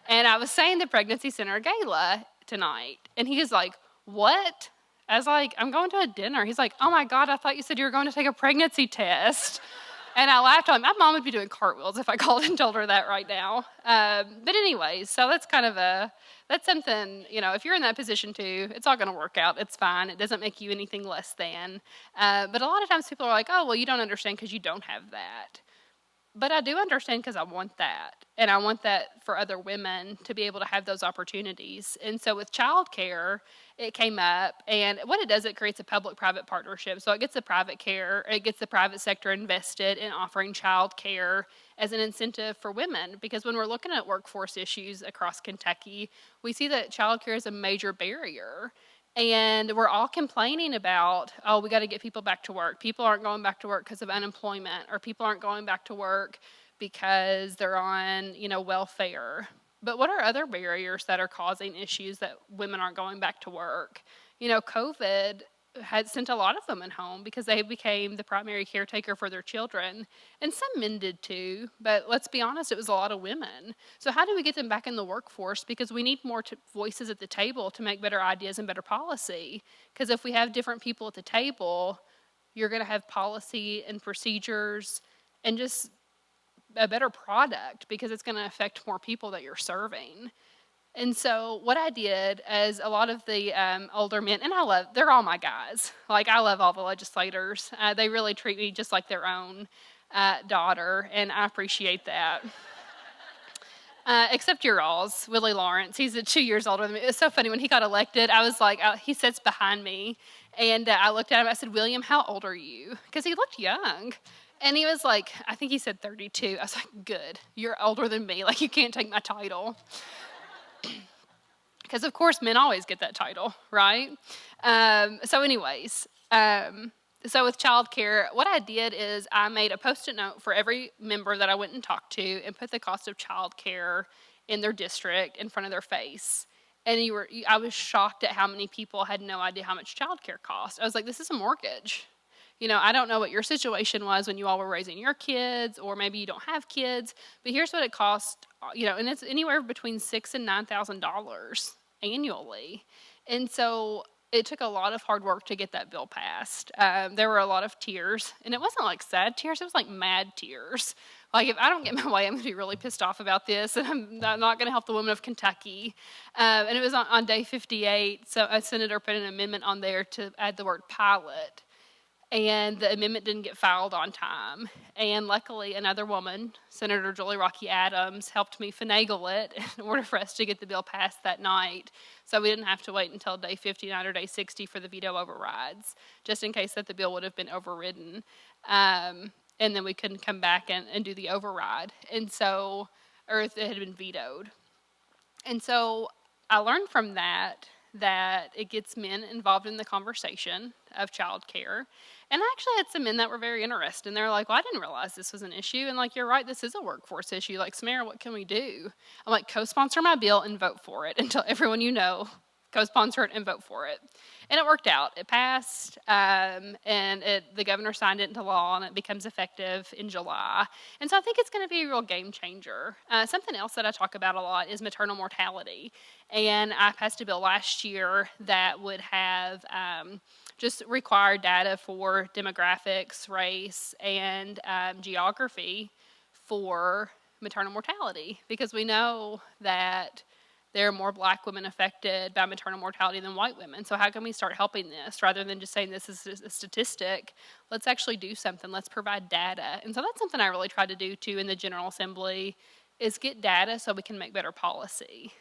And I was saying the pregnancy center gala tonight, and he was like, what? I was like, I'm going to a dinner. He's like, oh my God, I thought you said you were going to take a pregnancy test. And I laughed at him. My mom would be doing cartwheels if I called and told her that right now. But anyways, so that's something, you know, if you're in that position too, it's all going to work out. It's fine. It doesn't make you anything less than. But a lot of times people are like, oh, well, you don't understand because you don't have that. But I do understand because I want that. And I want that for other women to be able to have those opportunities. And so with childcare, it came up. And what it does, it creates a public-private partnership. So it gets the private sector invested in offering childcare as an incentive for women. Because when we're looking at workforce issues across Kentucky, we see that childcare is a major barrier. And we're all complaining about, oh, we got to get people back to work. People aren't going back to work because of unemployment, or people aren't going back to work because they're on, you know, welfare. But what are other barriers that are causing issues that women aren't going back to work? You know, COVID had sent a lot of women home because they became the primary caretaker for their children. And some men did too, but let's be honest, it was a lot of women. So how do we get them back in the workforce? Because we need more voices at the table to make better ideas and better policy. Because if we have different people at the table, you're going to have policy and procedures and just a better product, because it's going to affect more people that you're serving. And so what I did is a lot of the older men, and they're all my guys. Like, I love all the legislators. They really treat me just like their own daughter, and I appreciate that. Except your all's, Willie Lawrence. He's 2 years older than me. It's so funny. When he got elected, I was like, he sits behind me, and I looked at him. I said, William, how old are you? Because he looked young. And he was like, I think he said 32. I was like, good. You're older than me. Like, you can't take my title. Because, of course, men always get that title, right? So with childcare, what I did is I made a Post-it note for every member that I went and talked to and put the cost of childcare in their district in front of their face. And I was shocked at how many people had no idea how much childcare cost. I was like, this is a mortgage. You know, I don't know what your situation was when you all were raising your kids, or maybe you don't have kids, but here's what it costs, you know, and it's anywhere between $6,000 and $9,000 annually. And so it took a lot of hard work to get that bill passed. There were a lot of tears, and it wasn't like sad tears, it was like mad tears. Like, if I don't get my way, I'm going to be really pissed off about this, and I'm not going to help the women of Kentucky. And it was on day 58, so a senator put an amendment on there to add the word pilot. And the amendment didn't get filed on time. And luckily, another woman, Senator Julie Rocky Adams, helped me finagle it in order for us to get the bill passed that night. So we didn't have to wait until day 59 or day 60 for the veto overrides, just in case that the bill would have been overridden. And then we couldn't come back and do the override. And so, or it had been vetoed. And so I learned from that it gets men involved in the conversation of childcare. And I actually had some men that were very interested. And they're like, well, I didn't realize this was an issue. And like, you're right, this is a workforce issue. Like, Samara, what can we do? I'm like, co-sponsor my bill and vote for it. And tell everyone you know, co-sponsor it and vote for it. And it worked out. It passed, and the governor signed it into law, and it becomes effective in July. And so I think it's going to be a real game changer. Something else that I talk about a lot is maternal mortality. And I passed a bill last year that would have just require data for demographics, race, and geography for maternal mortality, because we know that there are more black women affected by maternal mortality than white women. So how can we start helping this? Rather than just saying this is a statistic, let's actually do something. Let's provide data. And so that's something I really tried to do too in the General Assembly, is get data so we can make better policy.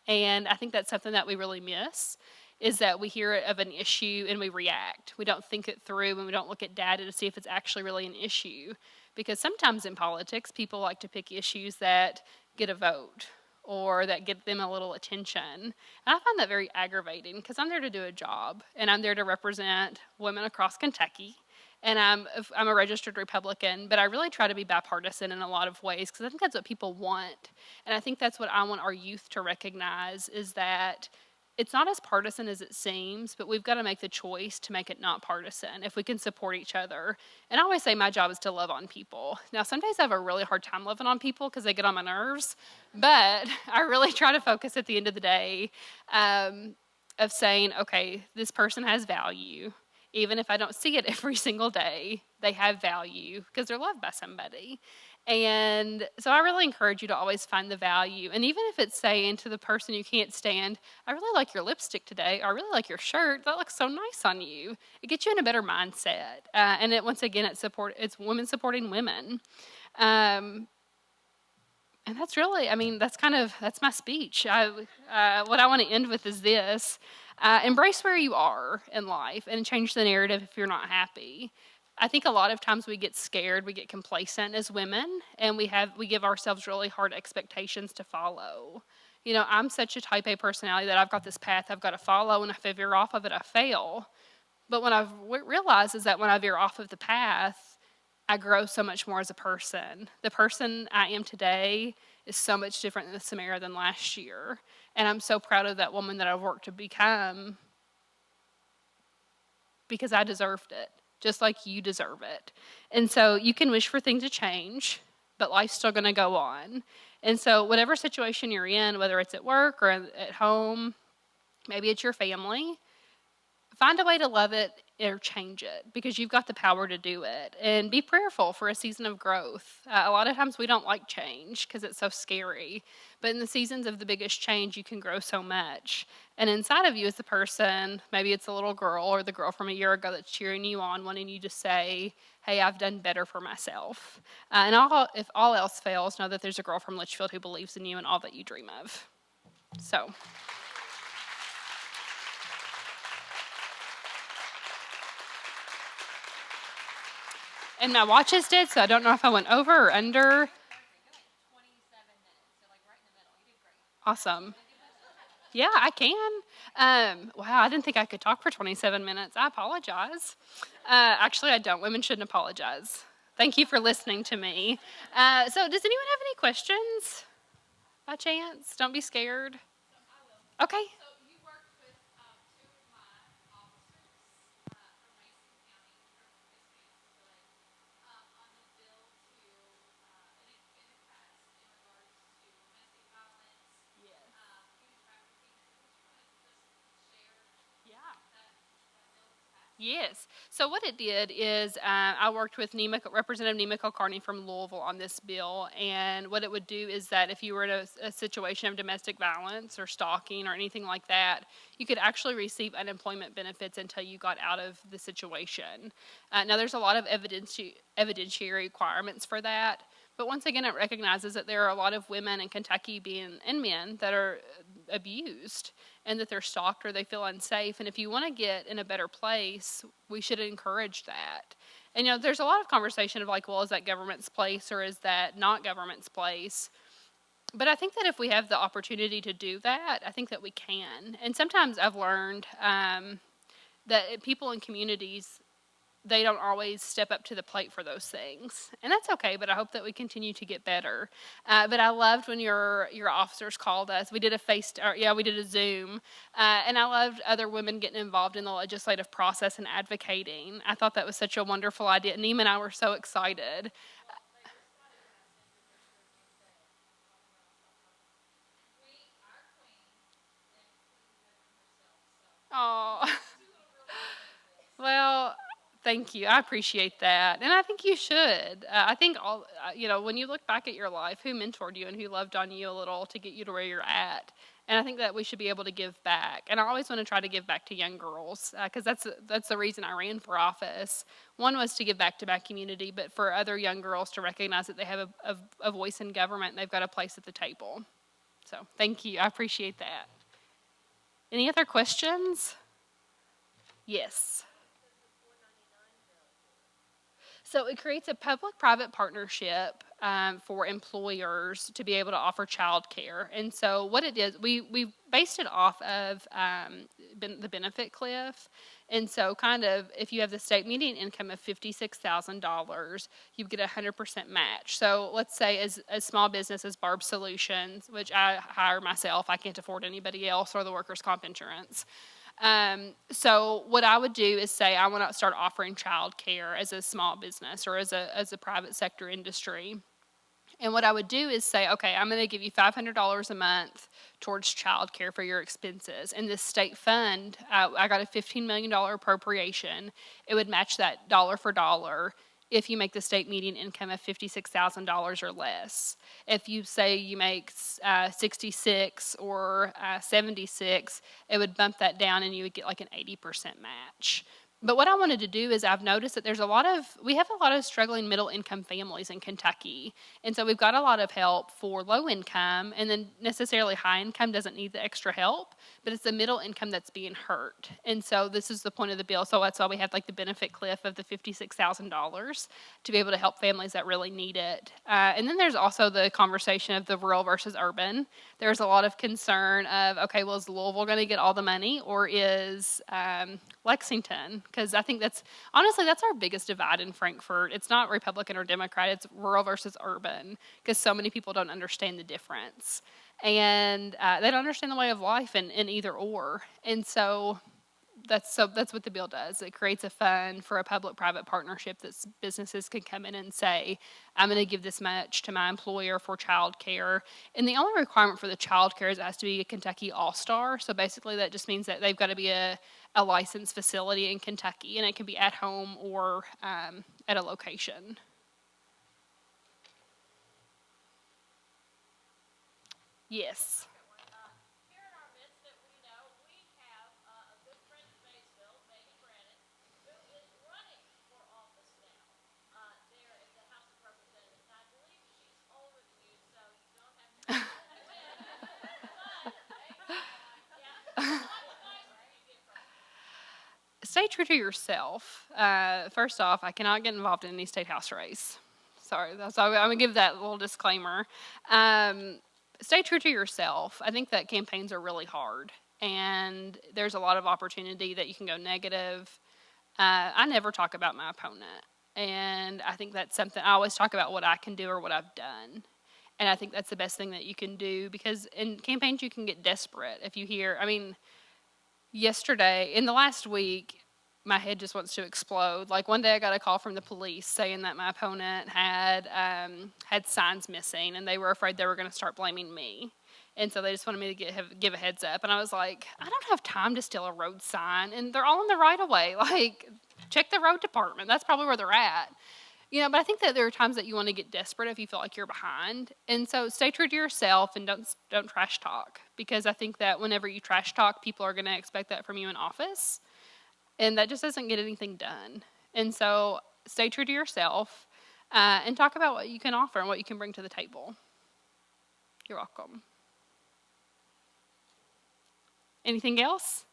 And I think that's something that we really miss, is that we hear of an issue and we react. We don't think it through, and we don't look at data to see if it's actually really an issue. Because sometimes in politics, people like to pick issues that get a vote, or that get them a little attention. And I find that very aggravating because I'm there to do a job, and I'm there to represent women across Kentucky. And I'm a registered Republican, but I really try to be bipartisan in a lot of ways because I think that's what people want. And I think that's what I want our youth to recognize, is that it's not as partisan as it seems, but we've got to make the choice to make it not partisan if we can support each other. And I always say my job is to love on people. Now, some days I have a really hard time loving on people because they get on my nerves, but I really try to focus at the end of the day of saying, okay, this person has value. Even if I don't see it every single day, they have value because they're loved by somebody. And so I really encourage you to always find the value. And even if it's saying to the person you can't stand, I really like your lipstick today, or I really like your shirt, that looks so nice on you. It gets you in a better mindset. And once again, it's women supporting women. And that's really, that's my speech. What I want to end with is this. Embrace where you are in life and change the narrative if you're not happy. I think a lot of times we get scared, we get complacent as women, and we give ourselves really hard expectations to follow. You know, I'm such a type A personality that I've got this path I've got to follow, and if I veer off of it, I fail. But what I've realized is that when I veer off of the path, I grow so much more as a person. The person I am today is so much different than the Samara than last year. And I'm so proud of that woman that I've worked to become because I deserved it, just like you deserve it. And so you can wish for things to change, but life's still going to go on. And so whatever situation you're in, whether it's at work or at home, maybe it's your family, find a way to love it or change it because you've got the power to do it. And be prayerful for a season of growth. A lot of times we don't like change because it's so scary. But in the seasons of the biggest change, you can grow so much. And inside of you is the person, maybe it's a little girl or the girl from a year ago that's cheering you on, wanting you to say, hey, I've done better for myself. And if all else fails, know that there's a girl from Litchfield who believes in you and all that you dream of. So... And my watch is dead, so I don't know if I went over or under. Awesome. Yeah, I can. Wow, I didn't think I could talk for 27 minutes. I apologize. Actually, I don't. Women shouldn't apologize. Thank you for listening to me. So does anyone have any questions by chance? Don't be scared. Okay. Yes. So what it did is I worked with Representative Nima Kulkarni from Louisville on this bill, and what it would do is that if you were in a situation of domestic violence or stalking or anything like that, you could actually receive unemployment benefits until you got out of the situation. Now, there's a lot of evidentiary requirements for that, but once again, it recognizes that there are a lot of women in Kentucky and men that are abused and that they're stalked or they feel unsafe. And if you want to get in a better place, we should encourage that. And, you know, there's a lot of conversation of like, well, is that government's place or is that not government's place? But I think that if we have the opportunity to do that, I think that we can. And sometimes I've learned that people in communities, they don't always step up to the plate for those things. And that's okay, but I hope that we continue to get better. But I loved when your officers called us. We did a Zoom. And I loved other women getting involved in the legislative process and advocating. I thought that was such a wonderful idea. Nima and I were so excited. Oh, well, thank you. I appreciate that. And I think you should. I think when you look back at your life, who mentored you and who loved on you a little to get you to where you're at? And I think that we should be able to give back. And I always want to try to give back to young girls because that's the reason I ran for office. One was to give back to my community, but for other young girls to recognize that they have a voice in government and they've got a place at the table. So thank you. I appreciate that. Any other questions? Yes. So it creates a public-private partnership for employers to be able to offer childcare. And so what it is, we based it off of the benefit cliff. And so kind of if you have the state median income of $56,000, you get a 100% match. So let's say as a small business as Barb Solutions, which I hire myself, I can't afford anybody else or the workers' comp insurance. So what I would do is say I want to start offering childcare as a small business or as a private sector industry. And what I would do is say, okay, I'm going to give you $500 a month towards child care for your expenses. And this state fund, I got a $15 million appropriation. It would match that dollar for dollar if you make the state median income of $56,000 or less. If you say you make 66 or 76, it would bump that down and you would get like an 80% match. But what I wanted to do is I've noticed that we have a lot of struggling middle income families in Kentucky. And so we've got a lot of help for low income, and then necessarily high income doesn't need the extra help, but it's the middle income that's being hurt. And so this is the point of the bill. So that's why we have like the benefit cliff of the $56,000 to be able to help families that really need it. And then there's also the conversation of the rural versus urban. There's a lot of concern of, okay, well, is Louisville going to get all the money, or is Lexington? Because I think that's our biggest divide in Frankfort. It's not Republican or Democrat, it's rural versus urban, because so many people don't understand the difference. And they don't understand the way of life in either or. And so that's what the bill does. It creates a fund for a public-private partnership that businesses can come in and say, I'm going to give this much to my employer for child care. And the only requirement for the child care is it has to be a Kentucky All-Star. So basically that just means that they've got to be a licensed facility in Kentucky, and it can be at home or at a location. Yes. Stay true to yourself. First off, I cannot get involved in any state house race. Sorry, I'm going to give that little disclaimer. Stay true to yourself. I think that campaigns are really hard, and there's a lot of opportunity that you can go negative. I never talk about my opponent, and I think that's something I always talk about what I can do or what I've done. And I think that's the best thing that you can do, because in campaigns you can get desperate. If you hear, yesterday, in the last week, my head just wants to explode. Like one day I got a call from the police saying that my opponent had signs missing, and they were afraid they were going to start blaming me. And so they just wanted me to give a heads up. And I was like, I don't have time to steal a road sign, and they're all in the right of way. Like, check the road department. That's probably where they're at. But I think that there are times that you want to get desperate if you feel like you're behind. And so stay true to yourself and don't trash talk, because I think that whenever you trash talk, people are going to expect that from you in office, and that just doesn't get anything done. And so stay true to yourself and talk about what you can offer and what you can bring to the table. You're welcome. Anything else?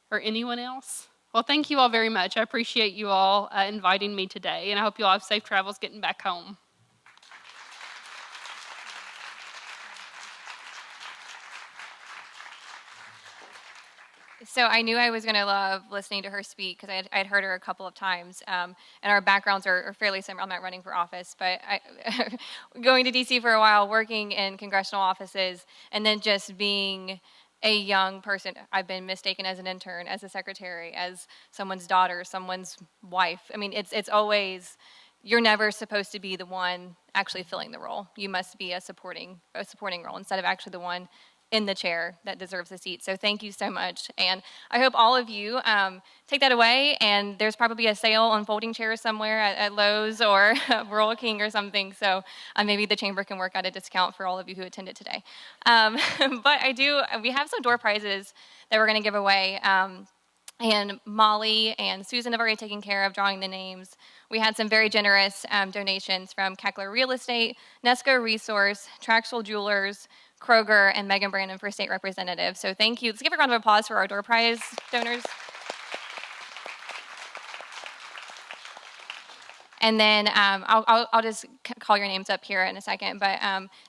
Or anyone else? Well, thank you all very much. I appreciate you all inviting me today, and I hope you all have safe travels getting back home. So I knew I was going to love listening to her speak, because I'd heard her a couple of times, and our backgrounds are fairly similar. I'm not running for office, but going to D.C. for a while, working in congressional offices, and then just being a young person. I've been mistaken as an intern, as a secretary, as someone's daughter, someone's wife. It's always, you're never supposed to be the one actually filling the role. You must be a supporting role instead of actually the one in the chair that deserves a seat. So thank you so much. And I hope all of you take that away, and there's probably a sale on folding chairs somewhere at Lowe's or Rural King or something. So maybe the chamber can work out a discount for all of you who attended today. But we have some door prizes that we're going to give away. And Molly and Susan have already taken care of drawing the names. We had some very generous donations from Keckler Real Estate, Nesco Resource, Traxel Jewelers, Kroger, and Megan Brandon for state representative. So thank you. Let's give a round of applause for our door prize donors. And then I'll just call your names up here in a second. But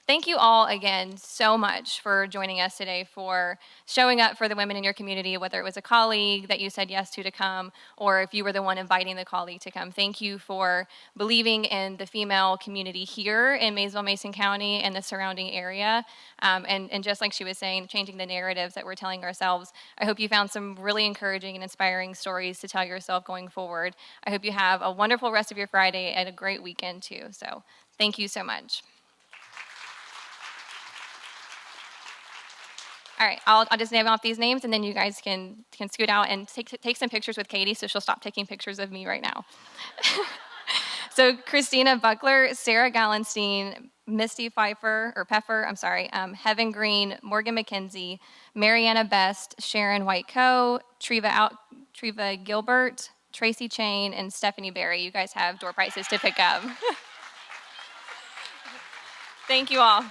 thank you all again so much for joining us today, for showing up for the women in your community, whether it was a colleague that you said yes to come, or if you were the one inviting the colleague to come. Thank you for believing in the female community here in Maysville-Mason County and the surrounding area. And just like she was saying, changing the narratives that we're telling ourselves. I hope you found some really encouraging and inspiring stories to tell yourself going forward. I hope you have a wonderful rest of your Friday and a great weekend too. So thank you so much. All right, I'll just name off these names, and then you guys can scoot out and take some pictures with Katie, so she'll stop taking pictures of me right now. So Christina Buckler, Sarah Gallenstein, Misty Pfeffer, Heaven Green, Morgan McKenzie, Mariana Best, Sharon White-Coe, Treva Gilbert, Tracy Chain, and Stephanie Berry. You guys have door prizes to pick up. Thank you all.